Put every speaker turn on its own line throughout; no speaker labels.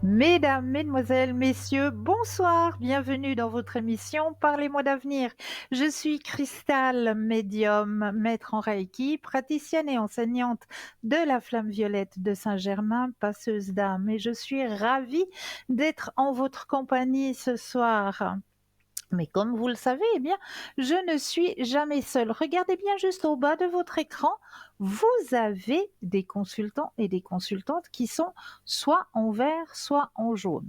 Mesdames, mesdemoiselles, messieurs, bonsoir, bienvenue dans votre émission Parlez-moi d'avenir. Je suis Cristal, médium, maître en Reiki, praticienne et enseignante de la Flamme Violette de Saint-Germain, passeuse d'âme, et je suis ravie d'être en votre compagnie ce soir. Mais comme vous le savez, eh bien, je ne suis jamais seule. Regardez bien juste au bas de votre écran, vous avez des consultants et des consultantes qui sont soit en vert, soit en jaune.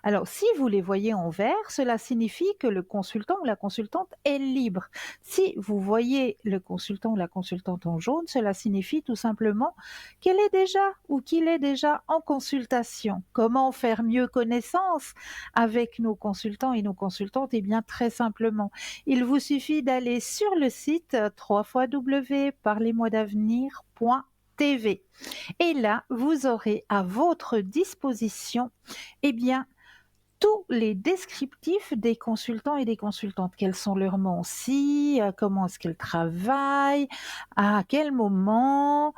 Alors, si vous les voyez en vert, cela signifie que le consultant ou la consultante est libre. Si vous voyez le consultant ou la consultante en jaune, cela signifie tout simplement qu'elle est déjà ou qu'il est déjà en consultation. Comment faire mieux connaissance avec nos consultants et nos consultantes? Eh bien, très simplement, il vous suffit d'aller sur le site www.parlez-moi-d'avenir.tv et là, vous aurez à votre disposition eh bien, tous les descriptifs des consultants et des consultantes. Quels sont leurs noms-ci, comment est-ce qu'ils travaillent, à quel moment.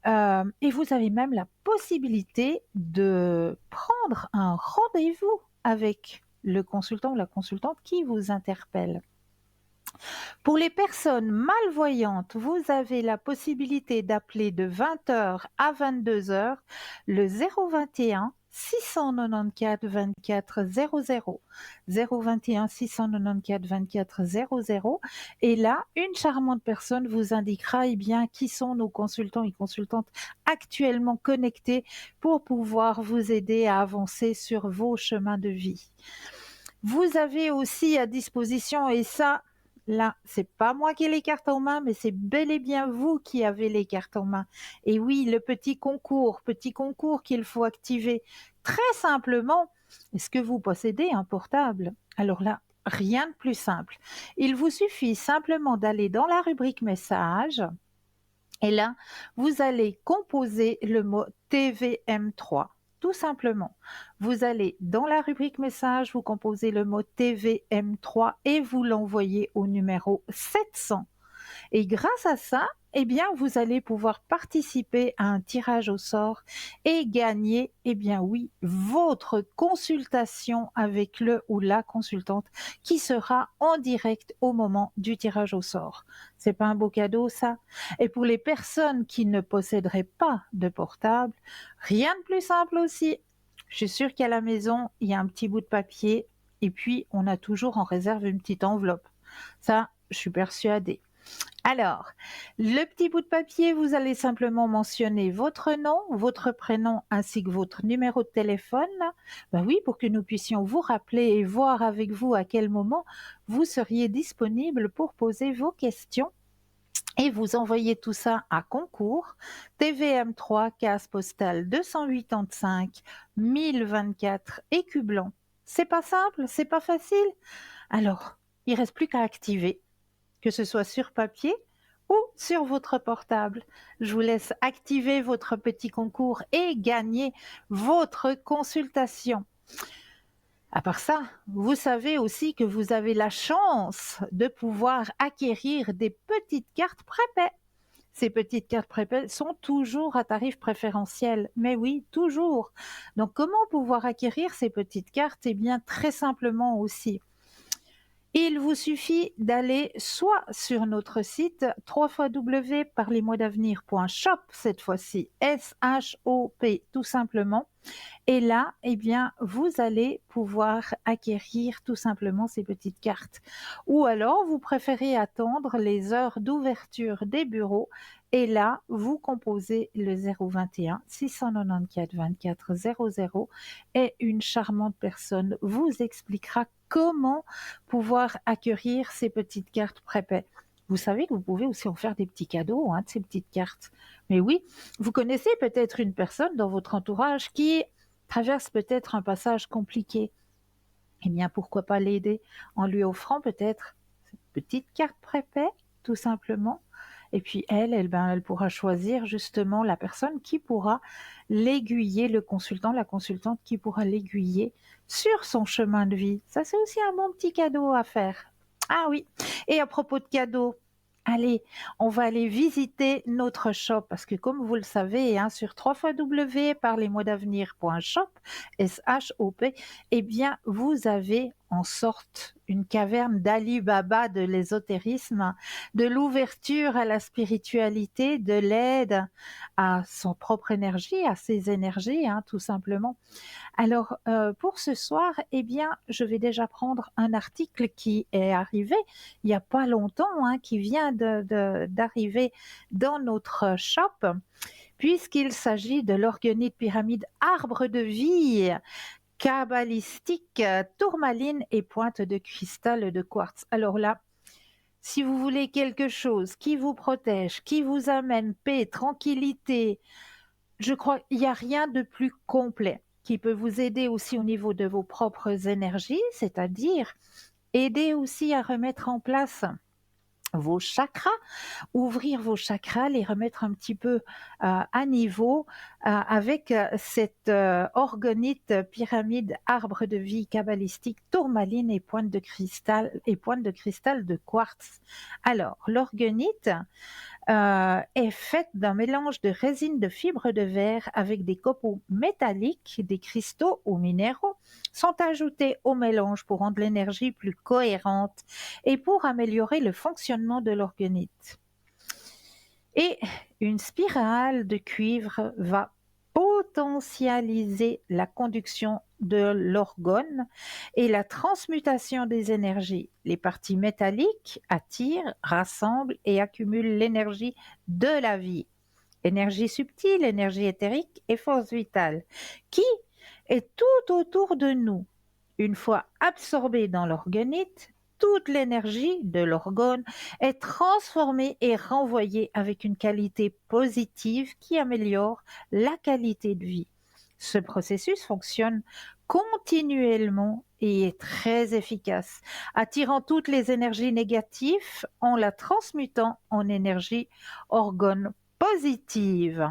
Et vous avez même la possibilité de prendre un rendez-vous avec le consultant ou la consultante qui vous interpelle. Pour les personnes malvoyantes, vous avez la possibilité d'appeler de 20 h à 22 h le 021 694 24 00. 021 694 24 00. Et là, une charmante personne vous indiquera bien, qui sont nos consultants et consultantes actuellement connectés pour pouvoir vous aider à avancer sur vos chemins de vie. Vous avez aussi à disposition, et ça, là, c'est pas moi qui ai les cartes en main, mais c'est bel et bien vous qui avez les cartes en main. Et oui, le petit concours qu'il faut activer. Très simplement, est-ce que vous possédez un portable? Alors là, rien de plus simple. Il vous suffit simplement d'aller dans la rubrique message et là, vous allez composer le mot TVM3. Tout simplement, vous allez dans la rubrique message, vous composez le mot TVM3 et vous l'envoyez au numéro 700. Et grâce à ça, eh bien, vous allez pouvoir participer à un tirage au sort et gagner, eh bien oui, votre consultation avec le ou la consultante qui sera en direct au moment du tirage au sort. C'est pas un beau cadeau, ça? Et pour les personnes qui ne posséderaient pas de portable, rien de plus simple aussi. Je suis sûre qu'à la maison, il y a un petit bout de papier et puis on a toujours en réserve une petite enveloppe. Ça, je suis persuadée. Alors, le petit bout de papier, vous allez simplement mentionner votre nom, votre prénom ainsi que votre numéro de téléphone. Ben oui, pour que nous puissions vous rappeler et voir avec vous à quel moment vous seriez disponible pour poser vos questions. Et vous envoyez tout ça à concours TVM3, case postale 285 1024 écu blanc. C'est pas simple, c'est pas facile. Alors, il reste plus qu'à activer, que ce soit sur papier ou sur votre portable. Je vous laisse activer votre petit concours et gagner votre consultation. À part ça, vous savez aussi que vous avez la chance de pouvoir acquérir des petites cartes prépaies. Ces petites cartes prépaies sont toujours à tarif préférentiel. Mais oui, toujours. Donc, comment pouvoir acquérir ces petites cartes? Eh bien, très simplement aussi. Il vous suffit d'aller soit sur notre site www.parlez-moi-d'avenir.shop, cette fois-ci, S-H-O-P, tout simplement. Et là, eh bien, vous allez pouvoir acquérir tout simplement ces petites cartes. Ou alors, vous préférez attendre les heures d'ouverture des bureaux. Et là, vous composez le 021 694 24 00 et une charmante personne vous expliquera comment pouvoir acquérir ces petites cartes prépaies. Vous savez que vous pouvez aussi en faire des petits cadeaux, de ces petites cartes. Mais oui, vous connaissez peut-être une personne dans votre entourage qui traverse peut-être un passage compliqué. Eh bien, pourquoi pas l'aider en lui offrant peut-être cette petite carte prépay, tout simplement. Et puis elle pourra choisir justement la personne qui pourra l'aiguiller, le consultant, la consultante qui pourra l'aiguiller sur son chemin de vie. Ça, c'est aussi un bon petit cadeau à faire. Ah oui, et à propos de cadeaux, Allez, on va aller visiter notre shop parce que comme vous le savez, hein, sur www.parlesmoisdavenir.shop, S-H-O-P, eh bien, vous avez en sorte une caverne d'Ali Baba de l'ésotérisme, de l'ouverture à la spiritualité, de l'aide à son propre énergie, à ses énergies, hein, tout simplement. Alors, pour ce soir, eh bien, je vais déjà prendre un article qui est arrivé il n'y a pas longtemps, hein, qui vient d'arriver dans notre shop, puisqu'il s'agit de l'orgonite pyramide arbre de vie, kabbalistique, tourmaline et pointe de cristal de quartz. Alors là, si vous voulez quelque chose qui vous protège, qui vous amène paix, tranquillité, je crois qu'il n'y a rien de plus complet qui peut vous aider aussi au niveau de vos propres énergies, c'est-à-dire aider aussi à remettre en place vos chakras, ouvrir vos chakras, les remettre un petit peu à niveau avec cette orgonite pyramide arbre de vie kabbalistique tourmaline et pointe de cristal de quartz. Alors, l'orgonite est faite d'un mélange de résine de fibres de verre avec des copeaux métalliques, des cristaux ou minéraux sont ajoutés au mélange pour rendre l'énergie plus cohérente et pour améliorer le fonctionnement de l'orgonite. Et une spirale de cuivre va potentialiser la conduction de l'orgone et la transmutation des énergies. Les parties métalliques attirent, rassemblent et accumulent l'énergie de la vie. Énergie subtile, énergie éthérique et force vitale, qui est tout autour de nous. Une fois absorbée dans l'orgonite, toute l'énergie de l'orgone est transformée et renvoyée avec une qualité positive qui améliore la qualité de vie. Ce processus fonctionne continuellement et est très efficace, attirant toutes les énergies négatives en la transmutant en énergie orgone positive.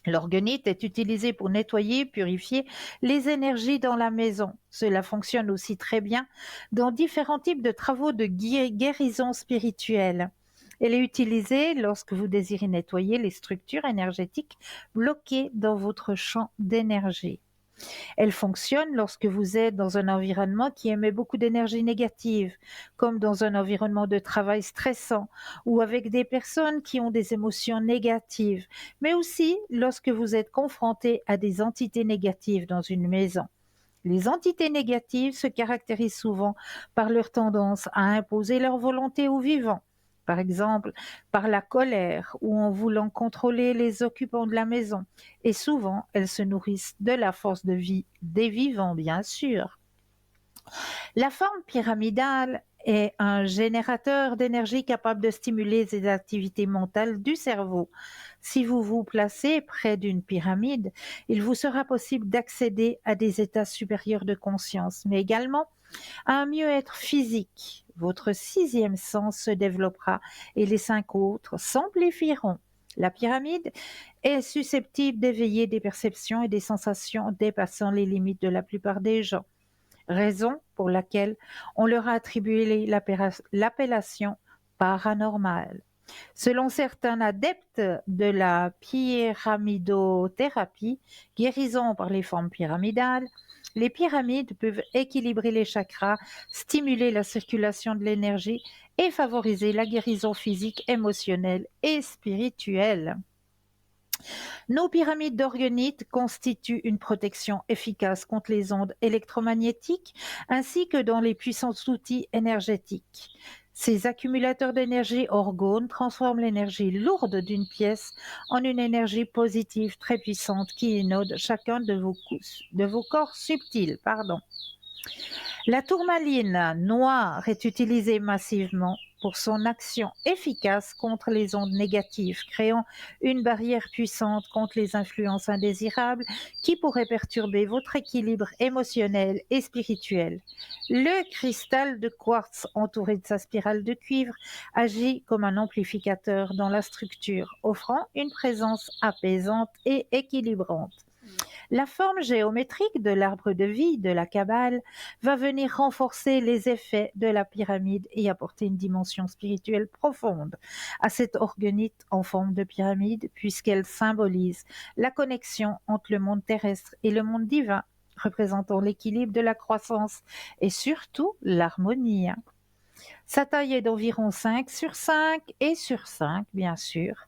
L'orgonite est utilisé pour nettoyer, purifier les énergies dans la maison. Cela fonctionne aussi très bien dans différents types de travaux de guérison spirituelle. Elle est utilisée lorsque vous désirez nettoyer les structures énergétiques bloquées dans votre champ d'énergie. Elle fonctionne lorsque vous êtes dans un environnement qui émet beaucoup d'énergie négative, comme dans un environnement de travail stressant ou avec des personnes qui ont des émotions négatives, mais aussi lorsque vous êtes confronté à des entités négatives dans une maison. Les entités négatives se caractérisent souvent par leur tendance à imposer leur volonté aux vivants, par exemple par la colère ou en voulant contrôler les occupants de la maison. Et souvent, elles se nourrissent de la force de vie des vivants, bien sûr. La forme pyramidale est un générateur d'énergie capable de stimuler les activités mentales du cerveau. Si vous vous placez près d'une pyramide, il vous sera possible d'accéder à des états supérieurs de conscience, mais également à un mieux-être physique. Votre sixième sens se développera et les 5 autres s'amplifieront. La pyramide est susceptible d'éveiller des perceptions et des sensations dépassant les limites de la plupart des gens, raison pour laquelle on leur a attribué l'appellation paranormale. Selon certains adeptes de la pyramidothérapie, guérison par les formes pyramidales, les pyramides peuvent équilibrer les chakras, stimuler la circulation de l'énergie et favoriser la guérison physique, émotionnelle et spirituelle. Nos pyramides d'orgonite constituent une protection efficace contre les ondes électromagnétiques ainsi que dans les puissants outils énergétiques. Ces accumulateurs d'énergie orgone transforment l'énergie lourde d'une pièce en une énergie positive très puissante qui inonde chacun de vos corps subtils. La tourmaline noire est utilisée massivement pour son action efficace contre les ondes négatives, créant une barrière puissante contre les influences indésirables qui pourraient perturber votre équilibre émotionnel et spirituel. Le cristal de quartz entouré de sa spirale de cuivre agit comme un amplificateur dans la structure, offrant une présence apaisante et équilibrante. La forme géométrique de l'arbre de vie de la Kabbale va venir renforcer les effets de la pyramide et apporter une dimension spirituelle profonde à cette organite en forme de pyramide, puisqu'elle symbolise la connexion entre le monde terrestre et le monde divin, représentant l'équilibre de la croissance et surtout l'harmonie. Sa taille est d'environ 5 sur 5 et sur 5, bien sûr.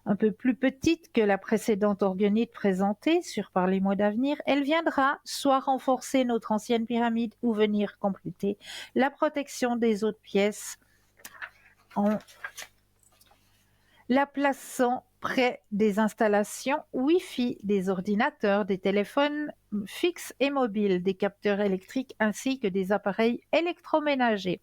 Un peu plus petite que la précédente organite présentée sur Par les mois d'avenir, elle viendra soit renforcer notre ancienne pyramide ou venir compléter la protection des autres pièces en la plaçant près des installations Wi-Fi, des ordinateurs, des téléphones fixes et mobiles, des capteurs électriques ainsi que des appareils électroménagers.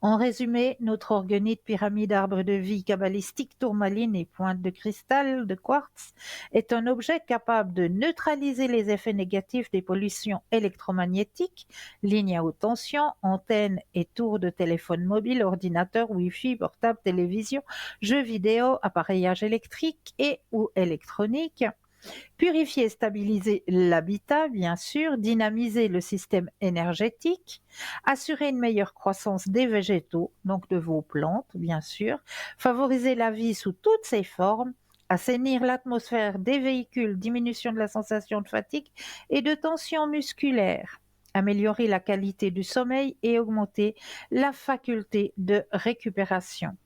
En résumé, notre organite pyramide arbre de vie kabbalistique tourmaline et pointe de cristal de quartz est un objet capable de neutraliser les effets négatifs des pollutions électromagnétiques, lignes à haute tension, antennes et tours de téléphone mobile, ordinateurs, Wi-Fi, portables, télévision, jeux vidéo, appareillage électrique et ou électronique. Purifier et stabiliser l'habitat, bien sûr, dynamiser le système énergétique, assurer une meilleure croissance des végétaux, donc de vos plantes, bien sûr, favoriser la vie sous toutes ses formes, assainir l'atmosphère des véhicules, diminution de la sensation de fatigue et de tension musculaire, améliorer la qualité du sommeil et augmenter la faculté de récupération.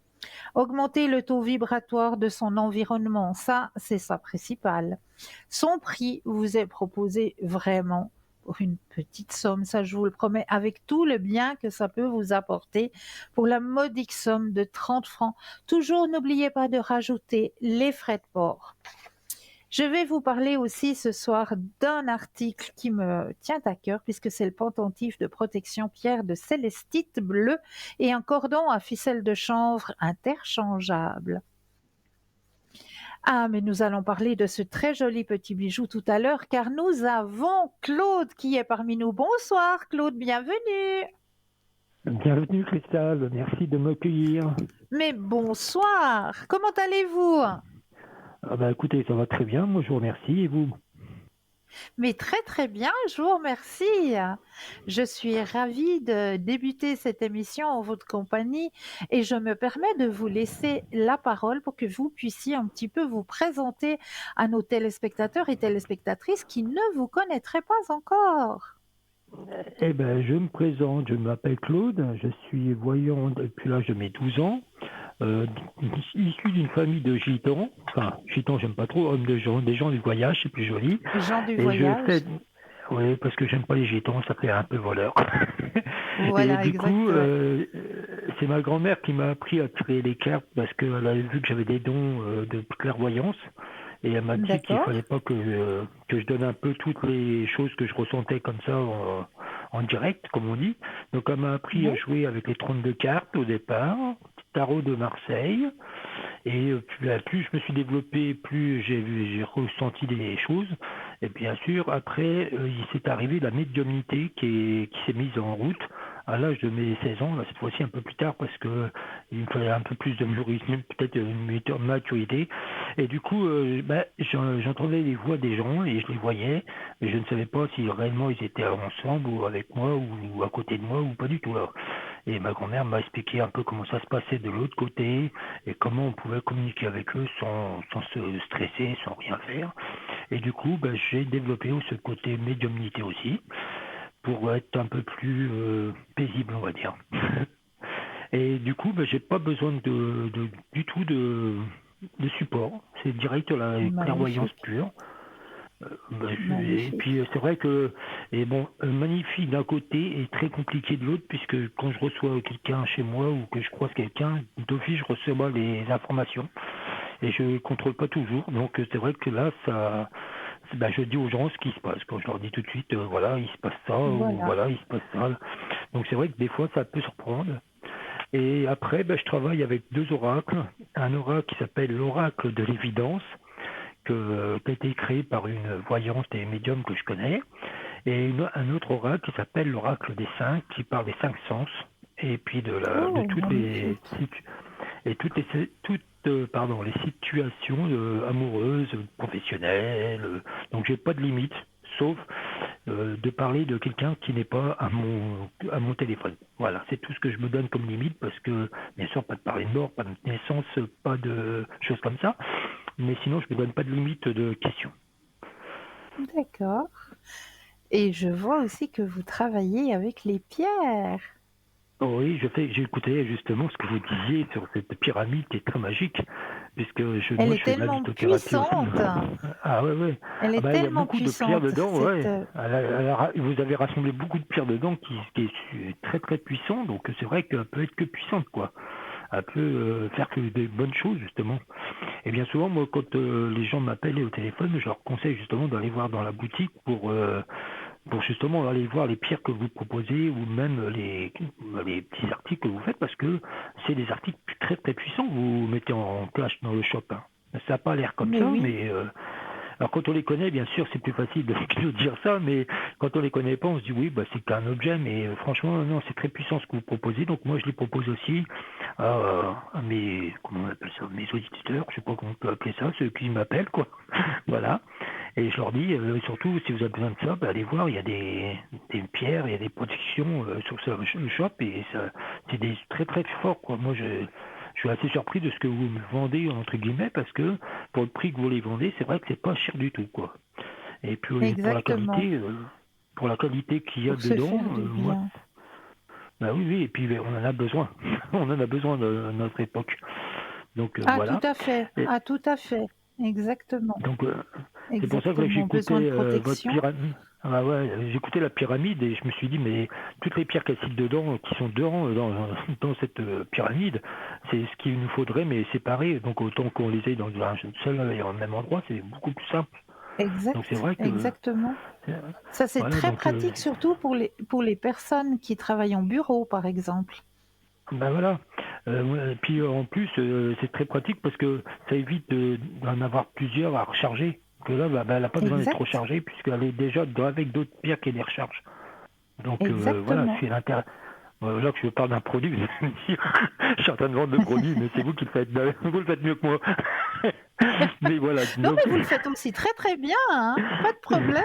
Augmenter le taux vibratoire de son environnement, ça, c'est sa principale. Son prix vous est proposé vraiment pour une petite somme, ça je vous le promets, avec tout le bien que ça peut vous apporter pour la modique somme de 30 francs. Toujours, n'oubliez pas de rajouter les frais de port. Je vais vous parler aussi ce soir d'un article qui me tient à cœur puisque c'est le pendentif de protection pierre de célestite bleue et un cordon à ficelle de chanvre interchangeable. Ah, mais nous allons parler de ce très joli petit bijou tout à l'heure car nous avons Claude qui est parmi nous. Bonsoir Claude, bienvenue.
Bienvenue Cristal, merci de m'accueillir.
Mais bonsoir, comment allez-vous?
Écoutez, ça va très bien, moi je vous remercie, et vous?
Mais très très bien, je vous remercie. Je suis ravie de débuter cette émission en votre compagnie et je me permets de vous laisser la parole pour que vous puissiez un petit peu vous présenter à nos téléspectateurs et téléspectatrices qui ne vous connaîtraient pas encore.
Eh ben, je me présente, je m'appelle Claude, je suis voyant depuis l'âge de mes 12 ans, euh, issu d'une famille de gitans, enfin, gitans j'aime pas trop, hommes de gens, des gens du voyage, c'est plus joli,
Gens du
et je
voyage.
fais, oui, parce que j'aime pas les gitans, ça fait un peu voleur. Et
Voilà,
du coup,
exactement.
c'est ma grand-mère qui m'a appris à tirer les cartes parce qu'elle avait vu que j'avais des dons de clairvoyance. Et elle m'a dit qu'il
D'accord.
fallait pas que je donne un peu toutes les choses que je ressentais comme ça en direct, comme on dit. Donc elle m'a appris à
Oui.
jouer avec les 32 cartes au départ, tarot de Marseille. Et plus je me suis développé, plus j'ai ressenti des choses. Et bien sûr, après, il s'est arrivé la médiumnité qui s'est mise en route à l'âge de mes 16 ans, là, cette fois-ci un peu plus tard, parce que il me fallait un peu plus de maturité, peut-être une maturité. Et du coup, j'entendais les voix des gens et je les voyais, mais je ne savais pas si réellement ils étaient ensemble ou avec moi ou à côté de moi ou pas du tout. Là. Et ma grand-mère m'a expliqué un peu comment ça se passait de l'autre côté et comment on pouvait communiquer avec eux sans se stresser, sans rien faire. Et du coup, j'ai développé ce côté médiumnité aussi pour être un peu plus paisible, on va dire. Et du coup, j'ai pas besoin du tout de support. C'est direct la clairvoyance
Magnifique.
pure. Et
Magnifique.
puis c'est vrai que magnifique d'un côté et très compliqué de l'autre, puisque quand je reçois quelqu'un chez moi ou que je croise quelqu'un, d'office je reçois les informations et je contrôle pas toujours. Donc c'est vrai que là je dis aux gens ce qui se passe. Quand je leur dis tout de suite voilà il se passe ça ou
Voilà.
voilà il se passe ça. Donc c'est vrai que des fois ça peut surprendre. Et après je travaille avec deux oracles. Un oracle qui s'appelle l'oracle de l'évidence qui a été créé par une voyante et médium que je connais, et un autre oracle qui s'appelle l'oracle des cinq, qui parle des cinq sens, et puis de
Oh,
toutes les
magnifique.
et pardon, les situations amoureuses, professionnelles. Donc j'ai pas de limite, sauf de parler de quelqu'un qui n'est pas à mon téléphone. Voilà, c'est tout ce que je me donne comme limite parce que, bien sûr, pas de parler de mort, pas de naissance, pas de choses comme ça. Mais sinon, je me donne pas de limite de questions.
D'accord. Et je vois aussi que vous travaillez avec les pierres.
Oh oui, j'écoutais justement ce que vous disiez sur cette pyramide qui est très magique, puisque
Elle
moi
est
je fais de la
tellement
lithothérapie aussi.
puissante.
Ah ouais, ouais.
Elle
Ah
est
bah il y a
tellement
beaucoup de pierres
puissante,
dedans,
cette,
ouais. Vous avez rassemblé beaucoup de pierres dedans qui est très très puissant, donc c'est vrai qu'elle peut être que puissante, quoi. Elle peut faire que des bonnes choses justement. Et bien souvent, moi, quand les gens m'appellent au téléphone, je leur conseille justement d'aller voir dans la boutique pour justement aller voir les pierres que vous proposez ou même les petits articles que vous faites parce que c'est des articles très très puissants que vous mettez en place dans le shop, hein. Ça n'a pas l'air comme
mais
ça,
oui,
mais alors quand on les connaît, bien sûr, c'est plus facile de de dire ça, mais quand on les connaît pas, on se dit oui, bah, c'est qu'un objet, mais franchement, non, c'est très puissant ce que vous proposez, donc moi je les propose aussi à mes, comment on appelle ça, mes auditeurs, je sais pas comment on peut appeler ça, ceux qui m'appellent, quoi. Voilà. Et je leur dis, surtout, si vous avez besoin de ça, bah, allez voir, il y a des pierres, il y a des protections sur le shop, et ça, c'est des très très fort, quoi. Moi, je suis assez surpris de ce que vous me vendez, entre guillemets, parce que pour le prix que vous les vendez, c'est vrai que c'est pas cher du tout, quoi. Et puis
exactement.
pour la qualité qu'il y a
Pour se
dedans,
faire du
moi,
bien.
bah oui, oui, et puis on en a besoin. On en a besoin de notre époque. Donc
Ah, tout
voilà.
à fait.
Et
Ah, tout à fait. Exactement.
donc c'est pour ça que
Exactement. Besoin de
j'écoutais votre
protection.
pyramide. Ah ouais, j'écoutais la pyramide et je me suis dit, mais toutes les pierres calcites dedans, qui sont dedans, dans cette pyramide, c'est ce qu'il nous faudrait, mais séparer. Donc autant qu'on les ait dans un seul et en même endroit, c'est beaucoup plus simple. Donc c'est
Exact.
vrai que,
Exactement.
euh,
Ça, c'est
voilà,
très
donc
pratique, surtout pour les personnes qui travaillent en bureau, par exemple.
ben voilà. Ouais, et puis en plus, c'est très pratique parce que ça évite d'en avoir plusieurs à recharger. Que là, bah, elle n'a pas besoin d'être
Exact.
rechargée puisqu'elle est déjà avec d'autres pierres qui les rechargent. Donc voilà,
Exactement.
c'est l'intérêt. Là que je parle d'un produit, vous allez me dire, je suis en train de vendre le produit, mais c'est vous qui le faites, vous le faites mieux que moi. Mais voilà,
Non,
donc
mais vous le faites aussi très très bien, hein. Pas de problème.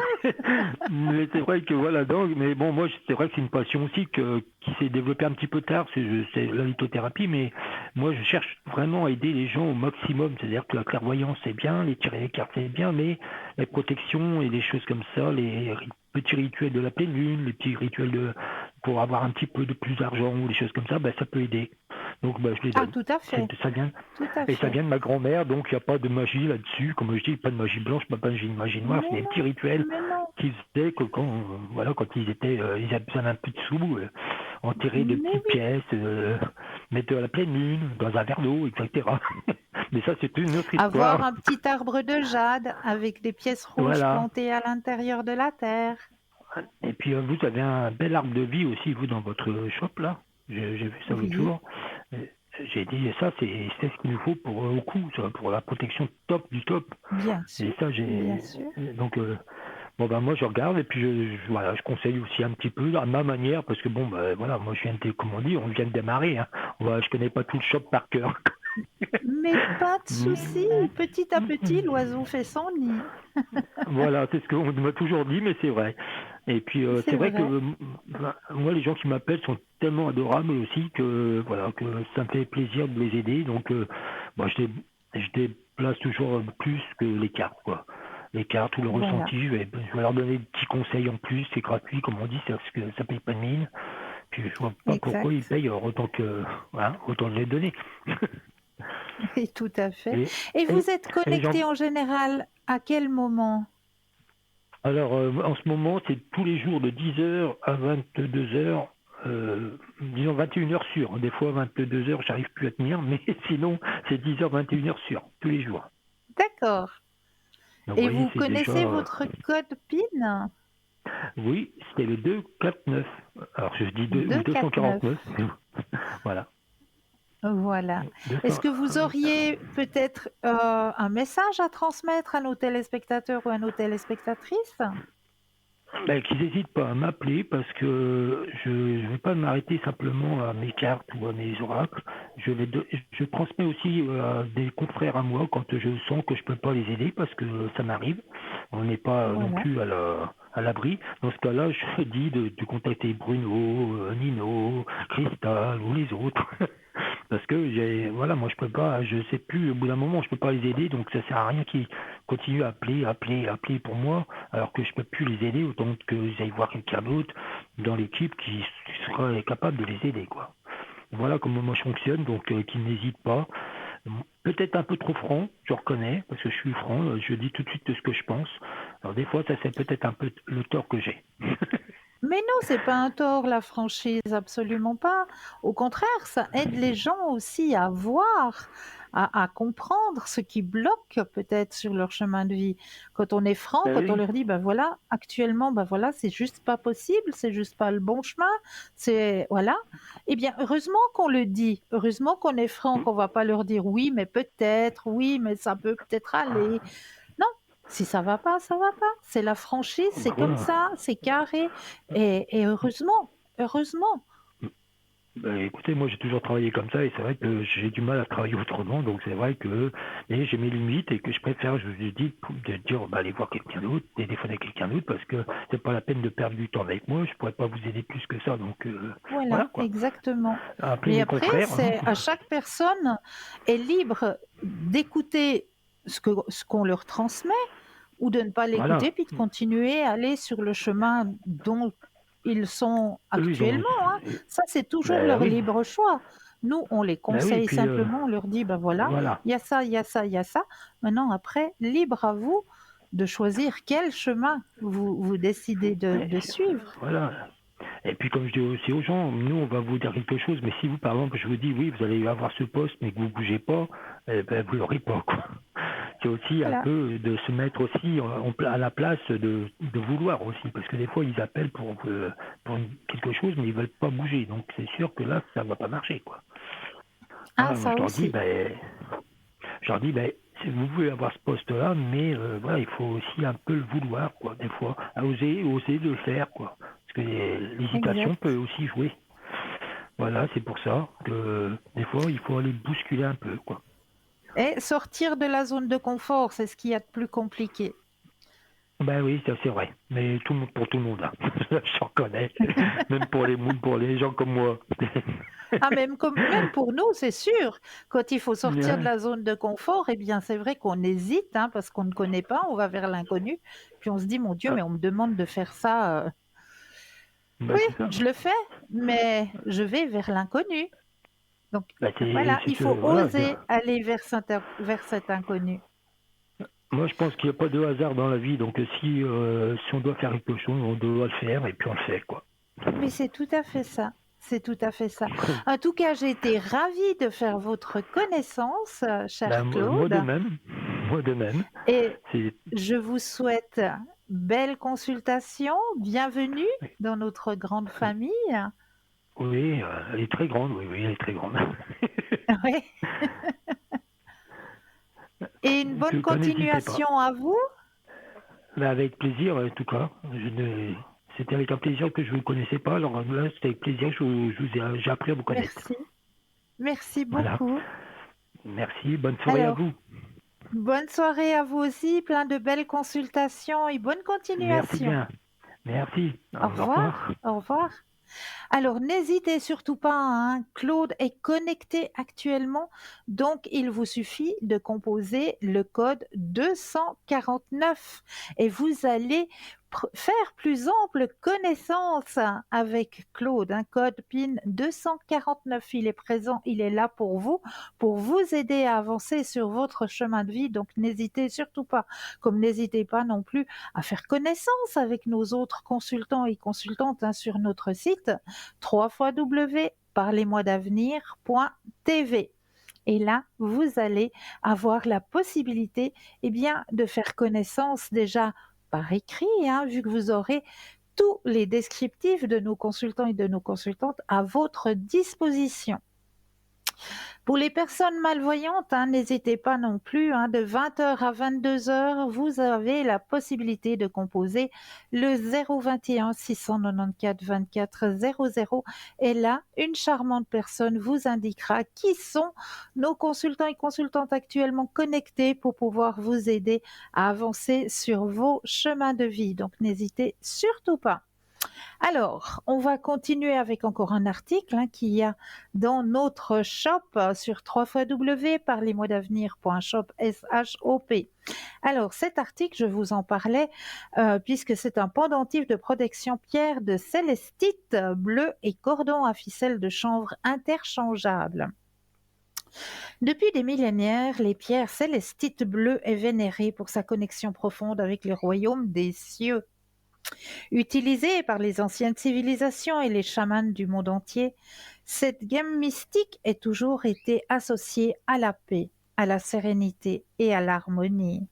mais c'est vrai que voilà, donc, mais bon, moi, c'est vrai que c'est une passion aussi qui s'est développée un petit peu tard, c'est la lithothérapie, mais moi, je cherche vraiment à aider les gens au maximum, c'est-à-dire que la clairvoyance, c'est bien, les tirer les cartes, c'est bien, mais les protections et des choses comme ça, les petits rituels de la pleine lune, les petits rituels pour avoir un petit peu de plus d'argent ou des choses comme ça, ben, ça peut aider. Donc, ben, je les
Ah,
donne.
tout à fait.
Ça vient,
Tout à
et ça
fait.
vient de ma grand-mère, donc il n'y a pas de magie là-dessus. Comme je dis, pas de magie blanche, pas de magie noire, c'est
Mais
des petits
non,
rituels
mais non,
qu'ils faisaient que quand ils avaient besoin d'un peu de sous, enterrer de
mais
petites
oui.
pièces, mettre à la pleine lune, dans un verre d'eau, etc. Mais ça, c'est une autre
Avoir
histoire.
un petit arbre de jade avec des pièces rouges
Voilà.
plantées à l'intérieur de la terre.
Et puis, vous avez un bel arbre de vie aussi, vous, dans votre shop, là. J'ai vu ça l'autre
Oui,
jour. Euh, J'ai dit, ça, c'est ce qu'il nous faut au coup, ça, pour la protection top du top.
bien
Et
sûr,
ça,
bien sûr.
donc, bon, ben, moi, je regarde et puis voilà, je conseille aussi un petit peu à ma manière parce que, bon, ben, voilà, moi, je viens de, comme on dit, on vient de démarrer, hein. Je connais pas tout le shop par cœur.
Mais pas de souci, petit à petit, l'oiseau fait son nid.
Voilà, c'est ce qu'on m'a toujours dit, mais c'est vrai. Et puis, c'est
C'est
vrai que
vrai.
moi, les gens qui m'appellent sont tellement adorables aussi que, voilà, que ça me fait plaisir de les aider. Donc, moi, je déplace toujours plus que les cartes, quoi. Les cartes ou le
Voilà,
ressenti, je vais leur donner des petits conseils en plus, c'est gratuit, comme on dit, c'est parce que ça paye pas de mine. Puis je vois pas pourquoi ils
exact.
payent autant que, voilà, autant de les donner.
Oui, tout à fait.
Et,
Et
et,
vous êtes
et
connecté en général à quel moment?
alors, en ce moment, c'est tous les jours de 10 heures à 22 heures, disons 21 heures sûres. Des fois, 22 heures, j'arrive plus à tenir, mais sinon, c'est 10 heures, 21 heures sûres, tous les jours.
D'accord.
Donc, vous
Et
voyez,
vous
c'est déjà,
connaissez votre code PIN?
oui, c'était le 249. Alors, je dis
249.
249, mais voilà.
Voilà. Est-ce
200,
que vous auriez peut-être un message à transmettre à nos téléspectateurs ou à nos téléspectatrices?
Ben, qu'ils n'hésitent pas à m'appeler parce que je ne vais pas m'arrêter simplement à mes cartes ou à mes oracles. Je transmets aussi à des confrères à moi quand je sens que je peux pas les aider parce que ça m'arrive. On n'est pas non
Voilà.
plus à l'abri. Dans ce cas-là, je dis de contacter Bruno, Nino, Cristal ou les autres. Parce que voilà, moi je peux pas, je sais plus, au bout d'un moment je peux pas les aider, donc ça sert à rien qu'ils continuent à appeler pour moi, alors que je peux plus les aider, autant que j'aille voir quelqu'un d'autre dans l'équipe qui serait capable de les aider, quoi. Voilà comment moi je fonctionne, donc qu'ils n'hésitent pas. Peut-être un peu trop franc, je reconnais, parce que je suis franc, je dis tout de suite ce que je pense. Alors des fois, ça c'est peut-être un peu le tort que j'ai.
Mais non, c'est pas un tort, la franchise, absolument pas. Au contraire, ça aide les gens aussi à voir, à comprendre ce qui bloque peut-être sur leur chemin de vie. Quand on est franc,
Ben
quand on
oui.
leur dit, ben voilà, actuellement, ben voilà, c'est juste pas possible, c'est juste pas le bon chemin, c'est, voilà. Eh bien, heureusement qu'on le dit, heureusement qu'on est franc, qu'on va pas leur dire oui, mais peut-être, oui, mais ça peut peut-être aller. Non, si ça va pas, ça va pas. C'est la franchise, c'est
Ben
comme
voilà.
ça, c'est carré et heureusement, heureusement.
Ben, écoutez, moi j'ai toujours travaillé comme ça et c'est vrai que j'ai du mal à travailler autrement, donc c'est vrai que et j'ai mes limites et que je préfère, je vous dis, de dire bah, allez voir quelqu'un d'autre, téléphoner quelqu'un d'autre parce que c'est pas la peine de perdre du temps avec moi, je pourrais pas vous aider plus que ça, donc
Voilà,
voilà quoi.
exactement.
Appelez
Mais
mes
après,
confrères, hein.
c'est à chaque personne est libre d'écouter ce qu'on leur transmet ou de ne pas l'écouter,
Voilà.
puis de continuer à aller sur le chemin dont ils sont
Eux ils ont,
actuellement, hein. Ça, c'est toujours
ben
leur
oui,
libre choix. Nous, on les
ben oui, et
conseille
puis
simplement, on leur dit: «Ben voilà,
voilà.
il y a ça, il y a ça, il y a ça». Maintenant après, libre à vous de choisir quel chemin vous décidez
Ouais,
de suivre.
voilà. Et puis comme je dis aussi aux gens, nous on va vous dire quelque chose, mais si vous par exemple je vous dis oui vous allez avoir ce poste mais que vous bougez pas, eh ben, vous l'aurez pas quoi. C'est aussi un
Voilà.
peu de se mettre aussi à la place de vouloir aussi, parce que des fois ils appellent pour quelque chose mais ils veulent pas bouger, donc c'est sûr que là ça va pas marcher quoi.
Ah,
Voilà, moi
ça aussi.
je leur dis ben si vous pouvez avoir ce poste-là, mais voilà, il faut aussi un peu le vouloir, quoi, des fois, à oser de le faire, quoi. Parce que l'hésitation peut
Exact.
aussi jouer. Voilà, c'est pour ça que des fois, il faut aller bousculer un peu, quoi.
Et sortir de la zone de confort, c'est ce qu'il y a de plus compliqué.
Ben oui, ça c'est vrai. Mais tout le monde, pour tout le monde, hein. Je reconnais. Même pour les gens comme moi.
Ah, même pour nous, c'est sûr. Quand il faut sortir de
Ouais.
la zone de confort, eh bien, c'est vrai qu'on hésite, hein, parce qu'on ne connaît pas, on va vers l'inconnu, puis on se dit: «Mon Dieu,
Ah,
mais on me demande de faire ça,
ben
oui,
c'est ça.
je le fais, mais je vais vers l'inconnu». Donc
Ben
voilà, il faut
voilà.
oser aller vers cet inconnu.
Moi, je pense qu'il n'y a pas de hasard dans la vie, donc si on doit faire quelque chose, on doit le faire et puis on le fait, quoi.
Mais c'est tout à fait ça, c'est tout à fait ça. En tout cas, j'ai été ravie de faire votre connaissance,
Ben,
cher
moi de
Claude,
même, moi de même.
et
C'est,
je vous souhaite belle consultation, bienvenue dans notre grande famille.
oui, elle est très grande, oui, oui, elle est très grande.
Oui, et une bonne
N'hésitez pas.
continuation à vous.
Ben, avec plaisir, en tout cas. C'était avec un plaisir que je ne vous connaissais pas, alors là, c'était avec plaisir que j'ai appris à vous connaître.
Merci, merci
Voilà.
beaucoup.
Merci, bonne soirée à
Alors,
vous.
bonne soirée à vous aussi, plein de belles consultations et bonne
Merci
continuation.
bien. Merci.
Au
Au revoir.
revoir, au revoir. Alors n'hésitez surtout pas, hein, Claude est connecté actuellement, donc il vous suffit de composer le code 249 et vous allez faire plus ample connaissance avec Claude. Un code PIN 249, il est présent, il est là pour vous aider à avancer sur votre chemin de vie. Donc n'hésitez surtout pas, comme n'hésitez pas non plus à faire connaissance avec nos autres consultants et consultantes, hein, sur notre site www.parlez-moi-d'avenir.tv. Et là, vous allez avoir la possibilité, eh bien, de faire connaissance déjà par écrit, hein, vu que vous aurez tous les descriptifs de nos consultants et de nos consultantes à votre disposition. Pour les personnes malvoyantes, hein, n'hésitez pas non plus, hein, de 20 h à 22 h, vous avez la possibilité de composer le 021 694 24 00 et là, une charmante personne vous indiquera qui sont nos consultants et consultantes actuellement connectés pour pouvoir vous aider à avancer sur vos chemins de vie. Donc n'hésitez surtout pas. Alors, on va continuer avec encore un article, hein, qu'il y a dans notre shop sur www.parlez-moi-d'avenir.shop. S-H-O-P. Alors, cet article, je vous en parlais, puisque c'est un pendentif de protection pierre de célestite bleu et cordon à ficelle de chanvre interchangeable. Depuis des millénaires, les pierres célestites bleues est vénérée pour sa connexion profonde avec le royaume des cieux. Utilisée par les anciennes civilisations et les chamans du monde entier, cette gamme mystique a toujours été associée à la paix, à la sérénité et à l'harmonie.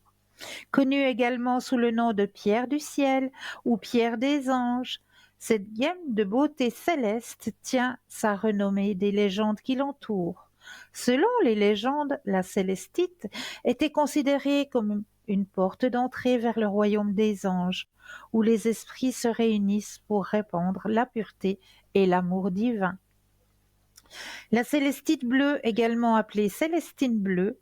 Connue également sous le nom de pierre du ciel ou pierre des anges, cette gamme de beauté céleste tient sa renommée des légendes qui l'entourent. Selon les légendes, la célestite était considérée comme une porte d'entrée vers le royaume des anges, où les esprits se réunissent pour répandre la pureté et l'amour divin. La célestite bleue, également appelée célestine bleue,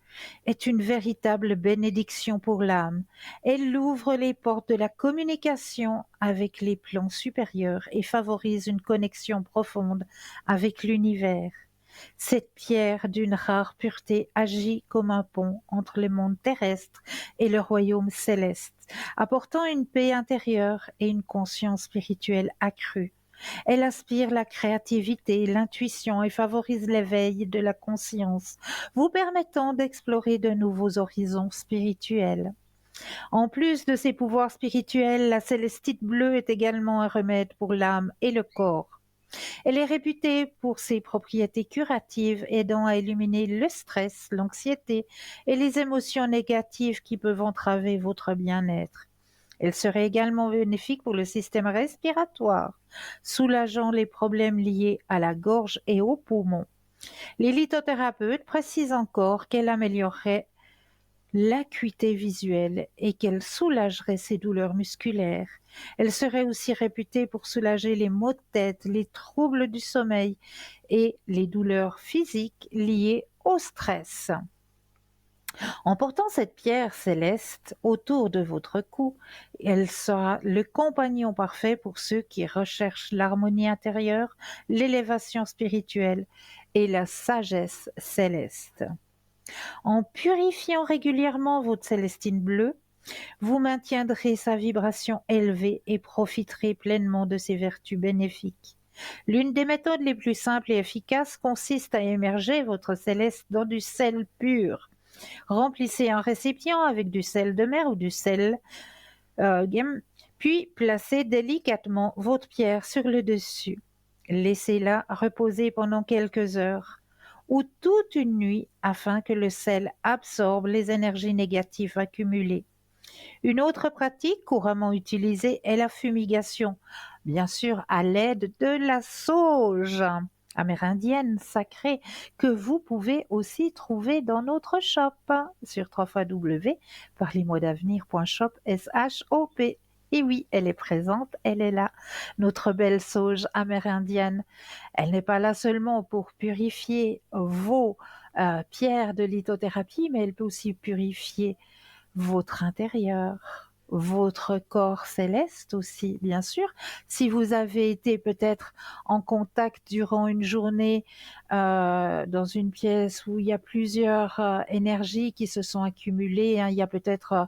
est une véritable bénédiction pour l'âme. Elle ouvre les portes de la communication avec les plans supérieurs et favorise une connexion profonde avec l'univers. Cette pierre d'une rare pureté agit comme un pont entre le monde terrestre et le royaume céleste, apportant une paix intérieure et une conscience spirituelle accrue. Elle aspire la créativité, l'intuition et favorise l'éveil de la conscience, vous permettant d'explorer de nouveaux horizons spirituels. En plus de ses pouvoirs spirituels, la célestite bleue est également un remède pour l'âme et le corps. Elle est réputée pour ses propriétés curatives aidant à éliminer le stress, l'anxiété et les émotions négatives qui peuvent entraver votre bien-être. Elle serait également bénéfique pour le système respiratoire, soulageant les problèmes liés à la gorge et aux poumons. Les lithothérapeutes précisent encore qu'elle améliorerait l'acuité visuelle et qu'elle soulagerait ses douleurs musculaires. Elle serait aussi réputée pour soulager les maux de tête, les troubles du sommeil et les douleurs physiques liées au stress. En portant cette pierre céleste autour de votre cou, elle sera le compagnon parfait pour ceux qui recherchent l'harmonie intérieure, l'élévation spirituelle et la sagesse céleste. En purifiant régulièrement votre célestine bleue, vous maintiendrez sa vibration élevée et profiterez pleinement de ses vertus bénéfiques. L'une des méthodes les plus simples et efficaces consiste à immerger votre céleste dans du sel pur. Remplissez un récipient avec du sel de mer ou du sel, puis placez délicatement votre pierre sur le dessus. Laissez-la reposer pendant quelques heures ou toute une nuit afin que le sel absorbe les énergies négatives accumulées. Une autre pratique couramment utilisée est la fumigation, bien sûr à l'aide de la sauge amérindienne sacrée que vous pouvez aussi trouver dans notre shop sur www.parlez-moi-d'avenir.shop. S-H-O-P. Et oui, elle est présente, elle est là, notre belle sauge amérindienne. Elle n'est pas là seulement pour purifier vos pierres de lithothérapie, mais elle peut aussi purifier votre intérieur, votre corps céleste aussi, bien sûr. Si vous avez été peut-être en contact durant une journée dans une pièce où il y a plusieurs énergies qui se sont accumulées, hein, il y a peut-être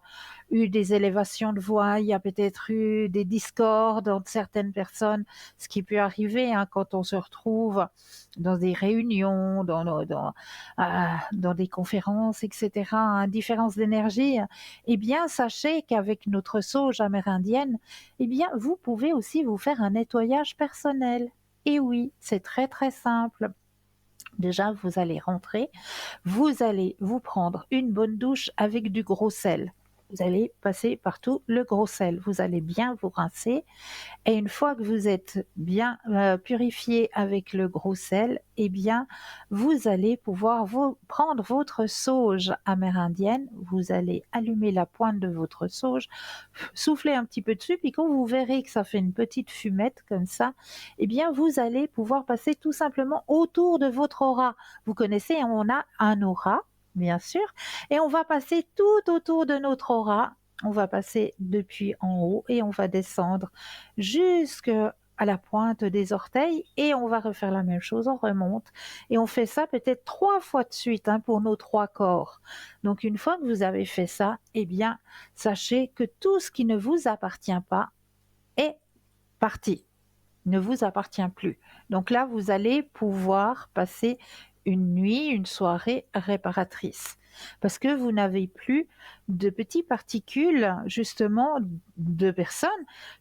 eu des élévations de voix, il y a peut-être eu des discordes entre certaines personnes, ce qui peut arriver, hein, quand on se retrouve dans des réunions, dans des conférences, etc., hein, différence d'énergie. Eh bien, sachez qu'avec notre sauge amérindienne, eh bien, vous pouvez aussi vous faire un nettoyage personnel. Et oui, c'est très très simple. Déjà, vous allez rentrer, vous allez vous prendre une bonne douche avec du gros sel. vous allez passer par tout le gros sel. Vous allez bien vous rincer et une fois que vous êtes bien, purifié avec le gros sel, eh bien, vous allez pouvoir vous prendre votre sauge amérindienne, vous allez allumer la pointe de votre sauge, souffler un petit peu dessus, puis quand vous verrez que ça fait une petite fumette comme ça, eh bien, vous allez pouvoir passer tout simplement autour de votre aura. Vous connaissez, on a un aura, bien sûr, et on va passer tout autour de notre aura. On va passer depuis en haut et on va descendre jusqu'à la pointe des orteils et on va refaire la même chose, on remonte et on fait ça peut-être 3 fois de suite, hein, pour nos 3 corps. Donc une fois que vous avez fait ça, eh bien, sachez que tout ce qui ne vous appartient pas est parti, ne vous appartient plus. Donc là, vous allez pouvoir passer une nuit, une soirée réparatrice. Parce que vous n'avez plus de petites particules, justement, de personnes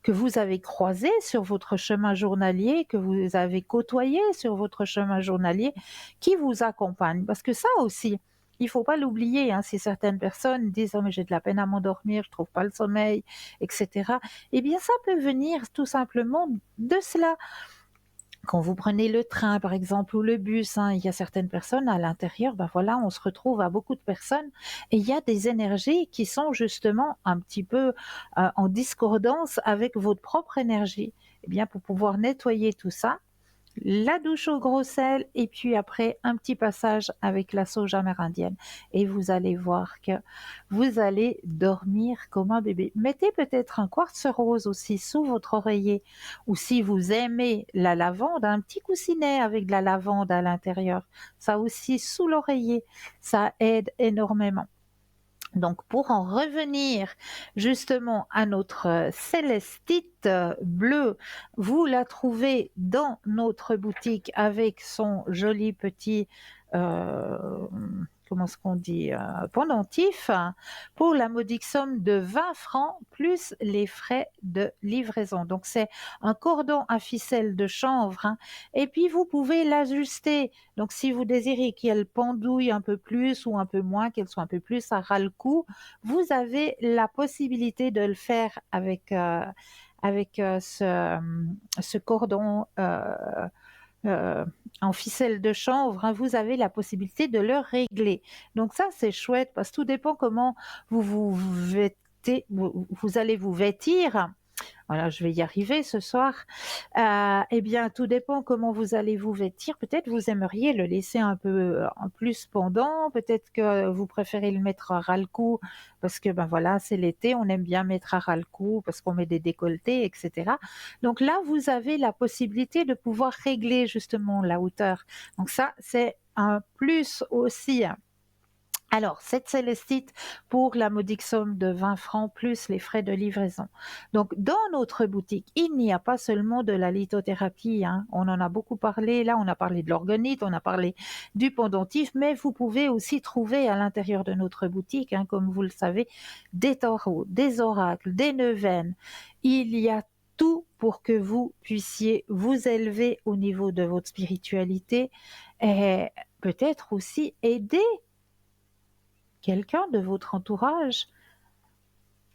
que vous avez croisées sur votre chemin journalier, que vous avez côtoyées sur votre chemin journalier, qui vous accompagnent. Parce que ça aussi, il ne faut pas l'oublier, hein, si certaines personnes disent: «Oh mais j'ai de la peine à m'endormir, je ne trouve pas le sommeil», etc. Eh bien, ça peut venir tout simplement de cela. Quand vous prenez le train, par exemple, ou le bus, hein, il y a certaines personnes à l'intérieur, ben voilà, on se retrouve à beaucoup de personnes et il y a des énergies qui sont justement un petit peu en discordance avec votre propre énergie. Eh bien, pour pouvoir nettoyer tout ça, la douche au gros sel et puis après un petit passage avec la sauge amérindienne et vous allez voir que vous allez dormir comme un bébé. Mettez peut-être un quartz rose aussi sous votre oreiller ou si vous aimez la lavande, un petit coussinet avec de la lavande à l'intérieur. Ça aussi sous l'oreiller, ça aide énormément. Donc pour en revenir justement à notre célestite bleue, vous la trouvez dans notre boutique avec son joli petit, heu, comment est-ce qu'on dit? Pendentif, pour la modique somme de 20 francs plus les frais de livraison. Donc c'est un cordon à ficelle de chanvre, hein, et puis vous pouvez l'ajuster. Donc si vous désirez qu'elle pendouille un peu plus ou un peu moins, qu'elle soit un peu plus à ras le cou, vous avez la possibilité de le faire avec ce cordon, en ficelle de chanvre, hein. Vous avez la possibilité de le régler. Donc ça, c'est chouette parce que tout dépend comment vous allez vous vêtir. Voilà, je vais y arriver ce soir. Eh bien, tout dépend comment vous allez vous vêtir. Peut-être vous aimeriez le laisser un peu, en plus pendant, peut-être que vous préférez le mettre à ras le cou parce que, ben, voilà, c'est l'été, on aime bien mettre à ras le cou parce qu'on met des décolletés et cetera. Donc là, vous avez la possibilité de pouvoir régler justement la hauteur. Donc ça, c'est un plus aussi, hein. Alors, cette célestite pour la modique somme de 20 francs plus les frais de livraison. Donc, dans notre boutique, il n'y a pas seulement de la lithothérapie, hein. On en a beaucoup parlé. Là, on a parlé de l'orgonite, on a parlé du pendentif, mais vous pouvez aussi trouver à l'intérieur de notre boutique, hein, comme vous le savez, des tarots, des oracles, des neuvaines. Il y a tout pour que vous puissiez vous élever au niveau de votre spiritualité et peut-être aussi aider quelqu'un de votre entourage,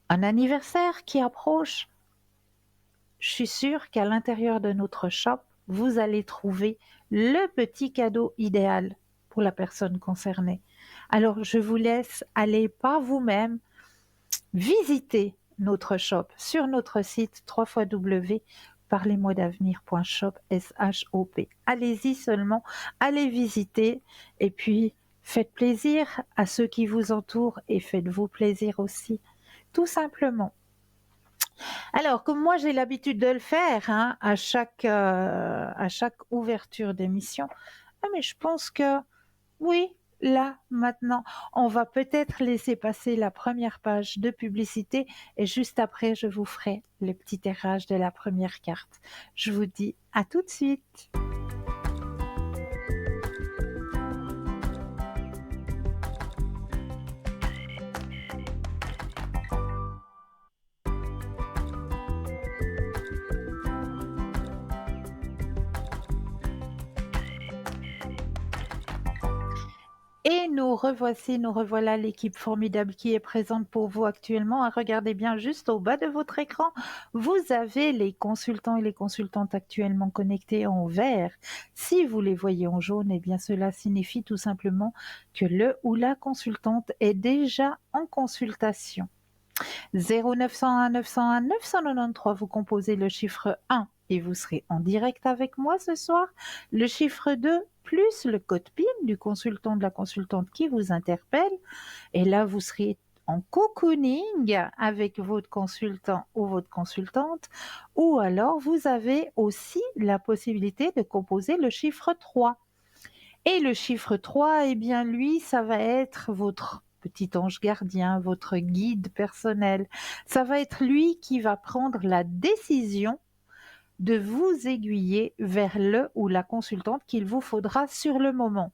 un anniversaire qui approche. Je suis sûre qu'à l'intérieur de notre shop, vous allez trouver le petit cadeau idéal pour la personne concernée. Alors, je vous laisse aller par vous-même visiter notre shop sur notre site www.parlez-moi-d'avenir.shop, S-H-O-P. Allez-y seulement, allez visiter et puis faites plaisir à ceux qui vous entourent et faites-vous plaisir aussi, tout simplement. Alors, comme moi j'ai l'habitude de le faire, hein, à chaque ouverture d'émission, ah, mais je pense que oui, là, maintenant, on va peut-être laisser passer la première page de publicité et juste après, je vous ferai le petit tirage de la première carte. Je vous dis à tout de suite. Et nous revoici, nous revoilà l'équipe formidable qui est présente pour vous actuellement. Regardez bien juste au bas de votre écran, vous avez les consultants et les consultantes actuellement connectés en vert. Si vous les voyez en jaune, eh bien cela signifie tout simplement que le ou la consultante est déjà en consultation. 0901 901 993, vous composez le chiffre 1 et vous serez en direct avec moi ce soir. Le chiffre 2 plus le code PIN du consultant, de la consultante qui vous interpelle. Et là, vous serez en cocooning avec votre consultant ou votre consultante. Ou alors, vous avez aussi la possibilité de composer le chiffre 3. Et le chiffre 3, eh bien lui, ça va être votre petit ange gardien, votre guide personnel. Ça va être lui qui va prendre la décision de vous aiguiller vers le ou la consultante qu'il vous faudra sur le moment.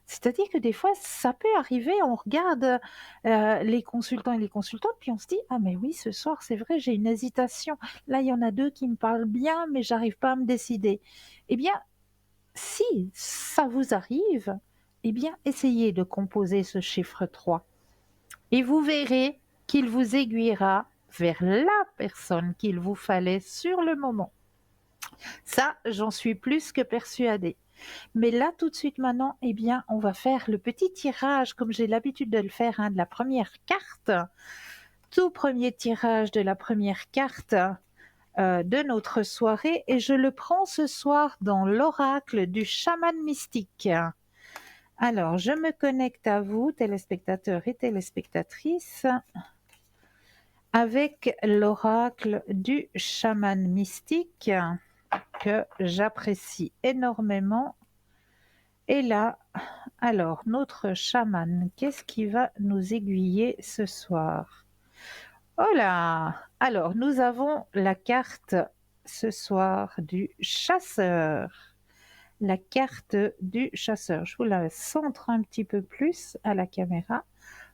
C'est-à-dire que des fois, ça peut arriver, on regarde les consultants et les consultantes, puis on se dit, ah mais oui, ce soir, c'est vrai, j'ai une hésitation. Là, il y en a deux qui me parlent bien, mais j'arrive pas à me décider. Eh bien, si ça vous arrive, eh bien, essayez de composer ce chiffre 3 et vous verrez qu'il vous aiguillera vers la personne qu'il vous fallait sur le moment. Ça, j'en suis plus que persuadée. Mais là, tout de suite maintenant, eh bien, on va faire le petit tirage, comme j'ai l'habitude de le faire, de la première carte. Tout premier tirage de la première carte de notre soirée, et je le prends ce soir dans l'oracle du chaman mystique. Alors, je me connecte à vous, téléspectateurs et téléspectatrices, avec l'oracle du chaman mystique que j'apprécie énormément. Et là, alors, notre chaman, qu'est-ce qui va nous aiguiller ce soir? Oh là! Alors, nous avons la carte ce soir du chasseur. La carte du chasseur. Je vous la centre un petit peu plus à la caméra.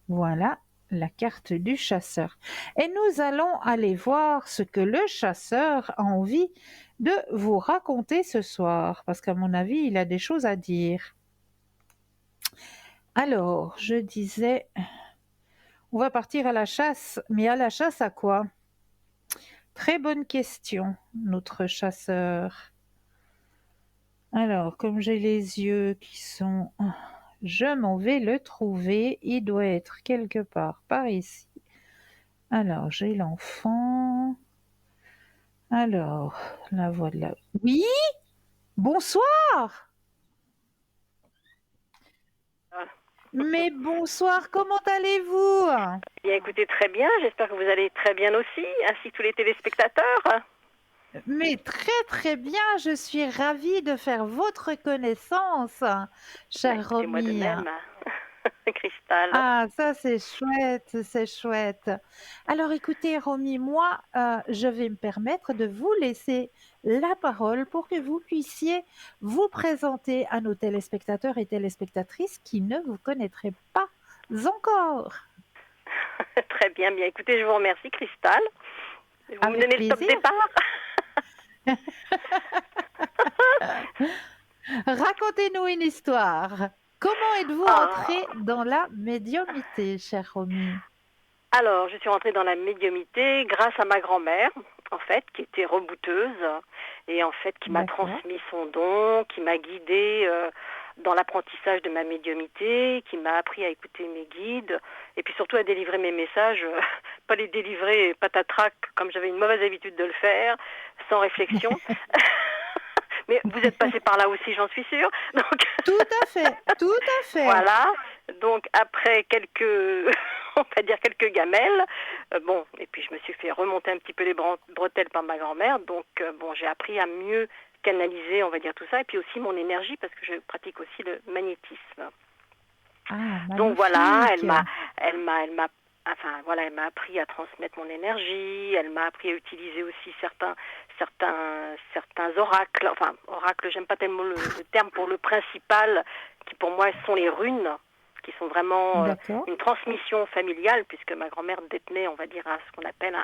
Voilà la carte du chasseur. Et nous allons aller voir ce que le chasseur a envie de vous raconter ce soir, parce qu'à mon avis, il a des choses à dire. Alors, je disais, on va partir à la chasse, mais à la chasse à quoi? Très bonne question, notre chasseur. Alors, comme j'ai les yeux qui sont... Je m'en vais le trouver, il doit être quelque part par ici. Alors, j'ai l'enfant. Alors, la voix de la... Oui, bonsoir! Mais bonsoir, comment allez-vous?
Bien, écoutez, très bien. J'espère que vous allez très bien aussi, ainsi que tous les téléspectateurs.
Mais très très bien, je suis ravie de faire votre connaissance, cher
Écoutez, moi de
Romy.
même, Cristal.
Ah, ça c'est chouette, c'est chouette. Alors écoutez, Romy, moi, je vais me permettre de vous laisser la parole pour que vous puissiez vous présenter à nos téléspectateurs et téléspectatrices qui ne vous connaîtraient pas encore.
Très bien, bien. Écoutez, je vous remercie, Cristal. Vous me
Avec
donnez le top
plaisir.
départ.
Racontez-nous une histoire. Comment êtes-vous entrée dans la médiumnité, chère Romy?
Alors, je suis rentrée dans la médiumnité grâce à ma grand-mère, en fait, qui était rebouteuse et en fait qui m'a
D'accord.
transmis son don, qui m'a guidée dans l'apprentissage de ma médiumnité, qui m'a appris à écouter mes guides et puis surtout à délivrer mes messages, pas les délivrer patatrac comme j'avais une mauvaise habitude de le faire, sans réflexion. Mais vous êtes passé par là aussi, j'en suis sûre. Donc...
Tout à fait, tout à fait.
Voilà. Donc après quelques, on va dire quelques gamelles, bon, et puis je me suis fait remonter un petit peu les bretelles par ma grand-mère. Donc bon, j'ai appris à mieux canaliser, on va dire tout ça, et puis aussi mon énergie parce que je pratique aussi le magnétisme.
Ah,
donc voilà,
magnifique.
elle m'a appris à transmettre mon énergie. Elle m'a appris à utiliser aussi certains oracles. Enfin, oracles, j'aime pas tellement le terme pour le principal, qui pour moi sont les runes, qui sont vraiment
D'accord.
une transmission familiale, puisque ma grand-mère détenait, on va dire, ce qu'on appelle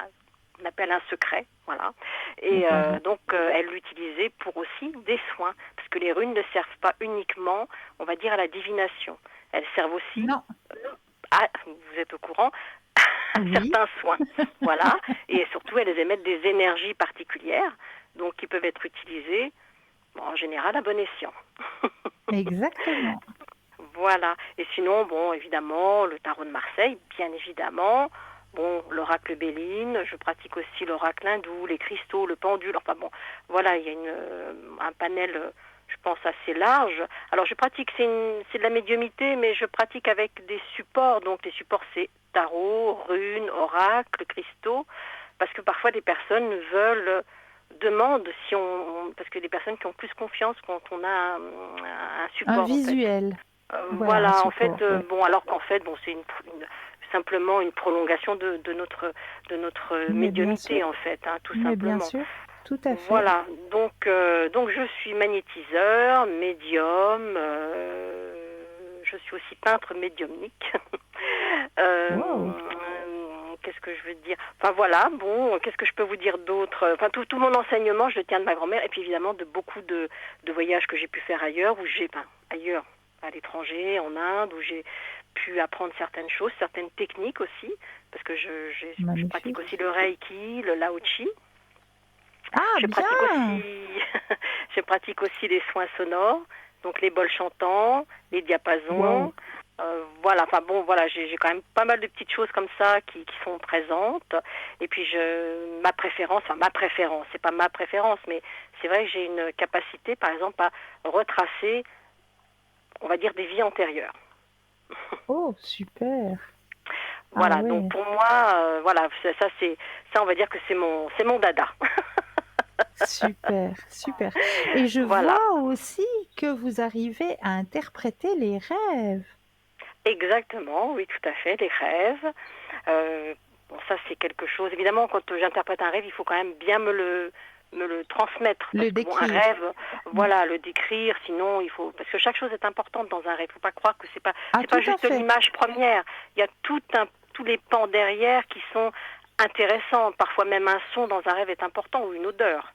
un secret, voilà. Et donc, elle l'utilisait pour aussi des soins, parce que les runes ne servent pas uniquement, on va dire, à la divination. elles servent aussi,
Non.
vous êtes au courant, à
Oui.
certains soins. Voilà. Et surtout, elles émettent des énergies particulières, donc qui peuvent être utilisées, en général, à bon escient.
Exactement.
Voilà. Et sinon, bon, évidemment, le tarot de Marseille, bien évidemment. Bon, l'oracle Béline, je pratique aussi l'oracle hindou, les cristaux, le pendule. Enfin bon, voilà, il y a un panel, je pense, assez large. Alors, je pratique, c'est de la médiumnité, mais je pratique avec des supports. Donc, les supports, c'est tarot, runes, oracle, cristaux. Parce que parfois, des personnes demandent si parce que des personnes qui ont plus confiance quand on a un
Un
support, en fait.
visuel. Voilà, un
Voilà, en fait,
support, ouais.
bon, alors qu'en fait, bon, c'est simplement une prolongation de notre
Mais bien
médiumnité,
sûr,
en fait, hein, tout
mais bien
simplement.
sûr, tout à fait.
Voilà, donc je suis magnétiseur, médium, je suis aussi peintre médiumnique.
Wow.
Qu'est-ce que je veux dire? Enfin voilà, bon, qu'est-ce que je peux vous dire d'autre? Enfin, tout mon enseignement, je le tiens de ma grand-mère, et puis évidemment de beaucoup de voyages que j'ai pu faire ailleurs, ailleurs, à l'étranger, en Inde, où j'ai pu apprendre certaines choses, certaines techniques aussi, parce que je pratique
Magnifique.
aussi le Reiki, le Lao Chi.
Ah,
Je pratique
bien!
aussi, je pratique aussi les soins sonores, donc les bols chantants, les diapasons.
Wow.
Voilà, enfin bon, voilà, j'ai quand même pas mal de petites choses comme ça qui sont présentes. Et puis ma préférence, c'est pas ma préférence, mais c'est vrai que j'ai une capacité, par exemple, à retracer, on va dire, des vies antérieures.
Oh, super. Ah
Voilà, donc
ouais,
pour moi, voilà, ça, on va dire que c'est mon dada.
super, super. Et je
Voilà.
vois aussi que vous arrivez à interpréter les rêves.
Exactement, oui, tout à fait, les rêves. Bon, ça, c'est quelque chose. Évidemment, quand j'interprète un rêve, il faut quand même bien me le transmettre.
Le
Parce que, bon, un
décrire.
rêve, voilà, le décrire, sinon, parce que chaque chose est importante dans un rêve. Il ne faut pas croire que
Ah,
c'est pas
tout à
juste
fait.
l'image première. Il y a tous les pans derrière qui sont intéressants. Parfois, même un son dans un rêve est important, ou une odeur.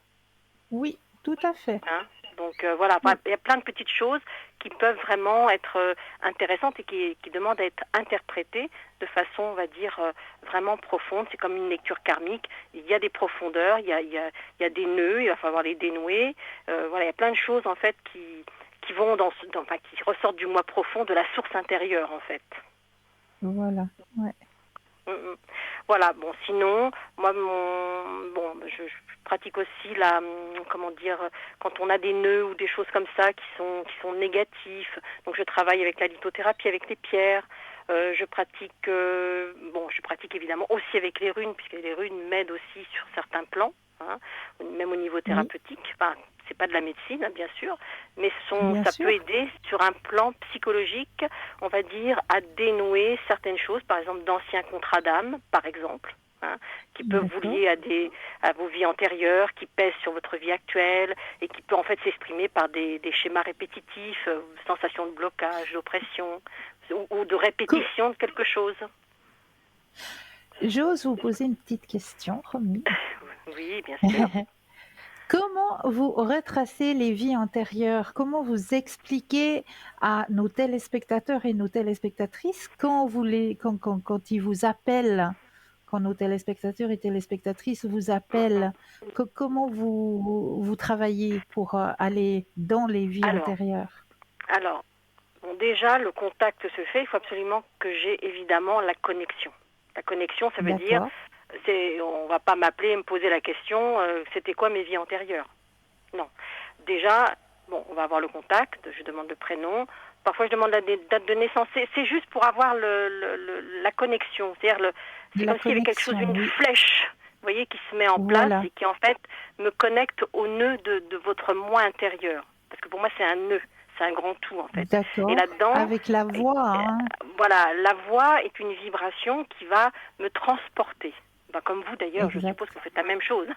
Oui, tout à fait.
Hein. Donc voilà,
Oui,
il y a plein de petites choses qui peuvent vraiment être intéressantes et qui demandent à être interprétées de façon, on va dire, vraiment profonde. C'est comme une lecture karmique. Il y a des profondeurs, il y a des nœuds, il va falloir les dénouer. Voilà, il y a plein de choses en fait qui vont qui ressortent du moi profond, de la source intérieure en fait.
voilà. Ouais.
Voilà, bon, sinon, moi, je pratique aussi comment dire, quand on a des nœuds ou des choses comme ça qui sont négatifs. Donc, je travaille avec la lithothérapie, avec les pierres. Je pratique évidemment aussi avec les runes, puisque les runes m'aident aussi sur certains plans, hein, même au niveau
Oui,
thérapeutique. Enfin, c'est pas de la médecine, hein, bien sûr, mais
bien
ça peut
sûr.
aider sur un plan psychologique, on va dire, à dénouer certaines choses, par exemple d'anciens contrats d'âme, par exemple, hein, qui peuvent vous
D'accord.
lier à vos vies antérieures, qui pèsent sur votre vie actuelle et qui peut en fait s'exprimer par des schémas répétitifs, sensations de blocage, d'oppression ou de
Co-
répétition de quelque chose.
J'ose vous poser une petite question, Romy.
Oui, bien sûr.
Comment vous retracez les vies antérieures? Comment vous expliquez à nos téléspectateurs et nos téléspectatrices quand ils vous appellent, quand nos téléspectateurs et téléspectatrices vous appellent, comment vous travaillez pour aller dans les vies
Alors,
antérieures?
alors, bon, déjà, le contact se fait. Il faut absolument que j'ai évidemment la connexion. La connexion, ça veut dire,
D'accord,
on va pas m'appeler et me poser la question, c'était quoi mes vies antérieures? Non. Déjà, bon, on va avoir le contact, je demande le prénom. Parfois, je demande la date de naissance. C'est juste pour avoir la connexion. C'est-à-dire, c'est
la
comme s'il y avait quelque chose,
connexion,
une
oui.
flèche, vous voyez, qui se met en place
Voilà,
et qui, en fait, me connecte au nœud de votre moi intérieur. Parce que pour moi, c'est un nœud. C'est un grand tout, en fait. Et
d'accord.
là-dedans,
Avec la
euh,
voix, hein.
voilà, la voix est une vibration qui va me transporter. Ben, comme vous d'ailleurs, je suppose que
Exact.
vous faites la même chose.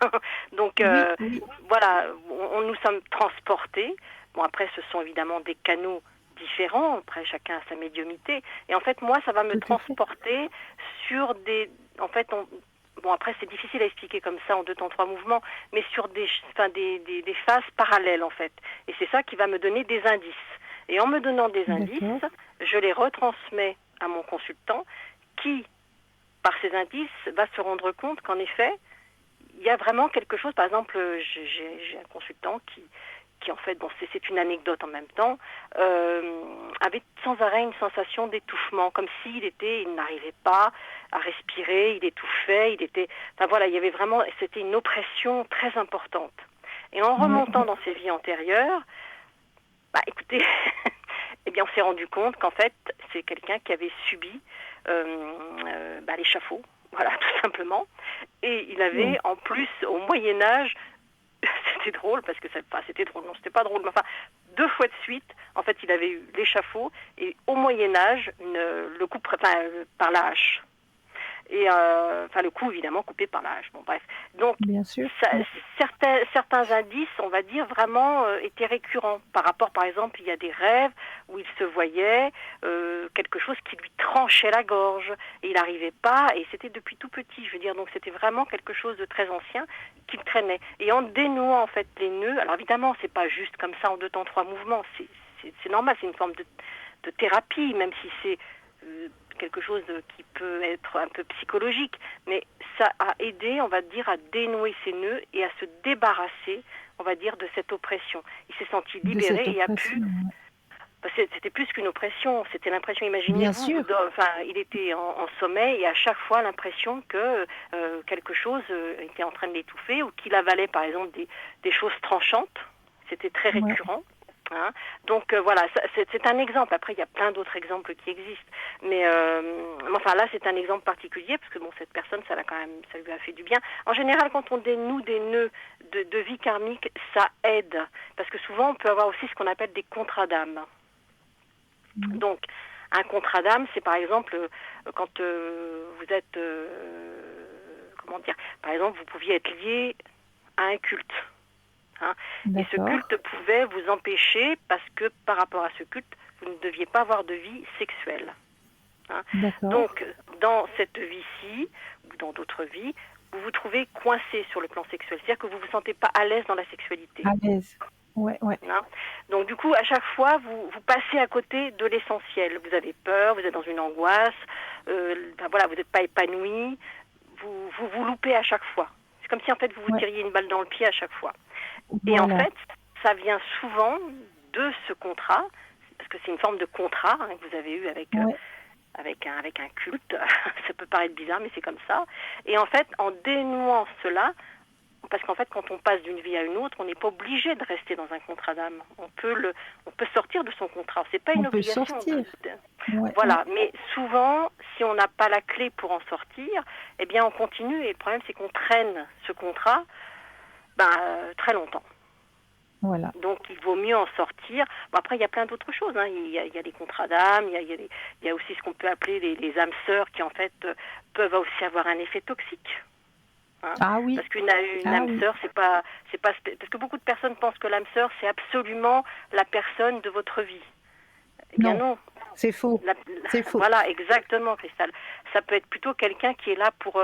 Donc
Oui, oui,
voilà, nous sommes transportés. Bon, après, ce sont évidemment des canaux différents. Après, chacun a sa médiumnité. Et en fait, moi, ça va me
tout à fait.
transporter sur des... En fait, bon, après, c'est difficile à expliquer comme ça en 2 temps 3 mouvements, mais sur des phases parallèles, en fait. Et c'est ça qui va me donner des indices. Et en me donnant des indices,
D'accord.
je les retransmets à mon consultant qui, par ces indices, va se rendre compte qu'en effet, il y a vraiment quelque chose. Par exemple, j'ai un consultant qui en fait, bon, c'est une anecdote en même temps, avait sans arrêt une sensation d'étouffement, comme il n'arrivait pas à respirer, il étouffait, enfin voilà, il y avait vraiment, c'était une oppression très importante. Et en remontant dans ses vies antérieures, bah écoutez, eh bien on s'est rendu compte qu'en fait, c'est quelqu'un qui avait subi l'échafaud, voilà, tout simplement. Et il avait, en plus, au Moyen-Âge, c'était drôle, parce que c'était drôle, non, c'était pas drôle, mais enfin, 2 fois de suite, en fait, il avait eu l'échafaud, et au Moyen-Âge, le coup par la hache. Et le coup, évidemment, coupé par la hache. Bon, bref. Donc,
bien sûr.
certains indices, on va dire, vraiment étaient récurrents. Par rapport, par exemple, il y a des rêves où il se voyait quelque chose qui lui tranchait la gorge. Et il n'arrivait pas, et c'était depuis tout petit, je veux dire. Donc, c'était vraiment quelque chose de très ancien qu'il traînait. Et en dénouant, en fait, les nœuds, alors évidemment, c'est pas juste comme ça en 2 temps, 3 mouvements. C'est normal, c'est une forme de thérapie, même si c'est quelque chose qui peut être un peu psychologique, mais ça a aidé, on va dire, à dénouer ses nœuds et à se débarrasser, on va dire, de cette oppression. Il s'est senti libéré et a pu... C'était plus qu'une oppression, c'était l'impression, imaginez-vous, il était en sommeil et à chaque fois l'impression que quelque chose était en train de l'étouffer ou qu'il avalait par exemple des choses tranchantes, c'était très récurrent. Hein. Donc voilà, c'est un exemple. Après, il y a plein d'autres exemples qui existent. Mais là, c'est un exemple particulier parce que bon, cette personne, ça lui a fait du bien. En général, quand on dénoue des nœuds de vie karmique, ça aide. Parce que souvent, on peut avoir aussi ce qu'on appelle des contrats d'âme. Donc, un contrat d'âme, c'est par exemple quand vous êtes... par exemple, vous pouviez être lié à un culte. Hein. Et ce culte pouvait vous empêcher parce que par rapport à ce culte, vous ne deviez pas avoir de vie sexuelle. Hein. Donc, dans cette vie-ci, ou dans d'autres vies, vous vous trouvez coincé sur le plan sexuel. C'est-à-dire que vous ne vous sentez pas à l'aise dans la sexualité.
À l'aise, ouais.
Hein. Donc, du coup, à chaque fois, vous passez à côté de l'essentiel. Vous avez peur, vous êtes dans une angoisse, vous n'êtes pas épanoui, vous loupez à chaque fois. C'est comme si, en fait, vous vous tiriez une balle dans le pied à chaque fois. Et en fait, ça vient souvent de ce contrat, parce que c'est une forme de contrat que vous avez eu avec un culte. Ça peut paraître bizarre, mais c'est comme ça. Et en fait, en dénouant cela, parce qu'en fait, quand on passe d'une vie à une autre, on n'est pas obligé de rester dans un contrat d'âme. On peut sortir de son contrat. C'est pas une obligation. Voilà. Mais souvent, si on n'a pas la clé pour en sortir, eh bien, on continue. Et le problème, c'est qu'on traîne ce contrat très longtemps.
Voilà.
Donc, il vaut mieux en sortir. Bon, après, il y a plein d'autres choses. Hein. Il y a des contrats d'âme, il y a aussi ce qu'on peut appeler les âmes sœurs qui, en fait, peuvent aussi avoir un effet toxique. Hein.
Ah oui.
Parce qu'une âme sœur, c'est pas parce que beaucoup de personnes pensent que l'âme sœur, c'est absolument la personne de votre vie. Eh bien non.
C'est faux. C'est faux.
Voilà, exactement, Cristal. Ça peut être plutôt quelqu'un qui est là pour...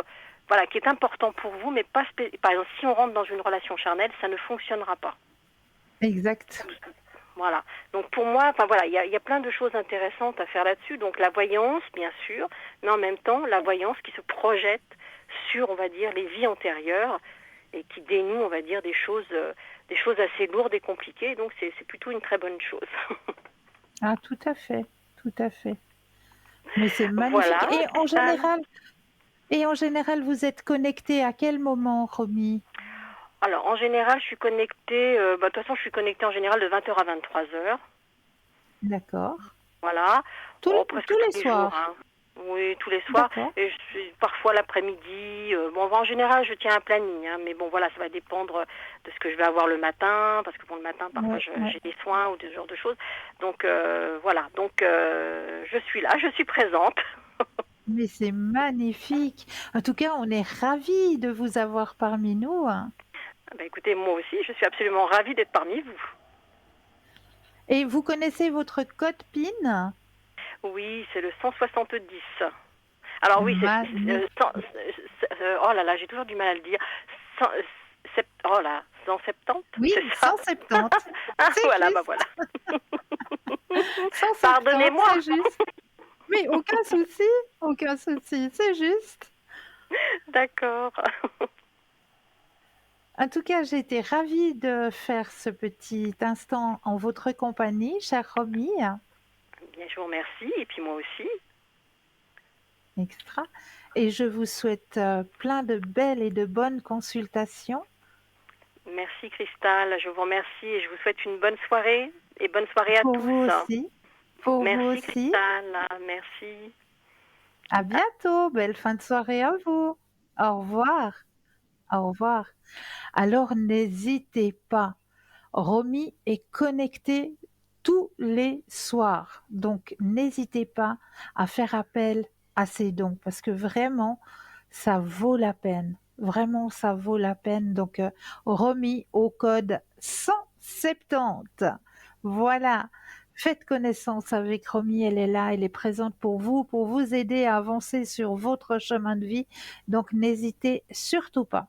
qui est important pour vous, mais pas... Par exemple, si on rentre dans une relation charnelle, ça ne fonctionnera pas.
Exact.
Voilà. Donc pour moi, il y a plein de choses intéressantes à faire là-dessus. Donc la voyance, bien sûr, mais en même temps, la voyance qui se projette sur, on va dire, les vies antérieures et qui dénoue, on va dire, des choses assez lourdes et compliquées. Donc c'est plutôt une très bonne chose.
Ah, tout à fait. Mais c'est magnifique.
Voilà.
Et en général, vous êtes connecté à quel moment, Romy ?
Alors, en général, je suis connectée... de toute façon, je suis connectée en général de 20h à 23h.
D'accord.
Voilà.
Tous les soirs.
Jours, hein. Oui, tous les soirs. Et je suis parfois l'après-midi. En général, je tiens un planning. Hein, mais bon, voilà, ça va dépendre de ce que je vais avoir le matin. Parce que le matin, parfois, j'ai des soins ou des genres de choses. Donc, voilà. Donc, je suis là, je suis présente.
Mais c'est magnifique. En tout cas, on est ravis de vous avoir parmi nous.
Écoutez, moi aussi, je suis absolument ravie d'être parmi vous.
Et vous connaissez votre code PIN ?
Oui, c'est le 170. Alors oui, oh là là, j'ai toujours du mal à le dire. 170.
Oui,
c'est ça.
170.
Voilà, voilà.
170,
Pardonnez-moi.
c'est juste. Mais aucun souci, c'est juste.
D'accord.
En tout cas, j'ai été ravie de faire ce petit instant en votre compagnie, chère Romy.
Bien, je vous remercie. Et puis moi aussi.
Extra. Et je vous souhaite plein de belles et de bonnes consultations.
Merci Cristal. Je vous remercie et je vous souhaite une bonne soirée. Et bonne soirée à
Pour vous
tous.
aussi. Pour vous
Merci
aussi.
Cristal. Merci.
À bientôt. Belle fin de soirée à vous. Au revoir. Au revoir. Alors n'hésitez pas. Romy est connectée tous les soirs. Donc n'hésitez pas à faire appel à ses dons parce que vraiment, ça vaut la peine. Vraiment, ça vaut la peine. Donc Romy au code 170. Voilà. Faites connaissance avec Romy, elle est là, elle est présente pour vous aider à avancer sur votre chemin de vie. Donc n'hésitez surtout pas.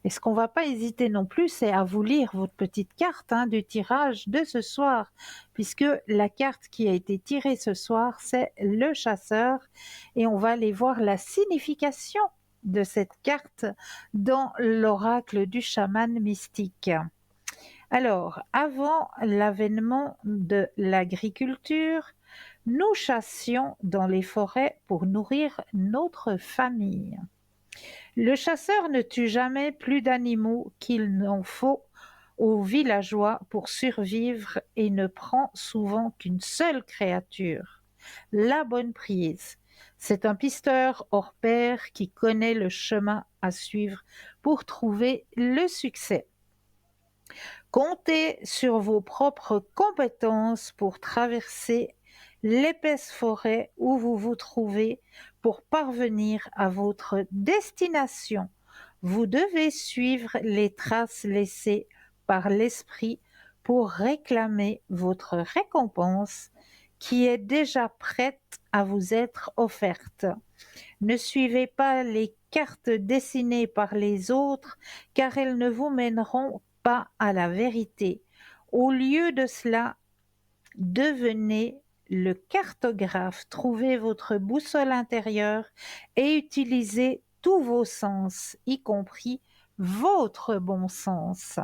Et ce qu'on va pas hésiter non plus, c'est à vous lire votre petite carte du tirage de ce soir, puisque la carte qui a été tirée ce soir, c'est le chasseur, et on va aller voir la signification de cette carte dans l'oracle du chaman mystique. Alors, avant l'avènement de l'agriculture, nous chassions dans les forêts pour nourrir notre famille. Le chasseur ne tue jamais plus d'animaux qu'il n'en faut aux villageois pour survivre et ne prend souvent qu'une seule créature, la bonne prise. C'est un pisteur hors pair qui connaît le chemin à suivre pour trouver le succès. Comptez sur vos propres compétences pour traverser l'épaisse forêt où vous vous trouvez pour parvenir à votre destination. Vous devez suivre les traces laissées par l'esprit pour réclamer votre récompense qui est déjà prête à vous être offerte. Ne suivez pas les cartes dessinées par les autres car elles ne vous mèneront pas à la vérité. Au lieu de cela, devenez le cartographe, trouvez votre boussole intérieure et utilisez tous vos sens, y compris votre bon sens.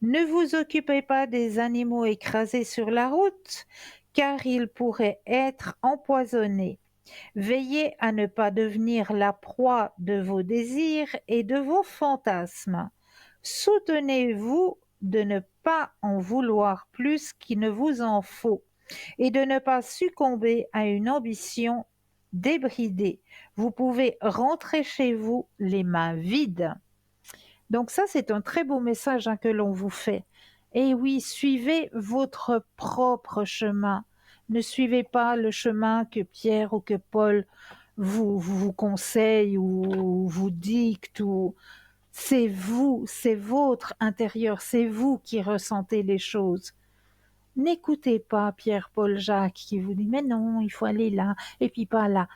Ne vous occupez pas des animaux écrasés sur la route, car ils pourraient être empoisonnés. Veillez à ne pas devenir la proie de vos désirs et de vos fantasmes. Soutenez-vous de ne pas en vouloir plus qu'il ne vous en faut et de ne pas succomber à une ambition débridée. Vous pouvez rentrer chez vous les mains vides. Donc ça, c'est un très beau message que l'on vous fait. Et oui, suivez votre propre chemin. Ne suivez pas le chemin que Pierre ou que Paul vous conseille ou vous dicte. C'est vous, c'est votre intérieur, c'est vous qui ressentez les choses. N'écoutez pas Pierre, Paul, Jacques qui vous dit mais non, il faut aller là et puis pas là.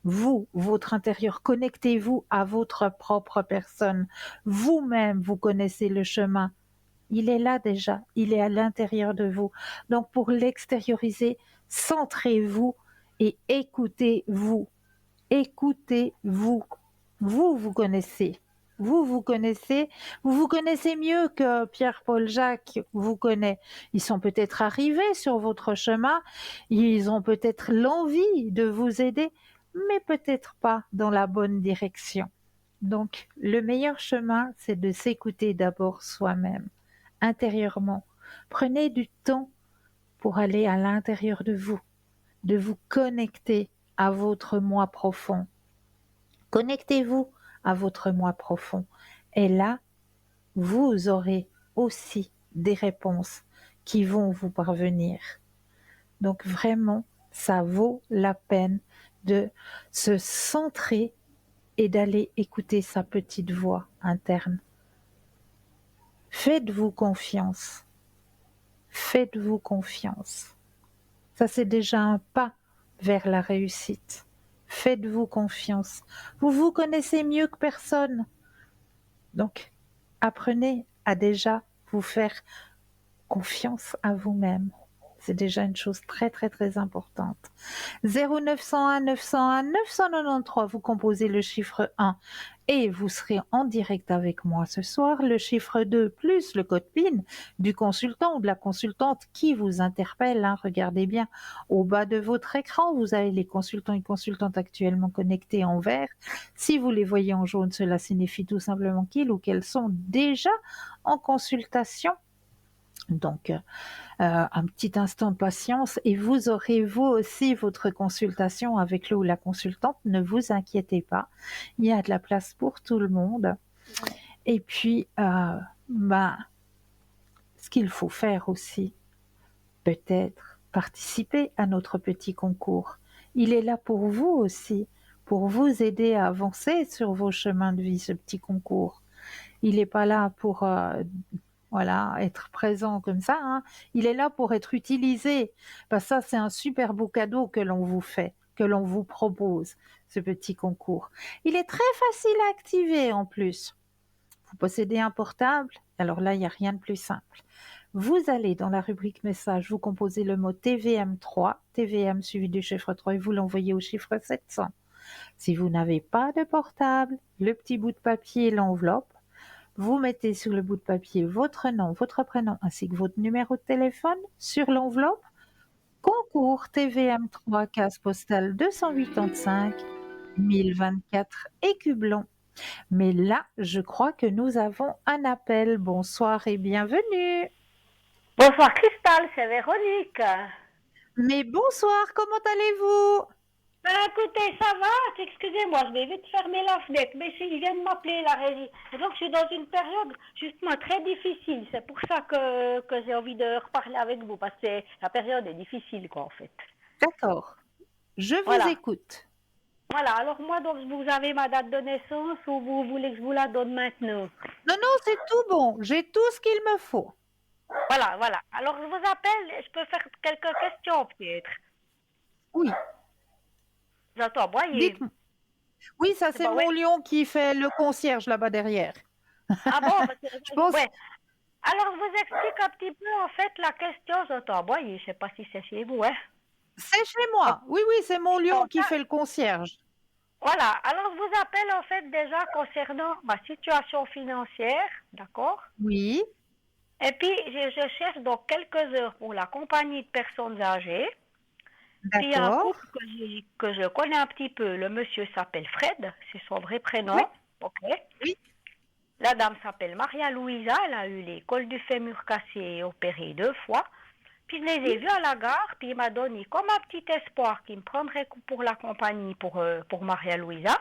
Vous, votre intérieur, connectez-vous à votre propre personne. Vous-même, vous connaissez le chemin. Il est là déjà, il est à l'intérieur de vous. Donc pour l'extérioriser, centrez-vous et écoutez-vous. Écoutez-vous. Vous, vous connaissez. Vous connaissez. Vous vous connaissez mieux que Pierre, Paul, Jacques vous connaît. Ils sont peut-être arrivés sur votre chemin. Ils ont peut-être l'envie de vous aider, mais peut-être pas dans la bonne direction. Donc, le meilleur chemin, c'est de s'écouter d'abord soi-même, intérieurement. Prenez du temps pour aller à l'intérieur de vous connecter à votre moi profond. Connectez-vous à votre moi profond. Et là, vous aurez aussi des réponses qui vont vous parvenir. Donc vraiment, ça vaut la peine de se centrer et d'aller écouter sa petite voix interne. Faites-vous confiance. Faites-vous confiance. Ça, c'est déjà un pas vers la réussite. Faites-vous confiance. Vous vous connaissez mieux que personne. Donc, apprenez à déjà vous faire confiance à vous-même. C'est déjà une chose très, très, très importante. 0901 901 993, vous composez le chiffre 1 et vous serez en direct avec moi ce soir. Le chiffre 2 plus le code PIN du consultant ou de la consultante qui vous interpelle, hein. Regardez bien au bas de votre écran, vous avez les consultants et consultantes actuellement connectés en vert. Si vous les voyez en jaune, cela signifie tout simplement qu'ils ou qu'elles sont déjà en consultation. Donc, un petit instant de patience et vous aurez vous aussi votre consultation avec le ou la consultante. Ne vous inquiétez pas, il y a de la place pour tout le monde. Et puis, ce qu'il faut faire aussi, peut-être participer à notre petit concours. Il est là pour vous aussi, pour vous aider à avancer sur vos chemins de vie, ce petit concours. Il n'est pas là pour voilà, être présent comme ça, hein. Il est là pour être utilisé. Ça, c'est un super beau cadeau que l'on vous fait, que l'on vous propose, ce petit concours. Il est très facile à activer en plus. Vous possédez un portable, alors là, il n'y a rien de plus simple. Vous allez dans la rubrique message, vous composez le mot TVM3, TVM suivi du chiffre 3 et vous l'envoyez au chiffre 700. Si vous n'avez pas de portable, le petit bout de papier et l'enveloppe, vous mettez sur le bout de papier votre nom, votre prénom ainsi que votre numéro de téléphone sur l'enveloppe. Concours TVM3, case postale 285 1024 Écublon. Mais là, je crois que nous avons un appel. Bonsoir et bienvenue.
Bonsoir Cristal, c'est Véronique.
Mais bonsoir, comment allez-vous?
Ben écoutez, ça va, excusez-moi, je vais vite fermer la fenêtre, mais si, il vient de m'appeler la régie. Et donc je suis dans une période justement très difficile, c'est pour ça que j'ai envie de reparler avec vous, parce que la période est difficile quoi en fait.
D'accord, je vous
Voilà.
écoute.
Voilà, alors moi donc vous avez ma date de naissance ou vous voulez que je vous la donne maintenant?
Non, non, c'est tout bon, j'ai tout ce qu'il me faut.
Voilà, voilà. Alors je vous appelle, je peux faire quelques questions peut-être.
Oui,
J'entends boyer.
dites-moi. Oui, ça c'est
pas
mon
ouais.
lion qui fait le concierge là-bas derrière.
Ah bon,
Je pense.
ouais. Alors, je vous explique un petit peu, en fait, la question, j'entends aboyer, je ne sais pas si c'est chez vous, hein.
C'est chez moi. Oui, oui, c'est mon lion qui fait le concierge.
Voilà, alors je vous appelle, en fait, déjà concernant ma situation financière, d'accord?
Oui,
Et puis, je cherche donc quelques heures pour la compagnie de personnes âgées. Puis, il y a un
d'accord.
couple que je connais un petit peu. Le monsieur s'appelle Fred, c'est son vrai prénom.
Oui.
Ok.
Oui.
La dame s'appelle Maria Louisa, elle a eu les cols du fémur cassés et opérée 2 fois. Puis je les ai vus à la gare, puis il m'a donné comme un petit espoir qu'il me prendrait pour la compagnie pour Maria Louisa.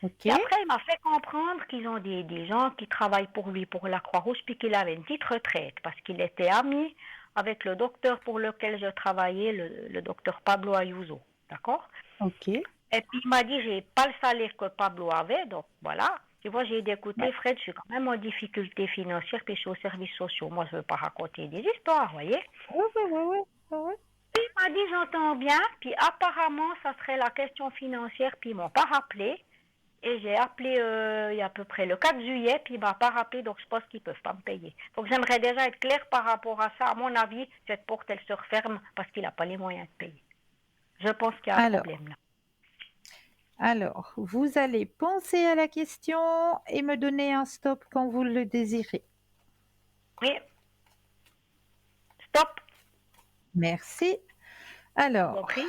Ok.
Et après, il m'a fait comprendre qu'ils ont des gens qui travaillent pour lui, pour la Croix-Rouge, puis qu'il avait une petite retraite, parce qu'il était ami avec le docteur pour lequel je travaillais, le docteur Pablo Ayuso. D'accord?
Ok.
Et puis il m'a dit, j'ai pas le salaire que Pablo avait, donc voilà. Et moi, j'ai dit, écoutez, Fred, je suis quand même en difficulté financière, puis je suis aux services sociaux. Moi, je veux pas raconter des histoires, vous voyez.
Oui, oui, oui, oui.
Puis il m'a dit, j'entends bien, puis apparemment, ça serait la question financière, puis ils m'ont pas rappelé. Et j'ai appelé il y a à peu près le 4 juillet, puis il m'a pas rappelé, donc je pense qu'ils peuvent pas me payer. Donc j'aimerais déjà être clair par rapport à ça. À mon avis, cette porte, elle se referme parce qu'il n'a pas les moyens de payer. Je pense qu'il y a un problème là.
Alors, vous allez penser à la question et me donner un stop quand vous le désirez.
Oui. Stop.
Merci. Alors,
Ok.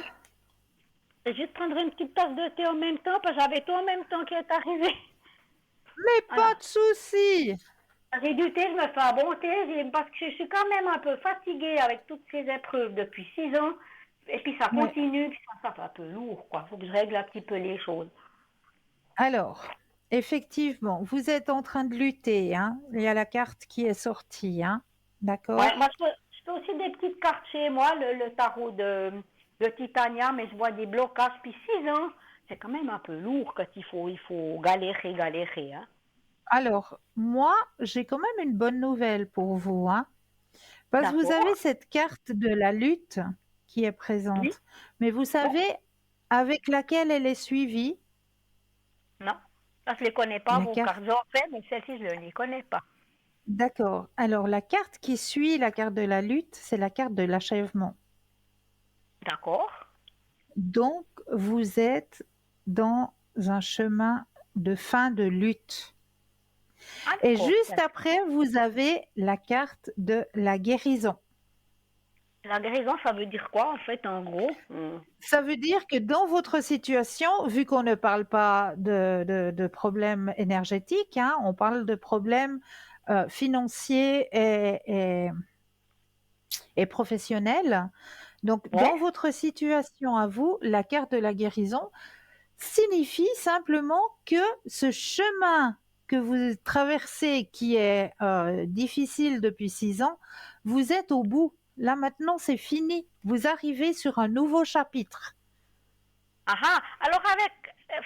Je vais te prendre une petite tasse de thé en même temps, parce que j'avais tout en même temps qui est arrivé.
mais pas de souci.
J'ai du thé, je me fais un bon thé, parce que je suis quand même un peu fatiguée avec toutes ces épreuves depuis 6 ans. Et puis ça continue, puis ça fait un peu lourd, quoi. Faut que je règle un petit peu les choses.
Alors, effectivement, vous êtes en train de lutter, hein. Il y a la carte qui est sortie, hein. D'accord?
Ouais, moi je fais aussi des petites cartes chez moi, le tarot de Titania, mais je vois des blocages. Puis 6 ans, c'est quand même un peu lourd quand il faut galérer, hein.
Alors, moi, j'ai quand même une bonne nouvelle pour vous, hein. Parce que vous avez cette carte de la lutte qui est présente.
Oui.
Mais vous savez avec laquelle elle est suivie?
Non, ça je ne les connais pas, vos cartes. J'en fais, mais celle-ci, je ne les connais pas.
D'accord. Alors la carte qui suit la carte de la lutte, c'est la carte de l'achèvement.
D'accord.
Donc vous êtes dans un chemin de fin de lutte.
Ah,
Et
d'accord.
juste après, vous avez la carte de la guérison.
La guérison, ça veut dire quoi, en fait, en gros?
Ça veut dire que dans votre situation, vu qu'on ne parle pas de problèmes énergétiques, hein, on parle de problèmes financiers et professionnels. Donc,
Ouais.
dans votre situation à vous, la carte de la guérison signifie simplement que ce chemin que vous traversez, qui est difficile depuis 6 ans, vous êtes au bout. Là maintenant, c'est fini. Vous arrivez sur un nouveau chapitre.
Ah ah. Alors, avec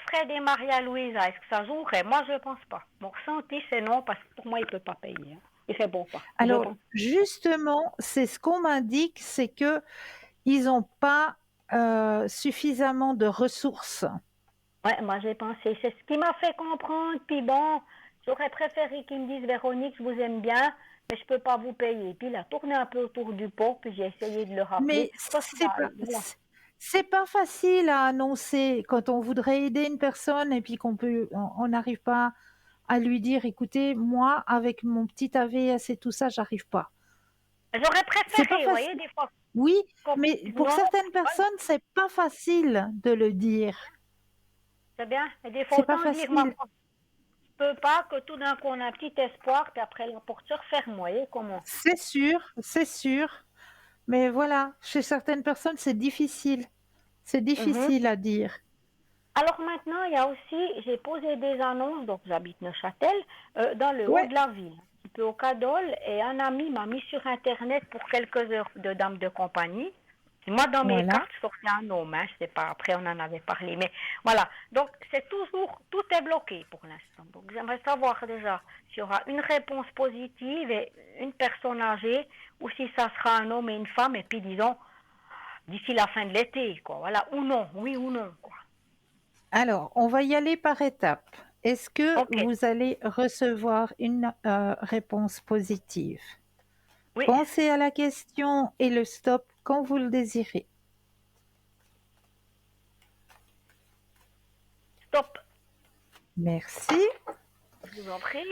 Fred et Maria-Louisa, est-ce que ça jouerait? Moi, je pense pas. Mon ressenti, c'est non, parce que pour moi, il peut pas payer, hein. Il fait bon pas. Je
Alors,
pense.
justement, c'est ce qu'on m'indique, c'est que ils n'ont pas suffisamment de ressources.
Ouais, moi, j'ai pensé. C'est ce qui m'a fait comprendre. Puis bon, j'aurais préféré qu'ils me disent, Véronique, je vous aime bien, mais je peux pas vous payer. Puis il a tourné un peu autour du pot, puis j'ai essayé de le rappeler.
Mais c'est pas facile à annoncer quand on voudrait aider une personne et puis on n'arrive pas à lui dire, écoutez, moi, avec mon petit AVS et tout ça, j'arrive pas.
J'aurais
C'est pas
préféré, vous voyez,
facile.
des fois,
Oui,
qu'on me
mais
dise
pour
non.
certaines
Ouais,
personnes, c'est pas facile de le dire.
c'est bien. Et des fois,
C'est pas
autant dire, moi,
facile.
je peux pas, que tout d'un coup, on a un petit espoir, puis après, la porte se referme, vous voyez comment?
C'est sûr, c'est sûr. Mais voilà, chez certaines personnes, c'est difficile. C'est
Mhm.
difficile à dire.
Alors maintenant, il y a aussi, j'ai posé des annonces, donc j'habite Neuchâtel, dans le haut
Ouais,
de la ville, un petit peu au Cadol, et un ami m'a mis sur Internet pour quelques heures de dame de compagnie. Et moi, dans mes
voilà.
cartes, sortait un homme, hein, je sais pas, après on en avait parlé, mais voilà. Donc c'est toujours, tout est bloqué pour l'instant. Donc j'aimerais savoir déjà s'il y aura une réponse positive et une personne âgée, ou si ça sera un homme et une femme, et puis disons, d'ici la fin de l'été, quoi, voilà, ou non, oui ou non, quoi.
Alors, on va y aller par étapes. Est-ce que
Ok,
vous allez recevoir une réponse positive?
oui.
Pensez à la question et le stop quand vous le désirez.
Stop,
Merci.
je vous en prie.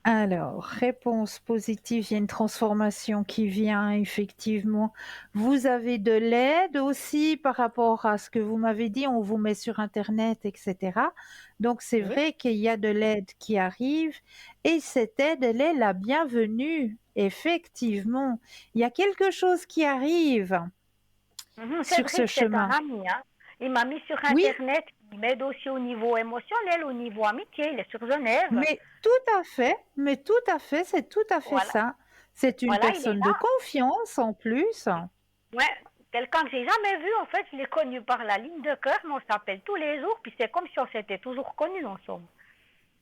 Alors, réponse positive, il y a une transformation qui vient, effectivement. Vous avez de l'aide aussi par rapport à ce que vous m'avez dit, on vous met sur Internet, etc. Donc, c'est
Oui.
vrai qu'il y a de l'aide qui arrive et cette aide, elle est la bienvenue. Effectivement, il y a quelque chose qui arrive sur ce
Cédric, c'est un
chemin.
ami, hein. Il m'a mis sur
Oui,
Internet, il m'aide aussi au niveau émotionnel, au niveau amitié, il est sur Genève.
mais tout à fait, c'est tout à fait
Voilà,
ça. C'est une
voilà, il est
personne de
là.
confiance en plus.
Ouais, quelqu'un que j'ai jamais vu, en fait, je l'ai connu par la ligne de cœur, mais on s'appelle tous les jours, puis c'est comme si on s'était toujours connus ensemble.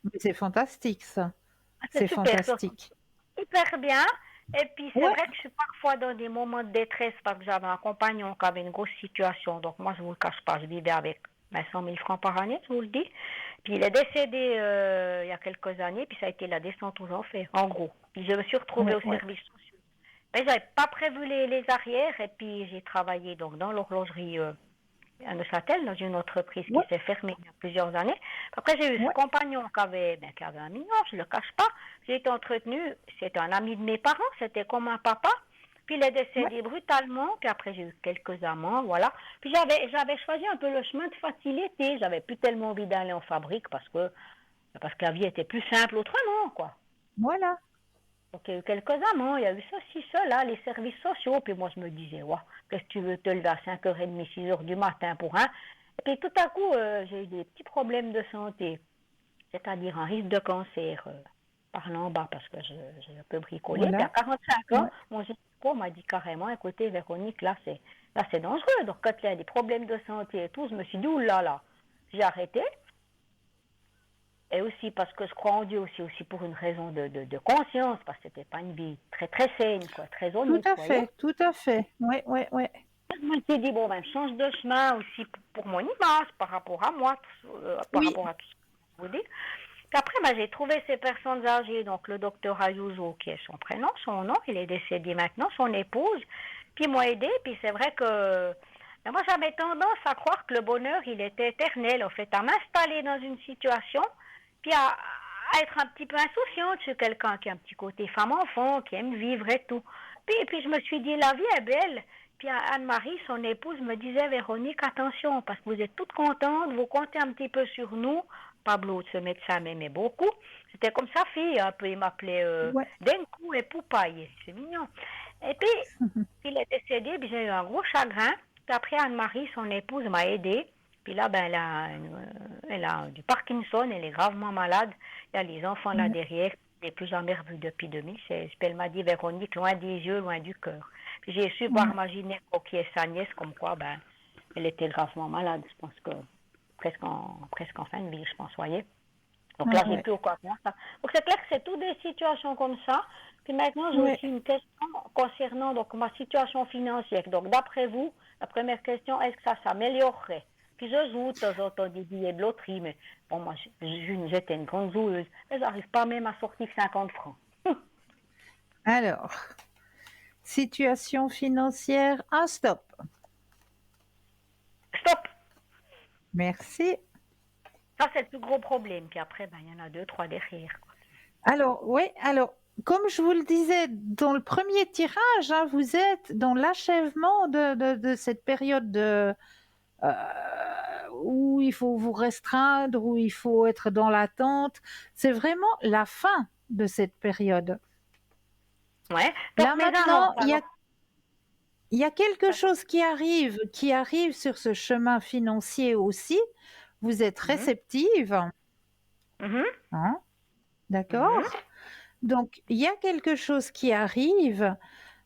Mais c'est fantastique ça,
Ah, c'est
c'est
super, ça,
fantastique.
hyper bien. Et puis c'est
Ouais,
vrai que je suis parfois dans des moments de détresse parce que j'avais un compagnon qui avait une grosse situation. Donc moi, je vous le cache pas, je vivais avec 100 000 francs par année, je vous le dis. Puis il est décédé il y a quelques années, puis ça a été la descente aux enfers, en gros. Puis je me suis retrouvée
ouais,
au
ouais,
service social. Mais j'avais pas prévu les arrières, et puis j'ai travaillé donc dans l'horlogerie à Neuchâtel, dans une entreprise qui
ouais,
s'est fermée il y a plusieurs années. Après, j'ai eu ce
ouais,
compagnon qui avait un mignon, je ne le cache pas. J'ai été entretenue, c'était un ami de mes parents, c'était comme un papa. Puis il est
ouais.
décédé brutalement, puis après j'ai eu quelques amants, voilà. Puis j'avais choisi un peu le chemin de facilité, j'avais plus tellement envie d'aller en fabrique parce que la vie était plus simple autrement, quoi.
Voilà.
Donc, il y a eu quelques amants, il y a eu ceci, cela, les services sociaux. Puis moi, je me disais, ouais, qu'est-ce que tu veux te lever à 5h30, 6h du matin pour un? Et puis tout à coup, j'ai eu des petits problèmes de santé, c'est-à-dire un risque de cancer par là en bas parce que j'ai un peu bricolé. Puis
Voilà.
à 45 ans,
Ouais.
mon gynéco m'a dit carrément, écoutez, Véronique, là, c'est dangereux. Donc, quand il y a des problèmes de santé et tout, je me suis dit, oulala, j'ai arrêté. Et aussi parce que je crois en Dieu, aussi pour une raison de conscience, parce que c'était pas une vie très très saine, quoi, très
Tout
honnête,
à
vous voyez.
fait, tout à fait. Ouais, ouais, ouais.
Je me suis dit, bon, ben, je change de chemin aussi pour mon image, par rapport à moi, par
Oui,
rapport à tout ce que je vous dis. Puis après, ben, j'ai trouvé ces personnes âgées, donc le docteur Ayuso, qui est son prénom, son nom, il est décédé maintenant, son épouse, puis ils m'ont aidé, puis c'est vrai que ben, moi j'avais tendance à croire que le bonheur, il était éternel, en fait, à m'installer dans une situation, puis à être un petit peu insouciante. Je suis quelqu'un qui a un petit côté femme-enfant, qui aime vivre et tout. Puis je me suis dit, la vie est belle. Puis Anne-Marie, son épouse, me disait, Véronique, attention, parce que vous êtes toute contente, vous comptez un petit peu sur nous. Pablo, ce médecin, m'aimait beaucoup. C'était comme sa fille, un peu, il m'appelait
Ouais.
Denkou et Poupaille. C'est mignon. Et puis, il est décédé, puis j'ai eu un gros chagrin. Puis après, Anne-Marie, son épouse, m'a aidée. Puis là, ben, elle a du Parkinson, elle est gravement malade. Il y a les enfants là derrière, je l'ai plus jamais revue depuis 2016. Puis elle m'a dit, Véronique, loin des yeux, loin du cœur. Puis j'ai su par ma gynéco qui est sa nièce, comme quoi, ben, elle était gravement malade. Je pense que presque en fin de vie, je pense, voyez. Donc là, j'ai plus au quoi faire ça. Donc c'est clair que c'est toutes des situations comme ça. Puis maintenant, j'ai aussi une question concernant donc ma situation financière. Donc d'après vous, la première question, est-ce que ça s'améliorerait? Puis je joue de temps en temps des billets de loterie, mais bon, moi, j'étais une grande joueuse. Mais j'arrive pas même à sortir 50 francs.
Alors, situation financière, un stop.
Stop!
Merci.
Ça, c'est le plus gros problème. Puis après, ben, il y en a 2, 3 derrière, quoi.
Alors, comme je vous le disais dans le premier tirage, hein, vous êtes dans l'achèvement de cette période où il faut vous restreindre, où il faut être dans l'attente. C'est vraiment la fin de cette période.
Ouais.
Là
Donc,
maintenant, il y a quelque chose qui arrive sur ce chemin financier aussi. Vous êtes réceptive, hein, d'accord? Donc, il y a quelque chose qui arrive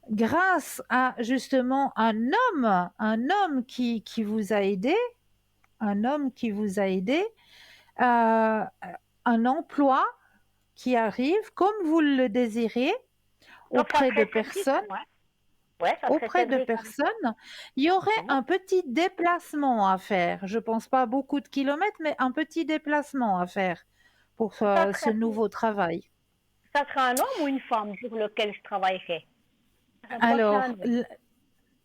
grâce à justement un homme qui vous a aidé, un emploi qui arrive comme vous le désirez
donc ça
auprès de
serait Cédric,
personnes.
ouais, ça serait
Auprès de
Cédric.
personnes, il y aurait un petit déplacement à faire. Je pense pas beaucoup de kilomètres, mais un petit déplacement à faire pour ce nouveau travail.
Ça sera un homme ou une femme pour lequel je travaillerai?
Alors,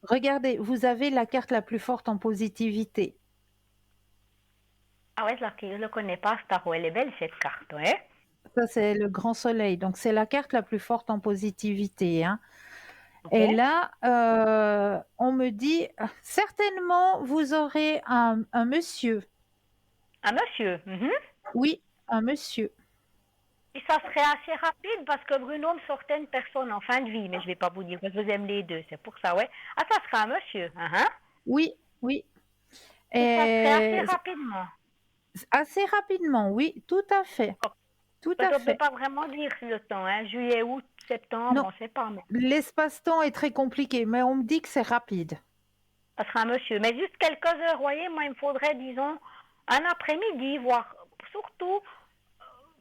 regardez, vous avez la carte la plus forte en positivité.
Ah ouais, je ne le connais pas, Staro. Elle est belle, cette carte, ouais.
Ça, c'est le grand soleil. Donc, c'est la carte la plus forte en positivité, hein.
Okay.
Et là, on me dit, certainement, vous aurez un monsieur.
Un monsieur?
Oui, un monsieur.
Et ça serait assez rapide parce que Bruno me sortait une personne en fin de vie, mais je ne vais pas vous dire que je vous aime les deux, c'est pour ça, ouais. Ah, ça serait un monsieur,
Oui, oui.
Et ça serait assez rapidement.
Assez rapidement, oui, tout à fait. Tout
On
à
ne peut
fait.
pas vraiment dire le temps, hein. Juillet, août, septembre,
Non,
on ne sait pas. Mais...
l'espace-temps est très compliqué, mais on me dit que c'est rapide.
Ça sera un monsieur. Mais juste quelques heures, vous voyez, moi, il me faudrait, disons, un après-midi, voire surtout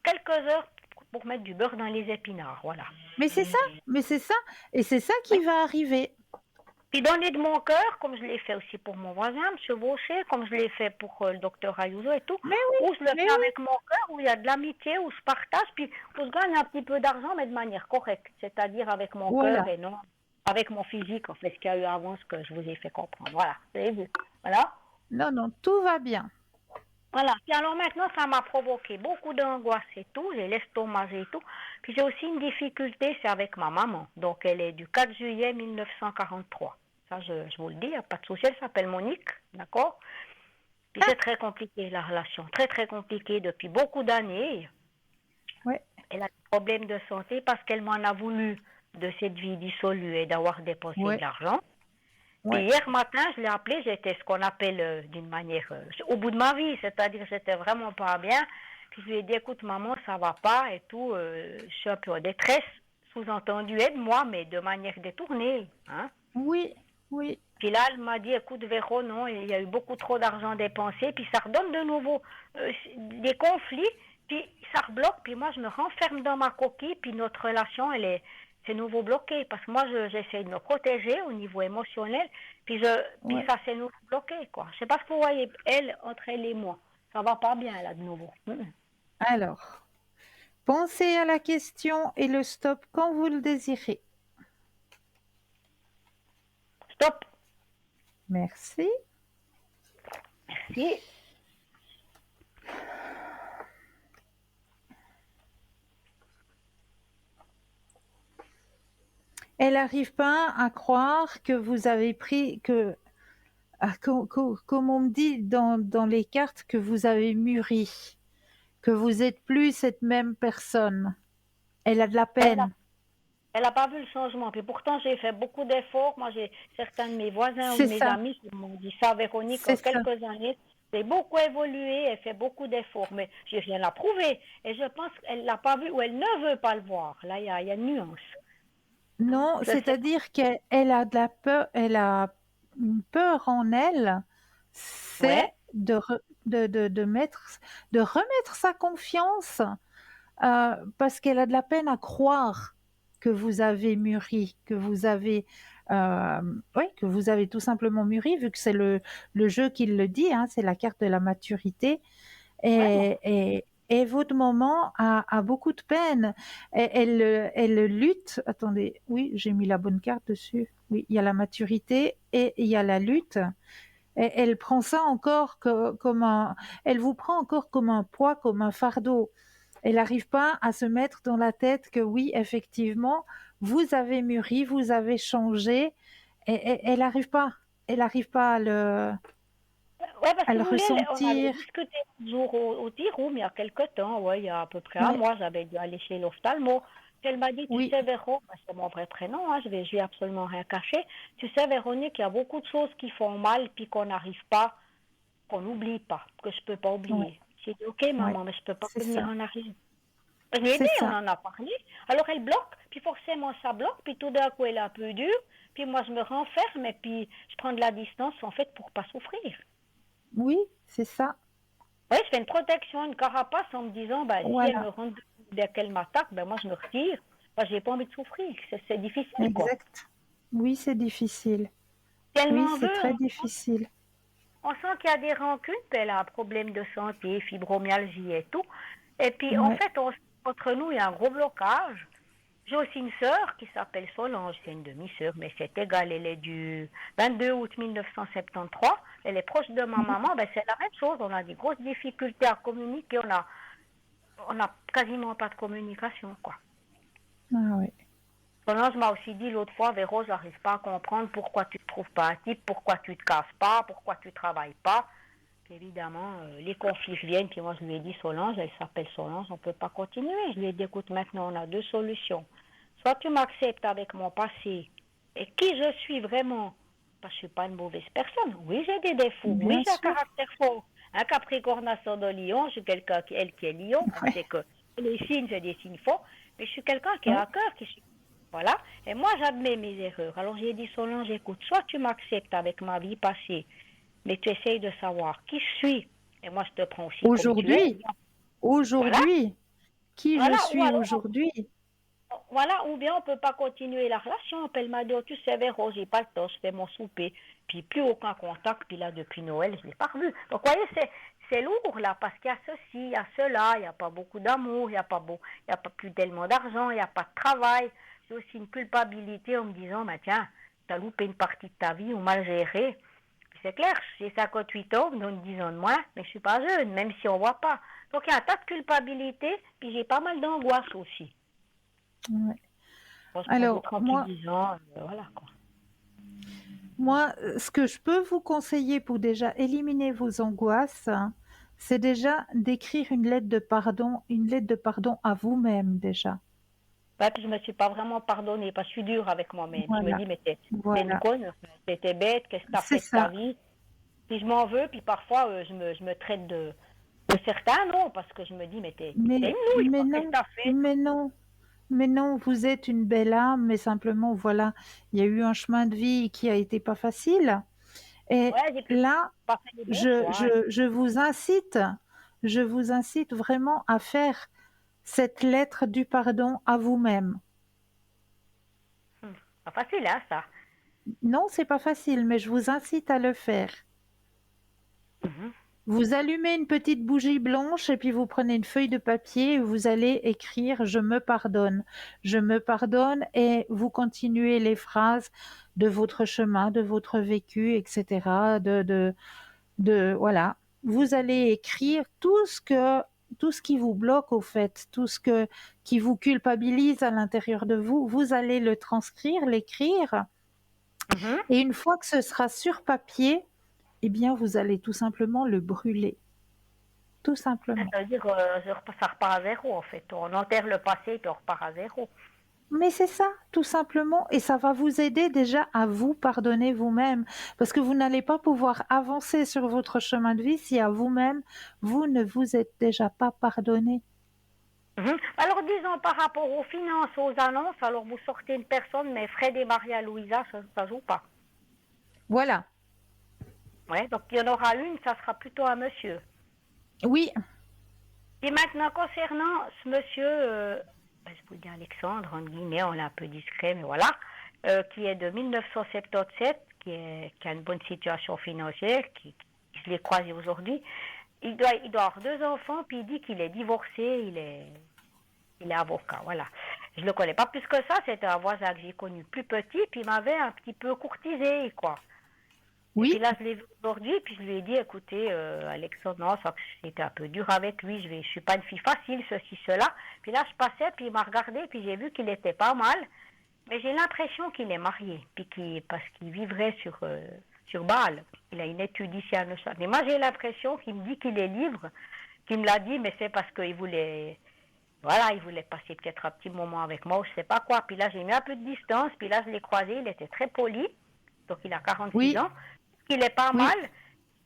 quelques heures pour mettre du beurre dans les épinards, voilà.
Mais c'est ça, et c'est ça qui va arriver.
Puis donner de mon cœur, comme je l'ai fait aussi pour mon voisin, M. Vaucher, comme je l'ai fait pour le docteur Ayuso et tout,
Mais oui,
où je le fais avec mon cœur, où il y a de l'amitié, où je partage, puis où je gagne un petit peu d'argent, mais de manière correcte, c'est-à-dire avec mon cœur et non avec mon physique, en fait, ce qu'il y a eu avant, ce que je vous ai fait comprendre. Voilà, vous avez vu. Voilà.
Non, tout va bien.
Voilà. Puis alors maintenant, ça m'a provoqué beaucoup d'angoisse et tout. J'ai l'estomac et tout. Puis j'ai aussi une difficulté, c'est avec ma maman. Donc elle est du 4 juillet 1943. Ça, je vous le dis, il n'y a pas de souci. Elle s'appelle Monique, d'accord? Puis c'est très compliqué, la relation. Très, très compliqué depuis beaucoup d'années.
Ouais.
Elle a des problèmes de santé parce qu'elle m'en a voulu de cette vie dissolue et d'avoir dépensé de l'argent. Puis hier matin, je l'ai appelé, j'étais ce qu'on appelle d'une manière au bout de ma vie, c'est-à-dire j'étais vraiment pas bien. Puis je lui ai dit, écoute maman, ça va pas et tout, je suis un peu en détresse, sous-entendu aide-moi, mais de manière détournée. Hein?
Oui.
Puis là, elle m'a dit, écoute Véro, non, il y a eu beaucoup trop d'argent dépensé, puis ça redonne de nouveau des conflits, puis ça rebloque, puis moi je me renferme dans ma coquille, puis notre relation, c'est nouveau bloqué, parce que moi, j'essaie de me protéger au niveau émotionnel, puis ça s'est nouveau bloqué, quoi. Je sais pas ce que vous voyez, elle, entre elle et moi. Ça va pas bien, là, de nouveau.
Alors, Pensez à la question et le stop quand vous le désirez.
Stop.
Merci.
Merci.
Elle n'arrive pas à croire que vous avez pris, comme on me dit dans les cartes, que vous avez mûri, que vous êtes plus cette même personne. Elle a de la peine.
Elle n'a pas vu le changement. Puis pourtant, j'ai fait beaucoup d'efforts. Moi, j'ai certains de mes voisins ou
C'est
de mes
ça,
amis qui m'ont dit ça, Véronique, en
c'est ça.
quelques années. J'ai beaucoup évolué, elle fait beaucoup d'efforts, mais j'ai rien à prouver. Et je pense qu'elle l'a pas vu ou elle ne veut pas le voir. Là, il y a une nuance.
Non,
Je sais.
c'est-à-dire qu'elle a de la peur, elle a une peur en elle, c'est
Ouais,
de remettre sa confiance, parce qu'elle a de la peine à croire que vous avez mûri, que vous avez tout simplement mûri, vu que c'est le jeu qui le dit, hein, c'est la carte de la maturité.
ouais, bon.
Et votre maman a beaucoup de peine. Elle lutte. Attendez, oui, j'ai mis la bonne carte dessus. Oui, il y a la maturité et il y a la lutte. Et elle prend ça encore comme un. Elle vous prend encore comme un poids, comme un fardeau. Elle n'arrive pas à se mettre dans la tête que oui, effectivement, vous avez mûri, vous avez changé. Et elle n'arrive pas. Elle n'arrive pas
Ouais, parce
à
que
le
vous voulez, on avait
ressentir.
discuté un jour au tea room il y a quelque temps, ouais, il y a à peu près un
Ouais,
mois, j'avais dû aller chez l'ophtalmo. Elle m'a dit, tu
oui,
sais, Véro, bah, c'est mon vrai prénom, hein, je vais absolument rien cacher. Tu sais, Véronique, il y a beaucoup de choses qui font mal, puis qu'on n'arrive pas, qu'on n'oublie pas, que je peux pas
ouais,
oublier. J'ai dit, ok,
ouais.
maman, mais je peux pas
C'est
revenir
ça.
en arrière. Je l'ai
C'est
aidé, on
ça.
en a parlé. Alors elle bloque, puis forcément ça bloque, puis tout d'un coup elle est un peu dure, puis moi je me renferme et puis je prends de la distance en fait pour pas souffrir.
Oui, c'est ça.
Oui, je fais une protection, une carapace en me disant, bah, si elle me
Voilà,
rentre dès qu'elle m'attaque, ben moi je me retire. Bah, j'ai pas envie de souffrir, c'est difficile quoi.
exact. Oui, c'est difficile.
Si elle
Oui,
m'en
c'est
veut,
très difficile.
on sent qu'il y a des rancunes, puis elle a un problème de santé, fibromyalgie et tout. Et puis en
Ouais.
fait, entre nous, il y a un gros blocage. J'ai aussi une sœur qui s'appelle Solange, c'est une demi-sœur, mais c'est égal, elle est du 22 août 1973, elle est proche de ma
Mhm.
maman, ben c'est la même chose, on a des grosses difficultés à communiquer, on a quasiment pas de communication, quoi.
Ah oui.
Solange m'a aussi dit l'autre fois, Véro, j'arrive pas à comprendre pourquoi tu ne trouves pas un type, pourquoi tu te casses pas, pourquoi tu travailles pas. Puis évidemment, les conflits viennent, puis moi je lui ai dit, Solange, elle s'appelle Solange, on peut pas continuer. Je lui ai dit, écoute, maintenant on a deux solutions. Soit tu m'acceptes avec mon passé et qui je suis vraiment, parce que je suis pas une mauvaise personne. Oui, j'ai des défauts, oui,
Bien
j'ai un
sûr.
caractère fort. Un capricorne ascendant lion, je suis quelqu'un qui est lion, on
Ouais.
sait que les signes, c'est des signes forts, mais je suis quelqu'un qui
Ouais.
a un cœur, voilà. Et moi, j'admets mes erreurs. Alors j'ai dit, Solange, écoute, soit tu m'acceptes avec ma vie passée, mais tu essayes de savoir qui je suis, et moi je te prends aussi comme tu es.
Aujourd'hui,
Voilà,
aujourd'hui, qui je
voilà, ou
suis
alors,
aujourd'hui?
voilà, ou bien on peut pas continuer la relation. Elle m'a dit, oh, tu sais, Véro, j'ai pas le temps, je fais mon souper, puis plus aucun contact, puis là, depuis Noël, je l'ai pas revu. Donc, vous voyez, c'est lourd, là, parce qu'il y a ceci, il y a cela, il n'y a pas beaucoup d'amour, il y a pas plus tellement d'argent, il n'y a pas de travail. J'ai aussi une culpabilité en me disant, bah, tiens, t'as loupé une partie de ta vie ou mal géré. C'est clair, j'ai 58 ans, donc 10 ans de moins, mais je suis pas jeune, même si on voit pas. Donc il y a un tas de culpabilité, puis j'ai pas mal d'angoisse aussi.
Ouais.
Moi, je prends
Alors,
d'autres tranquillisants, voilà quoi.
ce que je peux vous conseiller pour déjà éliminer vos angoisses, hein, c'est déjà d'écrire une lettre de pardon à vous-même déjà.
Ouais, puis je me suis pas vraiment pardonnée, parce que je suis dure avec moi-même. Je me
Voilà,
dis, mais t'es une
voilà.
conne, t'es bête, qu'est-ce que t'as
C'est
fait de ta
ça.
vie? Puis je m'en veux, puis parfois je me traite de certains, non, parce que je me dis, mais t'es
Mais,
une nouille,
mais
quoi, qu'est-ce que
non,
t'as fait?
mais non, mais non, vous êtes une belle âme, mais simplement, voilà, il y a eu un chemin de vie qui a été pas facile. Et
Ouais, j'ai
là,
pas fait les bons choix.
je vous incite vraiment à faire cette lettre du pardon à vous-même.
Pas facile, hein, ça.
Non, c'est pas facile, mais je vous incite à le faire.
Mhm.
Vous allumez une petite bougie blanche et puis vous prenez une feuille de papier et vous allez écrire «Je me pardonne». Je me pardonne et vous continuez les phrases de votre chemin, de votre vécu, et cetera, voilà. Vous allez écrire tout ce qui vous bloque au fait, qui vous culpabilise à l'intérieur de vous, vous allez le transcrire, l'écrire
Mhm.
et une fois que ce sera sur papier, eh bien vous allez tout simplement le brûler, tout simplement.
Ça veut dire ça repart à zéro en fait. On enterre le passé puis on repart à zéro.
Mais c'est ça, tout simplement, et ça va vous aider déjà à vous pardonner vous-même, parce que vous n'allez pas pouvoir avancer sur votre chemin de vie si à vous-même, vous ne vous êtes déjà pas pardonné.
Mhm. Alors disons par rapport aux finances, aux annonces, alors vous sortez une personne, mais Fred et Maria Louisa, ça joue pas.
Voilà.
Ouais, donc il y en aura une, ça sera plutôt un monsieur.
Oui,
Et maintenant concernant ce monsieur, je vous dis Alexandre, en guillemets, on est un peu discret, mais voilà, qui est de 1977, qui a une bonne situation financière, je l'ai croisé aujourd'hui. Il doit avoir 2 enfants, puis il dit qu'il est divorcé, il est avocat, voilà. Je le connais pas plus que ça, c'était un voisin que j'ai connu plus petit, puis il m'avait un petit peu courtisé, quoi. Et puis
oui,
là, je l'ai vu aujourd'hui, puis je lui ai dit, écoutez, Alexandre, non, ça, c'était un peu dur avec lui, je suis pas une fille facile, ceci, cela. Puis là, je passais, puis il m'a regardé, puis j'ai vu qu'il était pas mal, mais j'ai l'impression qu'il est marié, puis parce qu'il vivrait sur Bâle. Il a une étude ici à Neuchâtel. Mais moi, j'ai l'impression qu'il me dit qu'il est libre, qu'il me l'a dit, mais c'est parce qu'il voulait, voilà, il voulait passer peut-être un petit moment avec moi, ou je sais pas quoi. Puis là, j'ai mis un peu de distance, puis là, je l'ai croisé, il était très poli, donc il a 46
oui,
ans. Il est pas mal.
oui.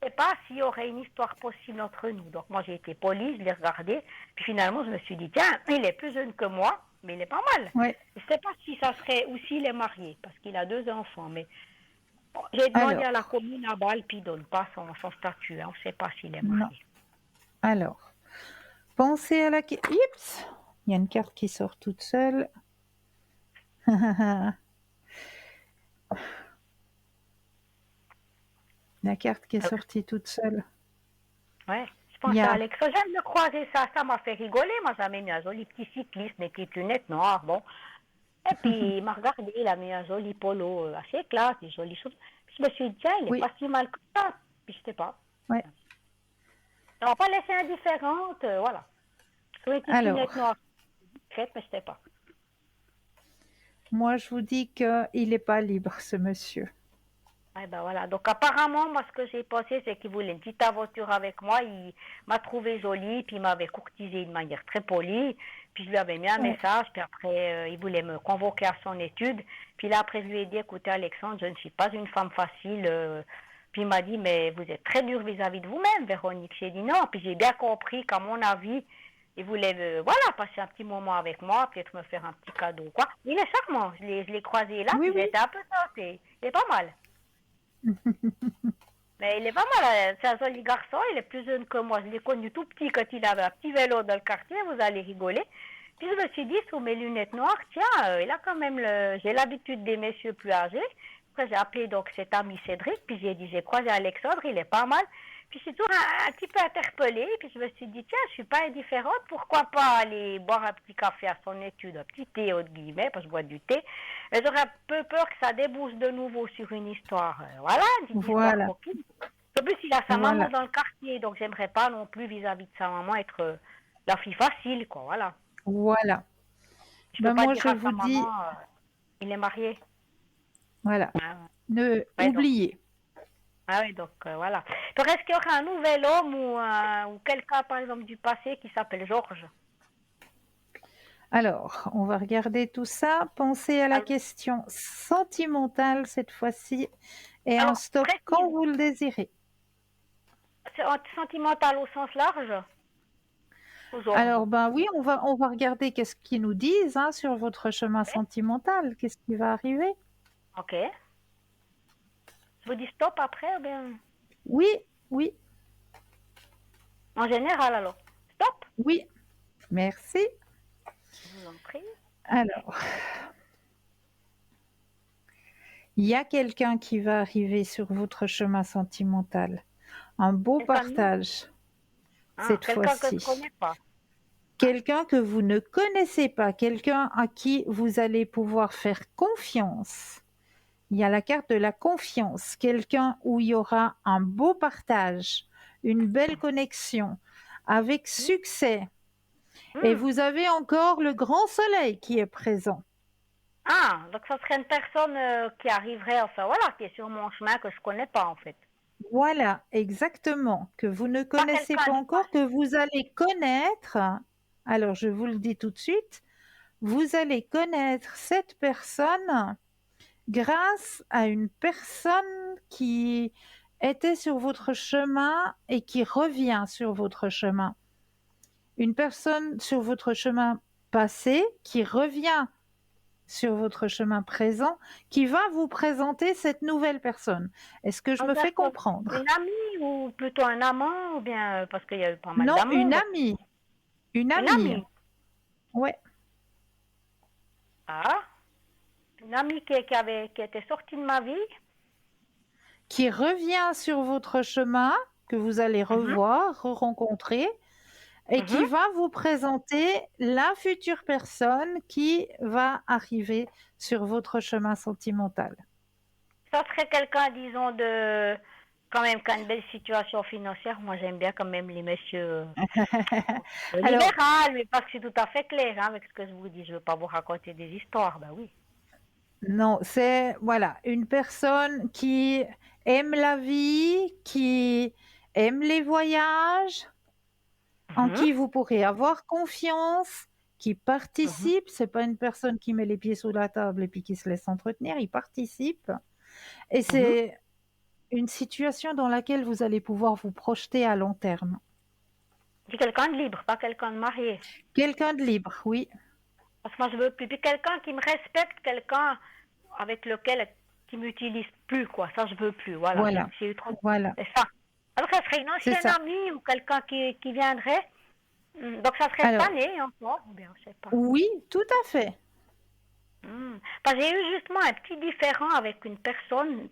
Je ne sais pas s'il y aurait une histoire possible entre nous. Donc moi j'ai été polie, je l'ai regardé, puis finalement je me suis dit, tiens, il est plus jeune que moi, mais il est pas mal.
Ouais.
Je ne sais pas si ça serait, ou s'il est marié, parce qu'il a 2 enfants, mais bon, j'ai demandé à la
Alors,
commune à Bâle, puis il ne donne pas son statut, hein. On ne sait pas s'il est
non.
marié.
Alors, pensez à la... Oups, il y a une carte qui sort toute seule. La carte qui est sortie toute seule.
Ouais. Je
Il y
pense à
a...
Alex. Je viens de le croiser, ça m'a fait rigoler. Moi j'avais mis un joli petit cycliste, des petites lunettes noires, bon. Et puis, il m'a regardé, il a mis un joli polo assez classe, des jolies choses. Puis je me suis dit, tiens, il n'est
Oui,
pas si mal que ça. Puis je sais pas.
ouais.
On va pas laisser indifférente, voilà. Sur les petites lunettes
Alors,
noires, discrètes, mais je sais pas.
moi je vous dis qu'il n'est pas libre, ce monsieur.
Ouais, ben voilà. Donc apparemment, moi ce que j'ai pensé, c'est qu'il voulait une petite aventure avec moi. Il m'a trouvé jolie, puis il m'avait courtisé de manière très polie. Puis je lui avais mis un
Ouais.
message, puis après il voulait me convoquer à son étude. Puis là après je lui ai dit, écoutez Alexandre, je ne suis pas une femme facile. Puis il m'a dit, mais vous êtes très dur vis-à-vis de vous-même, Véronique. J'ai dit non. Puis j'ai bien compris qu'à mon avis, il voulait voilà, passer un petit moment avec moi, peut-être me faire un petit cadeau, quoi. Il est charmant. Je l'ai croisé là,
Oui,
puis
oui.
j'étais un peu tentée. Il est pas mal. Mais il est pas mal, c'est un joli garçon, il est plus jeune que moi. Je l'ai connu tout petit quand il avait un petit vélo dans le quartier, vous allez rigoler. Puis je me suis dit, sous mes lunettes noires, tiens, il a quand même j'ai l'habitude des messieurs plus âgés. Après, j'ai appelé donc cet ami Cédric, puis j'ai dit, j'ai croisé Alexandre, il est pas mal. Puis je suis toujours un petit peu interpellée, puis je me suis dit, tiens, je suis pas indifférente, pourquoi pas aller boire un petit café à son étude, un petit thé, entre guillemets, parce que je bois du thé. Mais j'aurais un peu peur que ça débouche de nouveau sur une histoire, voilà, une petite histoire
Voilà,
coquine. En plus, il a sa maman
voilà,
dans le quartier, donc j'aimerais pas non plus vis-à-vis de sa maman être la fille facile, quoi, voilà.
voilà.
Je peux
Ben
pas
moi
dire
je
à
vous
sa
dis,
maman, il est marié.
voilà,
Ah, ouais, donc,
oubliez.
ah oui, donc voilà. Donc, est-ce qu'il y aura un nouvel homme ou quelqu'un, par exemple, du passé qui s'appelle Georges?
Alors, on va regarder tout ça. Pensez à la
Alors,
question sentimentale cette fois-ci et un
alors,
stop quand
précise,
vous le désirez.
c'est sentimental au sens large ou Georges?
Alors, ben oui, on va regarder qu'est-ce qu'ils nous disent hein, sur votre chemin
Ok.
sentimental. Qu'est-ce qui va arriver?
Ok. Je vous dis stop après, ou bien
Oui, oui,
en général alors. Stop,
oui. Merci.
je vous en prie.
Alors, il y a quelqu'un qui va arriver sur votre chemin sentimental. Un beau
Quelqu'un de nouveau.
partage,
Ah,
cette
quelqu'un que je ne
fois-ci.
connais pas.
Quelqu'un que vous ne connaissez pas, quelqu'un à qui vous allez pouvoir faire confiance. Il y a la carte de la confiance, quelqu'un où il y aura un beau partage, une belle connexion, avec
Hmm,
succès. Et
hmm.
vous avez encore le grand soleil qui est présent.
Ah, donc ça serait une personne qui arriverait, enfin voilà, qui est sur mon chemin que je ne connais pas en fait.
Voilà, exactement, que vous ne
Pas
connaissez
quelqu'un
pas
du
encore,
passé.
que vous allez connaître. Alors, je vous le dis tout de suite, vous allez connaître cette personne grâce à une personne qui était sur votre chemin et qui revient sur votre chemin. Une personne sur votre chemin passé qui revient sur votre chemin présent, qui va vous présenter cette nouvelle personne. Est-ce que je
Donc
me
ça
fais
serait
comprendre?
une amie ou plutôt un amant ou bien parce qu'il y a eu pas mal
Non,
d'amours.
une
Donc,
amie. Une
une
amie.
amie.
Ouais.
Ah, une amie qui était sortie de ma vie.
Qui revient sur votre chemin, que vous allez
Mhm,
revoir, re-rencontrer, et
mhm.
qui va vous présenter la future personne qui va arriver sur votre chemin sentimental.
Ça serait quelqu'un, disons, de quand même qui a une belle situation financière. Moi, j'aime bien quand même les messieurs
Alors,
libéral, mais parce que c'est tout à fait clair hein, avec ce que je vous dis. Je ne veux pas vous raconter des histoires. Ben oui.
non, c'est voilà, une personne qui aime la vie, qui aime les voyages, en
Mhm,
qui vous pourrez avoir confiance, qui
mhm,
participe. C'est pas une personne qui met les pieds sous la table et puis qui se laisse entretenir. Il participe. Et
mhm.
c'est une situation dans laquelle vous allez pouvoir vous projeter à long terme.
C'est quelqu'un de libre, pas quelqu'un de marié.
Quelqu'un de libre, oui.
Parce que moi, je veux plus. Puis quelqu'un qui me respecte, quelqu'un avec lequel qui m'utilise plus, quoi. Ça, je veux plus. Voilà.
Voilà,
J'ai eu trop.
voilà,
C'est ça. Alors, ça serait une
c'est
ancienne
ça.
amie ou quelqu'un qui viendrait. Donc, ça serait cette
Alors,
année encore, ou bien, je sais pas.
oui, tout à fait.
Parce que j'ai eu justement un petit différend avec une personne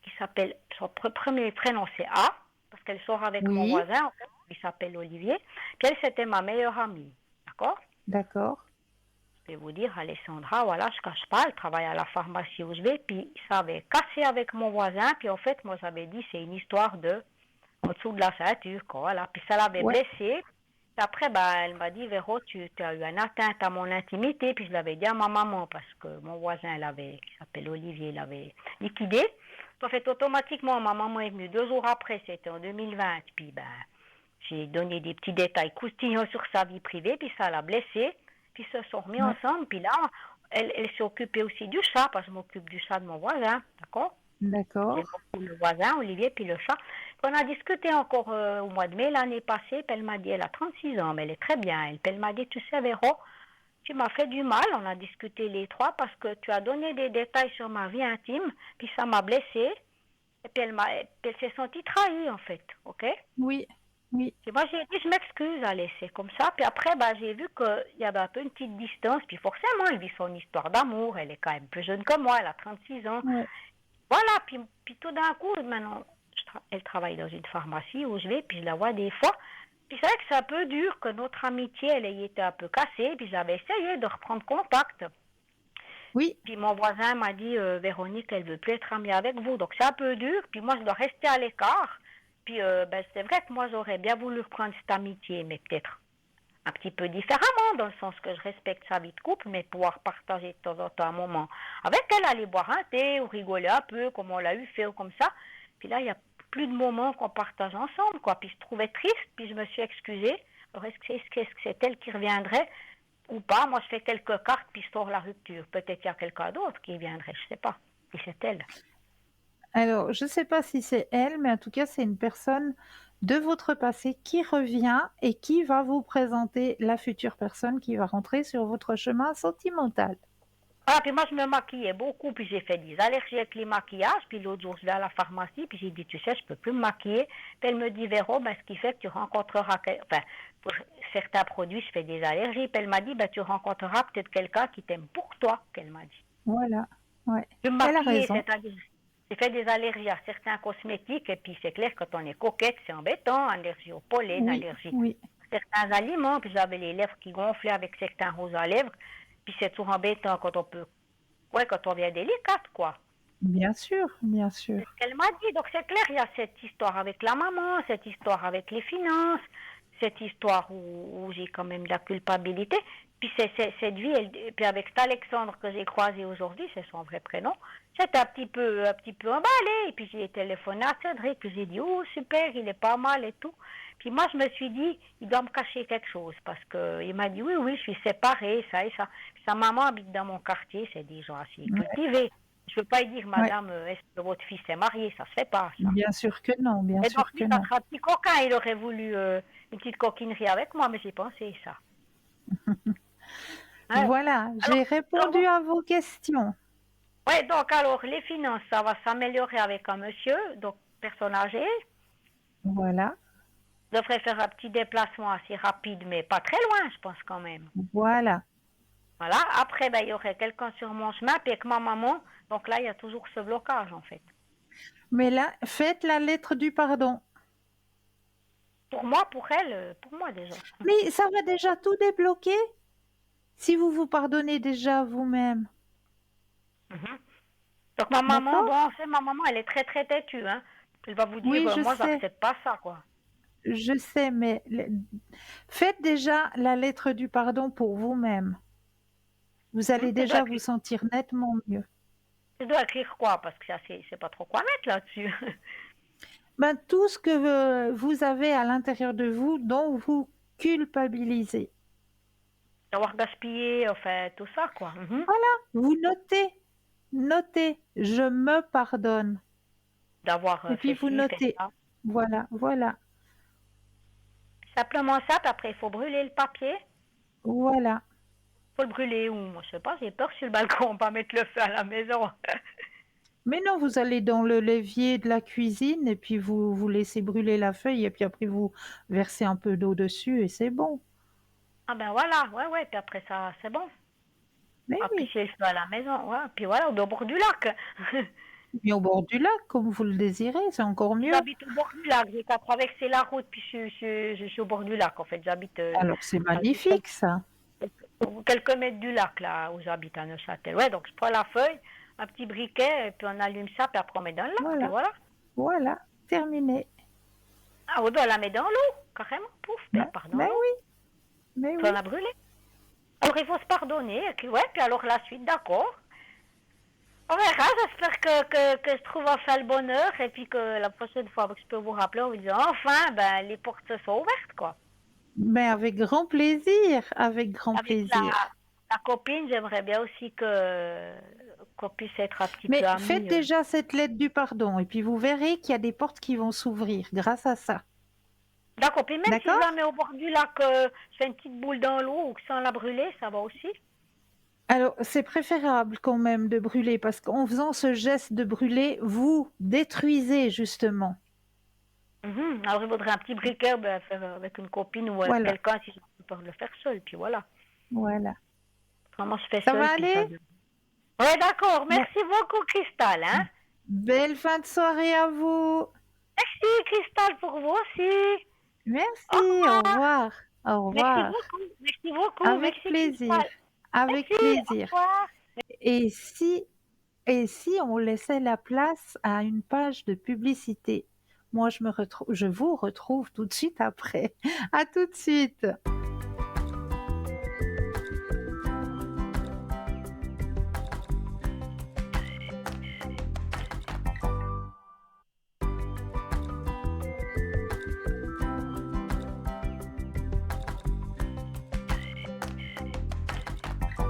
qui s'appelle, son premier prénom c'est A, parce qu'elle sort avec mon
Oui,
voisin, en fait, il s'appelle Olivier. Puis elle, c'était ma meilleure amie. D'accord?
d'accord.
Je vais vous dire, Alessandra, voilà, je cache pas, elle travaille à la pharmacie où je vais, puis ça avait cassé avec mon voisin, puis en fait, moi j'avais dit, c'est une histoire de en dessous de la ceinture, quoi, voilà. Puis ça l'avait
Ouais,
blessée. Puis après, bah, elle m'a dit, Véro, tu as eu une atteinte à mon intimité, puis je l'avais dit à ma maman, parce que mon voisin, qui s'appelle Olivier, l'avait liquidé. En fait, automatiquement, ma maman est venue 2 jours après, c'était en 2020, puis ben, j'ai donné des petits détails croustillants sur sa vie privée, puis ça l'a blessée. Puis ils se sont remis
ouais,
ensemble, puis là, elle s'est occupée aussi du chat, parce que je m'occupe du chat de mon voisin, d'accord?
d'accord.
J'aime beaucoup le voisin, Olivier, puis le chat. On a discuté encore au mois de mai l'année passée, puis elle m'a dit, elle a 36 ans, mais elle est très bien. Puis elle m'a dit, tu sais, Véro, tu m'as fait du mal, on a discuté les trois, parce que tu as donné des détails sur ma vie intime, puis ça m'a blessée. Et puis elle s'est sentie trahie, en fait, ok?
Oui, oui,
Et moi, j'ai dit, je m'excuse, allez, c'est comme ça. Puis après, bah, j'ai vu qu'il y avait un peu une petite distance. Puis forcément, elle vit son histoire d'amour. Elle est quand même plus jeune que moi, elle a 36 ans.
ouais.
Voilà, puis tout d'un coup, maintenant, elle travaille dans une pharmacie où je vais, puis je la vois des fois. Puis c'est vrai que c'est un peu dur que notre amitié, elle ait été un peu cassée. Puis j'avais essayé de reprendre contact.
Oui,
Puis mon voisin m'a dit, Véronique, elle veut plus être amie avec vous. Donc c'est un peu dur. Puis moi, je dois rester à l'écart. Puis ben, c'est vrai que moi, j'aurais bien voulu reprendre cette amitié, mais peut-être un petit peu différemment, dans le sens que je respecte sa vie de couple, mais pouvoir partager de temps en temps un moment avec elle, aller boire un thé ou rigoler un peu, comme on l'a eu fait ou comme ça. Puis là, il n'y a plus de moments qu'on partage ensemble, quoi. Puis je trouvais triste, puis je me suis excusée. Alors, est-ce que c'est elle qui reviendrait ou pas? Moi, je fais quelques cartes, puis je sors la rupture. Peut-être qu'il y a quelqu'un d'autre qui viendrait, je sais pas. Si c'est elle.
alors je ne sais pas si c'est elle, mais en tout cas, c'est une personne de votre passé qui revient et qui va vous présenter la future personne qui va rentrer sur votre chemin sentimental.
Ah, puis moi, je me maquillais beaucoup, puis j'ai fait des allergies avec les maquillages. Puis l'autre jour, je vais à la pharmacie, puis j'ai dit, tu sais, je peux plus me maquiller. Puis elle me dit, Véro, ben, ce qui fait que tu rencontreras, enfin, pour certains produits, je fais des allergies. Puis elle m'a dit, ben, tu rencontreras peut-être quelqu'un qui t'aime pour toi, qu'elle m'a dit.
Voilà, ouais.
Je me
Elle a
maquillais,
raison.
c'est-à-dire, J'ai fait des allergies à certains cosmétiques et puis c'est clair, quand on est coquette, c'est embêtant. Allergie au pollen,
Oui,
allergie
oui.
à certains aliments. Puis j'avais les lèvres qui gonflaient avec certains roses à lèvres. Puis c'est toujours embêtant quand on peut, ouais, quand on devient délicate, quoi.
Bien sûr, bien
C'est
sûr.
ce qu'elle m'a dit. Donc c'est clair, il y a cette histoire avec la maman, cette histoire avec les finances, cette histoire où j'ai quand même de la culpabilité. Puis cette vie, puis avec cet Alexandre que j'ai croisé aujourd'hui, c'est son vrai prénom, j'étais un petit peu emballée. Et puis j'ai téléphoné à Cédric, puis j'ai dit, oh super, il est pas mal et tout. Puis moi, je me suis dit, il doit me cacher quelque chose, parce qu'il m'a dit, oui, oui, je suis séparée, ça et ça. Puis sa maman habite dans mon quartier, c'est des gens assez
Ouais,
cultivés. Je ne veux pas lui dire,
ouais.
madame, est-ce que votre fils est marié? Ça se fait pas, ça.
Bien sûr que non, bien
Et donc,
sûr que
lui, ça
non.
sera un petit coquin. Il aurait voulu une petite coquinerie avec moi, mais j'ai pensé ça. Hein.
Voilà,
Alors,
j'ai
alors
répondu à vos questions.
ouais, donc, alors, les finances, ça va s'améliorer avec un monsieur, donc, personne âgée.
Voilà,
Je devrais faire un petit déplacement assez rapide, mais pas très loin, je pense, quand même.
voilà.
Voilà. Après, ben, il y aurait quelqu'un sur mon chemin, puis avec ma maman. Donc là, il y a toujours ce blocage, en fait.
Mais là, faites la lettre du pardon.
Pour moi, pour elle, pour moi déjà.
Mais ça va déjà tout débloquer si vous vous pardonnez déjà vous-même.
Mhm. Donc ma maman,
D'accord?
bon, c'est ma maman, elle est très très têtue, hein. Elle va vous dire,
Oui,
moi, j'accepte pas ça, quoi.
je sais, mais faites déjà la lettre du pardon pour vous-même. Vous allez
Je dois
déjà vous
écrire,
sentir nettement mieux.
je dois écrire quoi? Parce que ça, c'est pas trop quoi mettre là-dessus.
Ben, tout ce que vous avez à l'intérieur de vous dont vous culpabilisez.
D'avoir gaspillé, enfin, tout ça, quoi. Mhm.
Voilà, vous notez, notez, je me pardonne.
D'avoir
Et puis
fait
vous
ci, fait
notez.
ça.
Voilà, voilà,
Simplement ça, puis après, il faut brûler le papier.
voilà.
Faut le brûler où? Moi, je sais pas, j'ai peur sur le balcon, pas mettre le feu à la maison.
Mais non, vous allez dans le l'évier de la cuisine et puis vous laissez brûler la feuille et puis après vous versez un peu d'eau dessus et c'est bon.
Ah ben voilà, ouais, ouais, puis après ça, c'est bon.
Mais oui,
Appliquer le feu à la maison, ouais. Puis voilà, au bord du lac.
bien au bord du lac comme vous le désirez, c'est encore mieux.
J'habite au bord du lac, j'ai qu'à traverser la route, puis je suis au bord du lac, en fait. J'habite
Alors c'est
à juste
magnifique ça.
quelques mètres du lac, là, où j'habite à Neuchâtel. Ouais, donc je prends la feuille, un petit briquet, et puis on allume ça, puis après on met dans le lac, puis
Voilà,
voilà.
voilà, terminé.
Ah, on doit la mettre dans l'eau, carrément, pouf, puis elle part dans
Mais
l'eau,
oui, mais
puis on
oui.
la brûlé. Alors il faut se pardonner, et puis ouais, puis alors la suite, d'accord. On verra, j'espère que je trouve enfin le bonheur, et puis que la prochaine fois que je peux vous rappeler, on vous dit enfin, ben, les portes se sont ouvertes, quoi.
Mais avec grand plaisir, avec grand
Avec
plaisir.
la copine, j'aimerais bien aussi que qu'on puisse être un petit peu
Mais faites
amis.
déjà cette lettre du pardon et puis vous verrez qu'il y a des portes qui vont s'ouvrir grâce à ça.
D'accord, puis même si je
D'accord?
la mets au bord du lac, je fais une petite boule dans l'eau ou que sans la brûler, ça va aussi.
Alors, c'est préférable quand même de brûler parce qu'en faisant ce geste de brûler, vous détruisez justement.
Mhm. Alors il faudrait un petit briquet, ben, faire avec une copine ou avec
Voilà,
quelqu'un si je peux pas le faire seul, puis voilà.
voilà.
Vraiment, je fais
Ça
seul,
va
puis ça.
aller?
Ouais, d'accord,
Bon,
merci beaucoup, Cristal, hein.
belle fin de soirée à vous.
Merci, Cristal, pour vous aussi. Au
Merci, au
revoir.
revoir. Au
Merci
revoir.
beaucoup, merci beaucoup,
Avec
merci,
plaisir,
Cristal.
avec
Merci, au
plaisir.
revoir.
Et si Et si on laissait la place à une page de publicité? Moi, je vous retrouve tout de suite après. À tout de suite.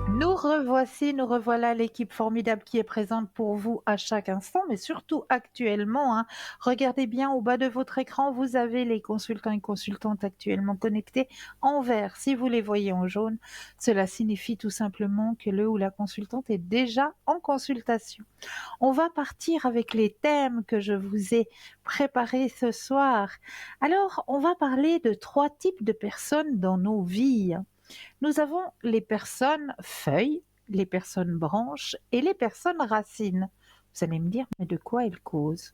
Nous revoilà l'équipe formidable qui est présente pour vous à chaque instant, mais surtout actuellement, hein. Regardez bien au bas de votre écran, vous avez les consultants et consultantes actuellement connectés en vert. Si vous les voyez en jaune, cela signifie tout simplement que le ou la consultante est déjà en consultation. On va partir avec les thèmes que je vous ai préparés ce soir. Alors, on va parler de 3 types de personnes dans nos vies. Nous avons les personnes feuilles, les personnes branches et les personnes racines. Vous allez me dire, mais de quoi ils causent?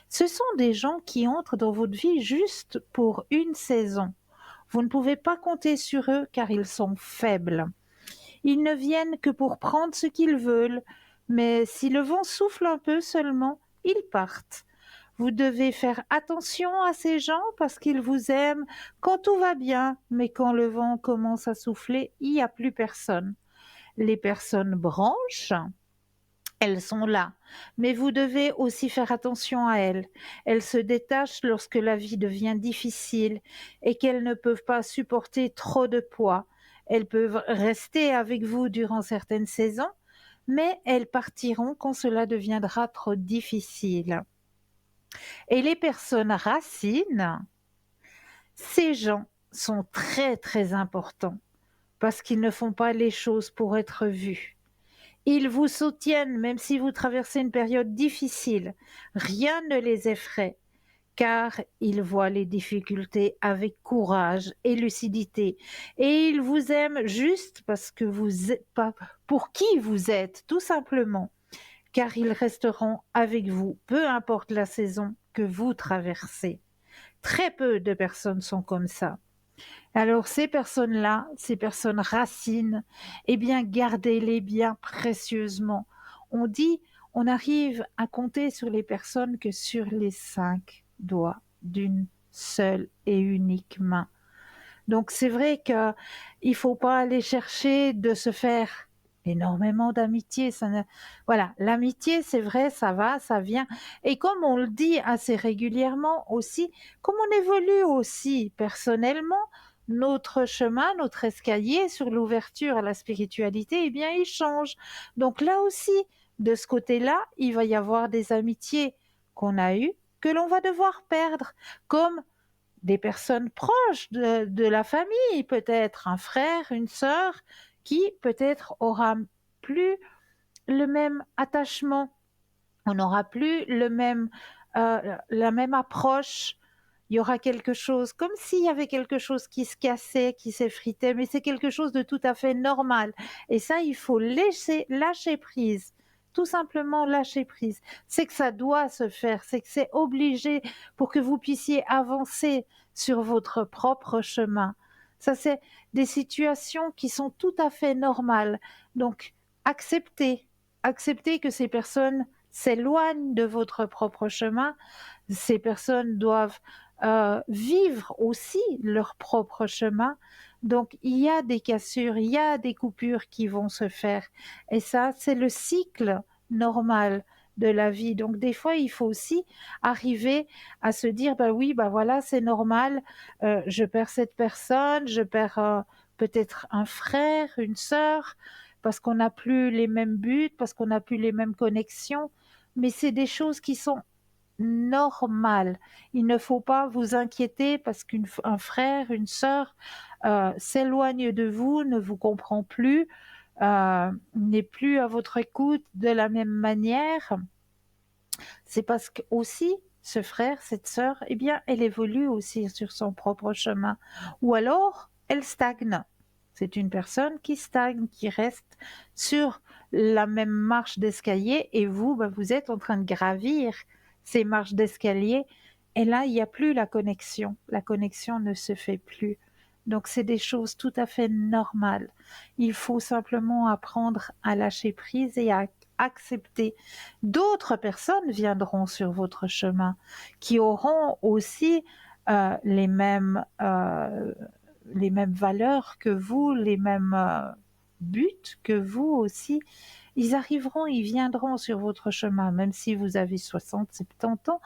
Ce sont des gens qui entrent dans votre vie juste pour une saison. Vous ne pouvez pas compter sur eux car ils sont faibles. Ils ne viennent que pour prendre ce qu'ils veulent, mais si le vent souffle un peu seulement, ils partent. Vous devez faire attention à ces gens parce qu'ils vous aiment quand tout va bien, mais quand le vent commence à souffler, il n'y a plus personne. Les personnes branches, elles sont là, mais vous devez aussi faire attention à elles. Elles se détachent lorsque la vie devient difficile et qu'elles ne peuvent pas supporter trop de poids. Elles peuvent rester avec vous durant certaines saisons, mais elles partiront quand cela deviendra trop difficile. Et les personnes racines, ces gens sont très très importants parce qu'ils ne font pas les choses pour être vus. Ils vous soutiennent même si vous traversez une période difficile. Rien ne les effraie car ils voient les difficultés avec courage et lucidité. Et ils vous aiment juste parce que vous êtes pas pour qui vous êtes, tout simplement. Car ils resteront avec vous, peu importe la saison que vous traversez. Très peu de personnes sont comme ça. Alors ces personnes-là, ces personnes racines, eh bien gardez-les bien précieusement. On dit, on arrive à compter sur les personnes que sur les 5 doigts d'une seule et unique main. Donc c'est vrai qu'il ne faut pas aller chercher de se faire énormément d'amitié. Voilà, l'amitié, c'est vrai, ça va, ça vient. Et comme on le dit assez régulièrement aussi, comme on évolue aussi personnellement, notre chemin, notre escalier sur l'ouverture à la spiritualité, eh bien, il change. Donc là aussi, de ce côté-là, il va y avoir des amitiés qu'on a eues que l'on va devoir perdre, comme des personnes proches de la famille, peut-être un frère, une sœur, qui peut-être aura plus le même attachement, on n'aura plus la même approche. Il y aura quelque chose, comme s'il y avait quelque chose qui se cassait, qui s'effritait, mais c'est quelque chose de tout à fait normal. Et ça, il faut lâcher prise. Tout simplement lâcher prise. C'est que ça doit se faire, c'est que c'est obligé pour que vous puissiez avancer sur votre propre chemin. Ça, c'est des situations qui sont tout à fait normales. Donc, acceptez que ces personnes s'éloignent de votre propre chemin. Ces personnes doivent vivre aussi leur propre chemin. Donc, il y a des cassures, il y a des coupures qui vont se faire. Et ça, c'est le cycle normal de la vie. Donc, des fois, il faut aussi arriver à se dire, bah oui, bah voilà, c'est normal, je perds cette personne, je perds peut-être un frère, une sœur, parce qu'on n'a plus les mêmes buts, parce qu'on n'a plus les mêmes connexions. Mais c'est des choses qui sont normales. Il ne faut pas vous inquiéter parce qu'un frère, une sœur s'éloigne de vous, ne vous comprend plus, n'est plus à votre écoute de la même manière. C'est parce que aussi ce frère, cette sœur, eh bien, elle évolue aussi sur son propre chemin. Ou alors, elle stagne. C'est une personne qui stagne, qui reste sur la même marche d'escalier et vous, ben, vous êtes en train de gravir ces marches d'escalier et là, il n'y a plus la connexion. La connexion ne se fait plus. Donc, c'est des choses tout à fait normales. Il faut simplement apprendre à lâcher prise et à accepter. D'autres personnes viendront sur votre chemin qui auront aussi les mêmes valeurs que vous, les mêmes buts que vous aussi. Ils arriveront, ils viendront sur votre chemin, même si vous avez 60, 70 ans,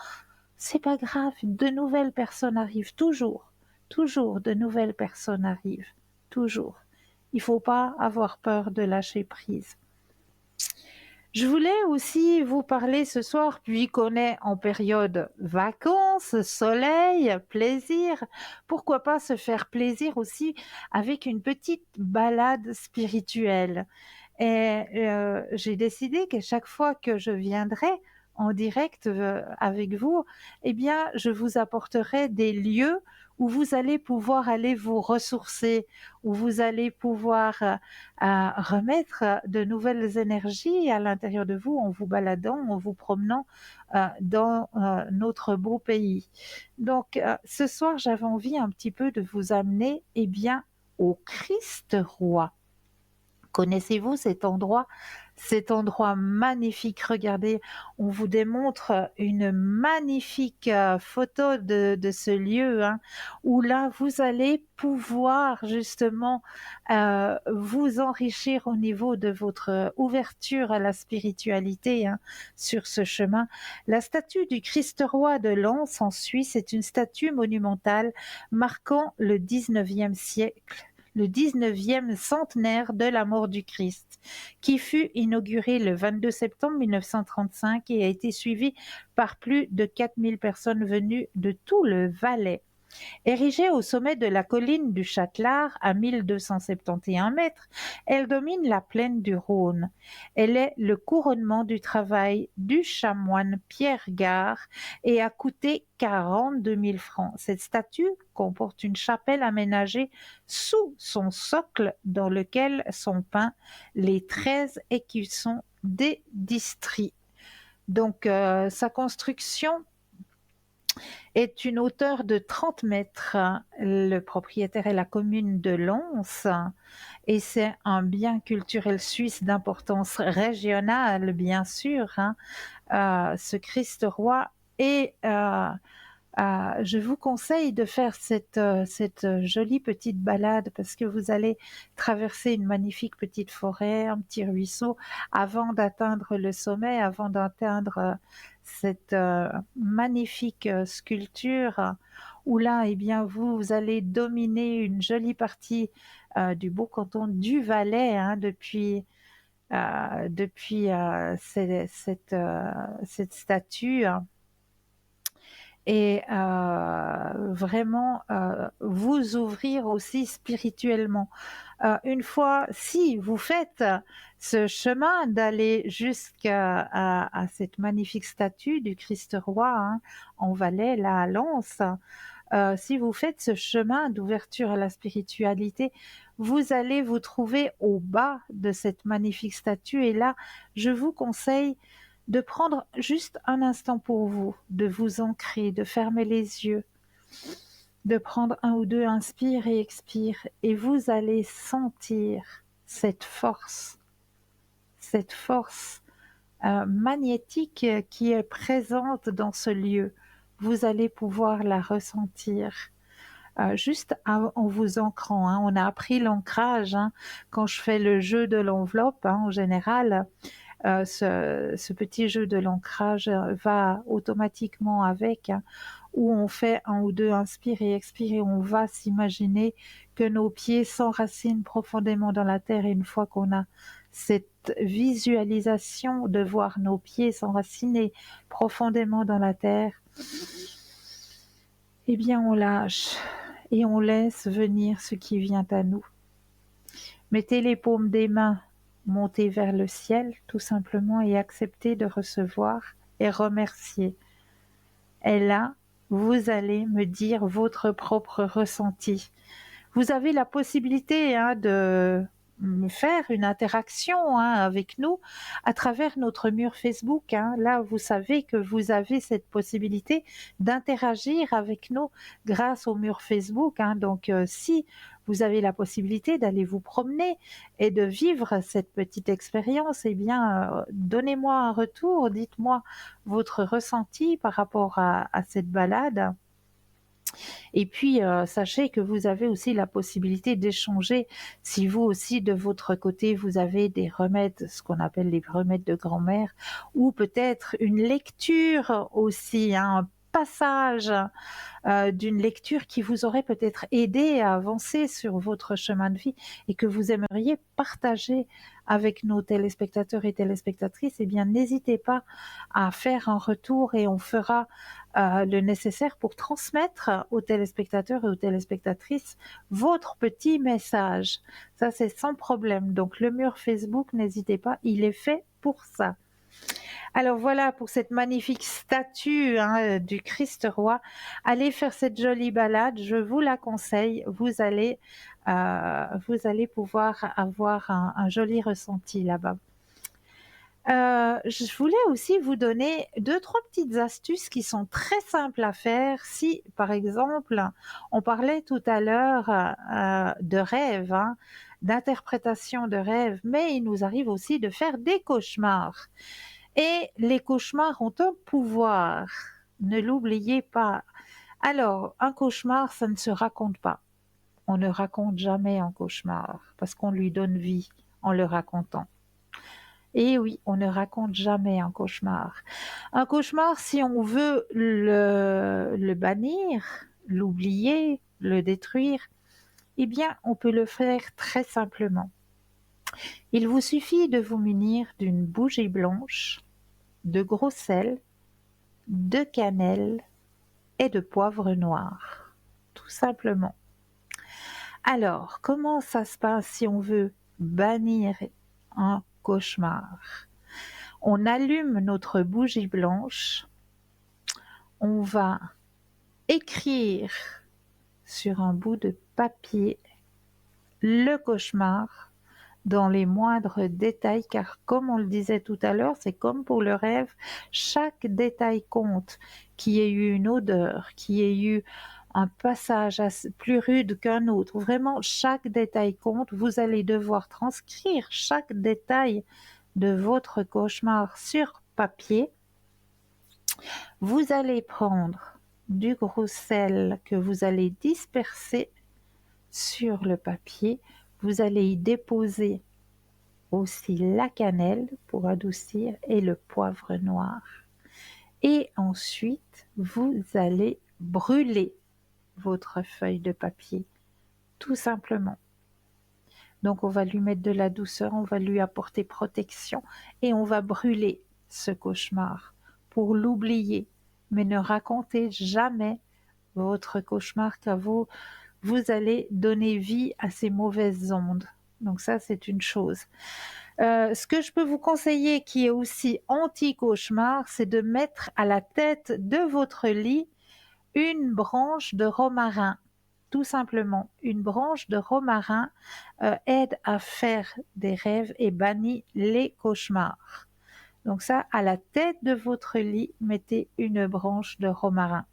c'est pas grave, de nouvelles personnes arrivent toujours, toujours de nouvelles personnes arrivent, toujours. Il faut pas avoir peur de lâcher prise. Je voulais aussi vous parler ce soir, puis qu'on est en période vacances, soleil, plaisir. Pourquoi pas se faire plaisir aussi avec une petite balade spirituelle. Et j'ai décidé qu'à chaque fois que je viendrai en direct avec vous, eh bien, je vous apporterai des lieux où vous allez pouvoir aller vous ressourcer, où vous allez pouvoir remettre de nouvelles énergies à l'intérieur de vous en vous baladant, en vous promenant dans notre beau pays. Donc, ce soir, j'avais envie un petit peu de vous amener, eh bien, au Christ Roi. Connaissez-vous cet endroit? Cet endroit magnifique, regardez, on vous démontre une magnifique photo de ce lieu, hein, où là, vous allez pouvoir justement vous enrichir au niveau de votre ouverture à la spiritualité, hein, sur ce chemin. La statue du Christ-Roi de Lens en Suisse est une statue monumentale marquant le 19e siècle, le 19e centenaire de la mort du Christ, qui fut inauguré le 22 septembre 1935 et a été suivi par plus de 4000 personnes venues de tout le Valais. Érigée au sommet de la colline du Châtelard à 1271 mètres, elle domine la plaine du Rhône. Elle est le couronnement du travail du chanoine Pierre Gare et a coûté 42 000 francs. Cette statue comporte une chapelle aménagée sous son socle dans lequel sont peints les 13 écussons des districts. Donc, sa construction est une hauteur de 30 mètres. Le propriétaire est la commune de Lens et c'est un bien culturel suisse d'importance régionale, bien sûr, hein, ce Christ Roi. Et je vous conseille de faire cette jolie petite balade parce que vous allez traverser une magnifique petite forêt, un petit ruisseau avant d'atteindre le sommet, avant d'atteindre cette magnifique sculpture où là, eh bien, vous allez dominer une jolie partie du beau canton du Valais, hein, depuis cette statue, hein, et vraiment vous ouvrir aussi spirituellement. Une fois, si vous faites ce chemin d'aller jusqu'à cette magnifique statue du Christ Roi, hein, en Valais, là à Lens, si vous faites ce chemin d'ouverture à la spiritualité, vous allez vous trouver au bas de cette magnifique statue et là, je vous conseille de prendre juste un instant pour vous, de vous ancrer, de fermer les yeux, de prendre un ou deux inspire et expire, et vous allez sentir cette force magnétique qui est présente dans ce lieu. Vous allez pouvoir la ressentir. Juste en vous ancrant, hein. On a appris l'ancrage, hein, quand je fais le jeu de l'enveloppe, hein, en général. Ce petit jeu de l'ancrage va automatiquement avec, hein, où on fait un ou deux inspire et expire et on va s'imaginer que nos pieds s'enracinent profondément dans la terre et une fois qu'on a cette visualisation de voir nos pieds s'enraciner profondément dans la terre, eh bien on lâche et on laisse venir ce qui vient à nous. Mettez les paumes des mains montez vers le ciel, tout simplement, et acceptez de recevoir et remercier. Et là, vous allez me dire votre propre ressenti. Vous avez la possibilité, hein, de faire une interaction, hein, avec nous à travers notre mur Facebook, hein. Là, vous savez que vous avez cette possibilité d'interagir avec nous grâce au mur Facebook, hein. Donc, si vous avez la possibilité d'aller vous promener et de vivre cette petite expérience, eh bien, donnez-moi un retour, dites-moi votre ressenti par rapport à cette balade. Et puis, sachez que vous avez aussi la possibilité d'échanger si vous aussi, de votre côté, vous avez des remèdes, ce qu'on appelle les remèdes de grand-mère, ou peut-être une lecture aussi, hein, un passage d'une lecture qui vous aurait peut-être aidé à avancer sur votre chemin de vie et que vous aimeriez partager avec nos téléspectateurs et téléspectatrices, eh bien, n'hésitez pas à faire un retour et on fera le nécessaire pour transmettre aux téléspectateurs et aux téléspectatrices votre petit message. Ça, c'est sans problème. Donc, le mur Facebook, n'hésitez pas, il est fait pour ça. Alors voilà pour cette magnifique statue hein, du Christ roi. Allez faire cette jolie balade, je vous la conseille. Vous allez pouvoir avoir un joli ressenti là-bas. Je voulais aussi vous donner 2-3 petites astuces qui sont très simples à faire. Si, par exemple, on parlait tout à l'heure de rêve, hein, d'interprétation de rêve, mais il nous arrive aussi de faire des cauchemars. Et les cauchemars ont un pouvoir, ne l'oubliez pas. Alors, un cauchemar, ça ne se raconte pas. On ne raconte jamais un cauchemar parce qu'on lui donne vie en le racontant. Et oui, on ne raconte jamais un cauchemar. Un cauchemar, si on veut le bannir, l'oublier, le détruire, eh bien, on peut le faire très simplement. Il vous suffit de vous munir d'une bougie blanche, de gros sel, de cannelle et de poivre noir. Tout simplement. Alors, comment ça se passe si on veut bannir un cauchemar? On allume notre bougie blanche, on va écrire sur un bout de papier le cauchemar dans les moindres détails, car comme on le disait tout à l'heure, c'est comme pour le rêve, chaque détail compte, qu'il y ait eu une odeur, qu'il y ait eu un passage plus rude qu'un autre, vraiment chaque détail compte. Vous allez devoir transcrire chaque détail de votre cauchemar sur papier. Vous allez prendre du gros sel que vous allez disperser sur le papier. Vous allez y déposer aussi la cannelle pour adoucir et le poivre noir. Et ensuite, vous allez brûler votre feuille de papier, tout simplement. Donc on va lui mettre de la douceur, on va lui apporter protection et on va brûler ce cauchemar pour l'oublier. Mais ne racontez jamais votre cauchemar car vous allez donner vie à ces mauvaises ondes. Donc ça, c'est une chose. Ce que je peux vous conseiller qui est aussi anti-cauchemar, c'est de mettre à la tête de votre lit une branche de romarin. Tout simplement, une branche de romarin aide à faire des rêves et bannit les cauchemars. Donc ça, à la tête de votre lit, mettez une branche de romarin.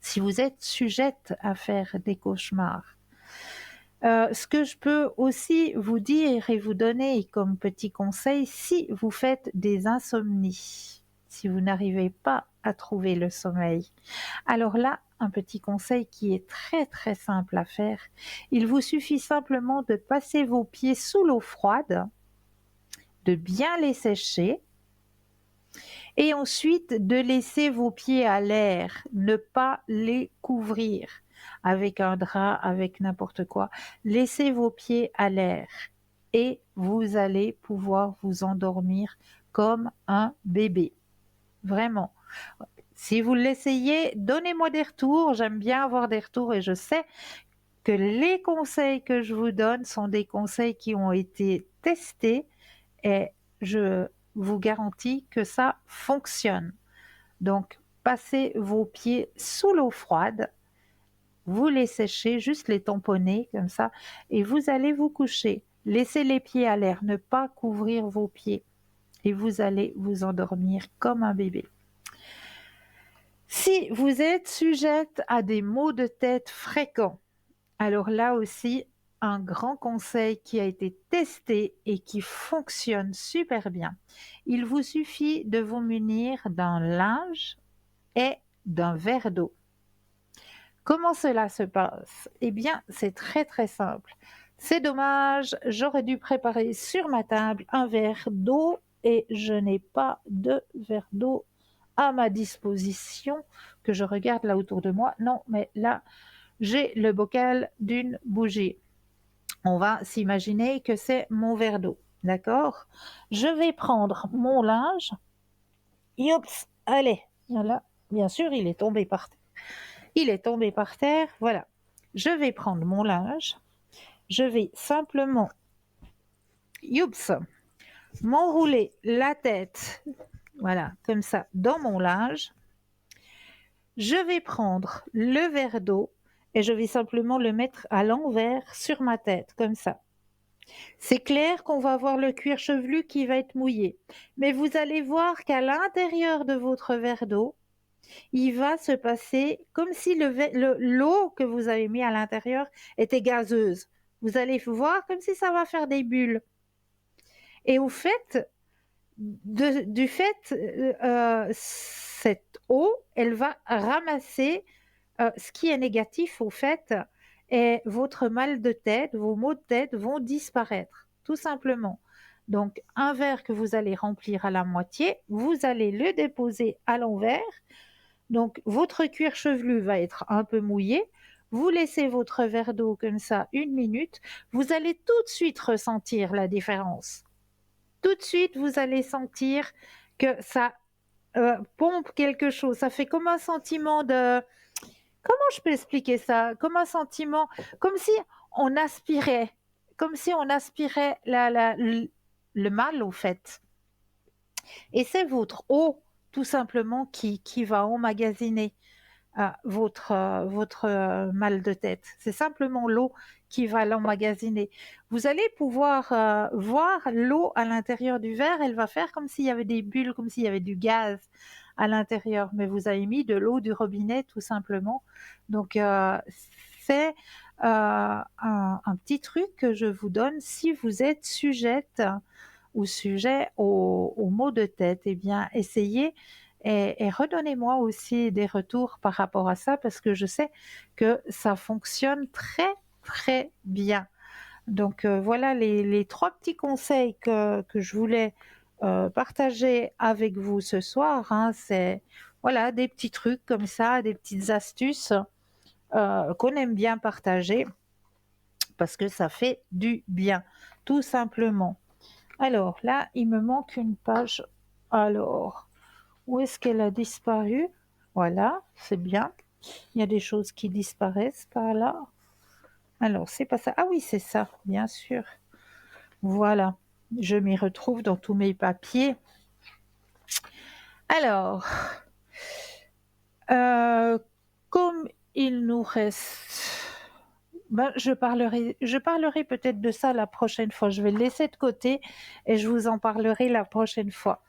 Si vous êtes sujette à faire des cauchemars. Ce que je peux aussi vous dire et vous donner comme petit conseil, si vous faites des insomnies, si vous n'arrivez pas à trouver le sommeil, alors là, un petit conseil qui est très très simple à faire, il vous suffit simplement de passer vos pieds sous l'eau froide, de bien les sécher, et ensuite de laisser vos pieds à l'air, ne pas les couvrir avec un drap, avec n'importe quoi. Laissez vos pieds à l'air et vous allez pouvoir vous endormir comme un bébé. Vraiment. Si vous l'essayez, donnez-moi des retours. J'aime bien avoir des retours et je sais que les conseils que je vous donne sont des conseils qui ont été testés et je vous garantis que ça fonctionne. Donc, passez vos pieds sous l'eau froide, vous les séchez, juste les tamponner comme ça, et vous allez vous coucher. Laissez les pieds à l'air, ne pas couvrir vos pieds, et vous allez vous endormir comme un bébé. Si vous êtes sujette à des maux de tête fréquents, alors là aussi, un grand conseil qui a été testé et qui fonctionne super bien. Il vous suffit de vous munir d'un linge et d'un verre d'eau. Comment cela se passe? Eh bien, c'est très très simple. C'est dommage, j'aurais dû préparer sur ma table un verre d'eau et je n'ai pas de verre d'eau à ma disposition, que je regarde là autour de moi. Non, mais là, j'ai le bocal d'une bougie. On va s'imaginer que c'est mon verre d'eau, d'accord? Je vais prendre mon linge. Youps, allez, voilà. Bien sûr, il est tombé par terre. Il est tombé par terre, voilà. Je vais prendre mon linge. Je vais simplement, youps, m'enrouler la tête, voilà, comme ça, dans mon linge. Je vais prendre le verre d'eau et je vais simplement le mettre à l'envers sur ma tête, comme ça. C'est clair qu'on va avoir le cuir chevelu qui va être mouillé, mais vous allez voir qu'à l'intérieur de votre verre d'eau, il va se passer comme si l'eau que vous avez mis à l'intérieur était gazeuse. Vous allez voir comme si ça va faire des bulles. Et au fait, cette eau, elle va ramasser ce qui est négatif au fait, et votre mal de tête, vos maux de tête vont disparaître, tout simplement. Donc, un verre que vous allez remplir à la moitié, vous allez le déposer à l'envers. Donc, votre cuir chevelu va être un peu mouillé. Vous laissez votre verre d'eau comme ça 1 minute. Vous allez tout de suite ressentir la différence. Tout de suite, vous allez sentir que ça pompe quelque chose. Ça fait comme un sentiment de... Comment je peux expliquer ça? Comme un sentiment, comme si on aspirait, le mal, au fait. Et c'est votre eau, tout simplement, qui va emmagasiner votre mal de tête. C'est simplement l'eau qui va l'emmagasiner. Vous allez pouvoir voir l'eau à l'intérieur du verre, elle va faire comme s'il y avait des bulles, comme s'il y avait du gaz à l'intérieur, mais vous avez mis de l'eau du robinet tout simplement. Donc c'est un petit truc que je vous donne si vous êtes sujette ou sujet aux maux de tête. Eh bien, essayez et redonnez-moi aussi des retours par rapport à ça, parce que je sais que ça fonctionne très, très bien. Donc voilà les 3 petits conseils que je voulais partager avec vous ce soir. Hein. C'est voilà, des petits trucs comme ça, des petites astuces qu'on aime bien partager parce que ça fait du bien, tout simplement. Alors là, il me manque une page. Alors, où est-ce qu'elle a disparu? Voilà, c'est bien. Il y a des choses qui disparaissent par là. Alors, c'est pas ça. Ah oui, c'est ça, bien sûr. Voilà, je m'y retrouve dans tous mes papiers. Alors, comme il nous reste... je parlerai peut-être de ça la prochaine fois. Je vais le laisser de côté et je vous en parlerai la prochaine fois.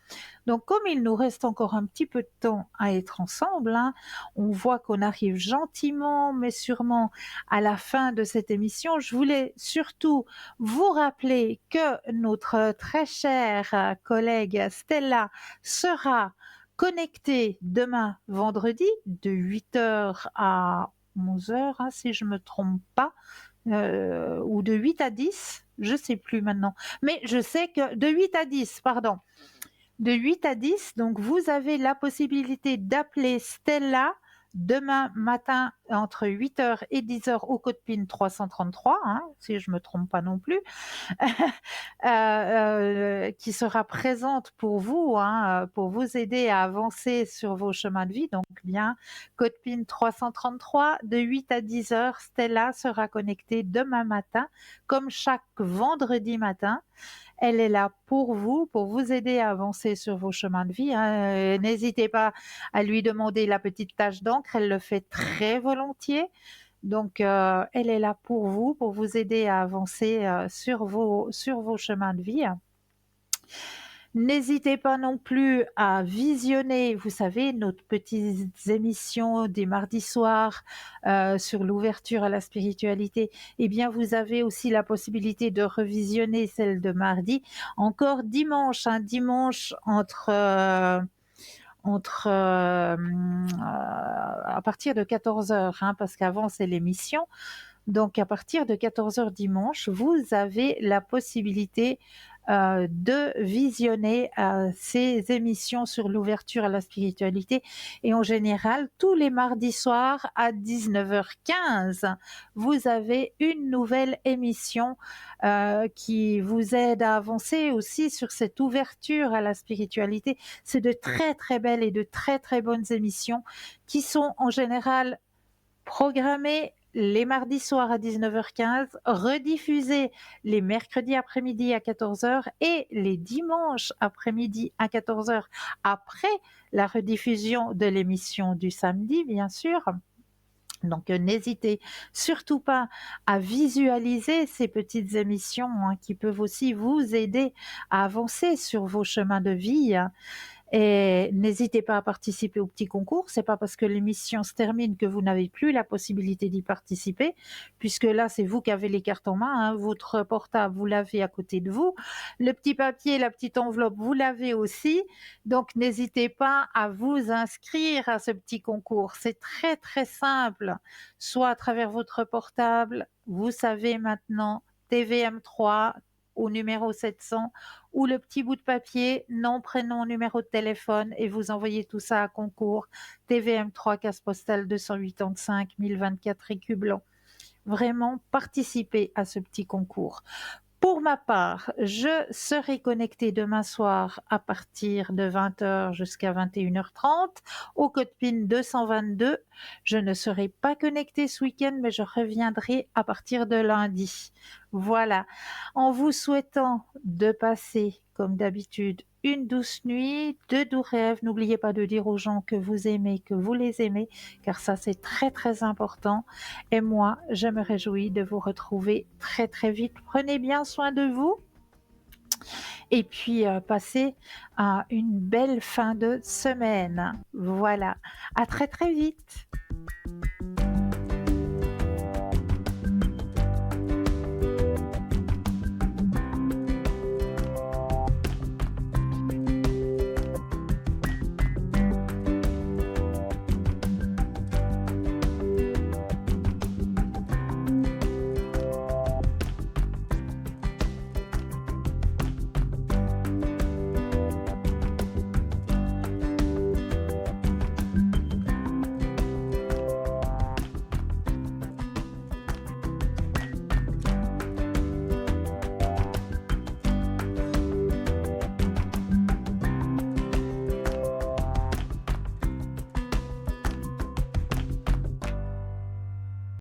Donc, comme il nous reste encore un petit peu de temps à être ensemble, hein, on voit qu'on arrive gentiment, mais sûrement à la fin de cette émission. Je voulais surtout vous rappeler que notre très chère collègue Stella sera connectée demain vendredi de 8h à 11h, hein, si je ne me trompe pas, ou de 8 à 10, je ne sais plus maintenant. Mais je sais que de 8 à 10, pardon. De 8 à 10, donc vous avez la possibilité d'appeler Stella demain matin entre 8h et 10h au code PIN 333, hein, si je ne me trompe pas non plus, qui sera présente pour vous, hein, pour vous aider à avancer sur vos chemins de vie. Donc bien, code PIN 333, de 8 à 10h, Stella sera connectée demain matin, comme chaque vendredi matin. Elle est là pour vous aider à avancer sur vos chemins de vie. Hein. N'hésitez pas à lui demander la petite tache d'encre, elle le fait très volontiers. Donc, elle est là pour vous aider à avancer sur vos chemins de vie. N'hésitez pas non plus à visionner, vous savez, nos petites émissions des mardis soirs sur l'ouverture à la spiritualité. Eh bien, vous avez aussi la possibilité de revisionner celle de mardi. Encore dimanche, dimanche à partir de 14h, parce qu'avant c'est l'émission. Donc, à partir de 14h dimanche, vous avez la possibilité de visionner ces émissions sur l'ouverture à la spiritualité. Et en général, tous les mardis soirs à 19h15, vous avez une nouvelle émission qui vous aide à avancer aussi sur cette ouverture à la spiritualité. C'est de très, très belles et de très, très bonnes émissions qui sont en général programmées les mardis soirs à 19h15, rediffusée les mercredis après-midi à 14h et les dimanches après-midi à 14h, après la rediffusion de l'émission du samedi, bien sûr. Donc, n'hésitez surtout pas à visualiser ces petites émissions qui peuvent aussi vous aider à avancer sur vos chemins de vie. Et n'hésitez pas à participer au petit concours. C'est pas parce que l'émission se termine que vous n'avez plus la possibilité d'y participer, puisque là, c'est vous qui avez les cartes en main. Votre portable, vous l'avez à côté de vous. Le petit papier, la petite enveloppe, vous l'avez aussi. Donc, n'hésitez pas à vous inscrire à ce petit concours. C'est très, très simple. Soit à travers votre portable, vous savez maintenant, TVM3 au numéro 700, ou le petit bout de papier, nom, prénom, numéro de téléphone, et vous envoyez tout ça à concours TVM3 case postale 285 1024 Écu Blanc. Vraiment, participez à ce petit concours. Pour ma part, je serai connectée demain soir à partir de 20h jusqu'à 21h30 au code PIN 222. Je ne serai pas connectée ce week-end, mais je reviendrai à partir de lundi. Voilà. En vous souhaitant de passer, comme d'habitude, une douce nuit, de doux rêves. N'oubliez pas de dire aux gens que vous aimez, que vous les aimez, car ça c'est très très important. Et moi, je me réjouis de vous retrouver très très vite. Prenez bien soin de vous. Et puis, passez une belle fin de semaine. Voilà. À très très vite.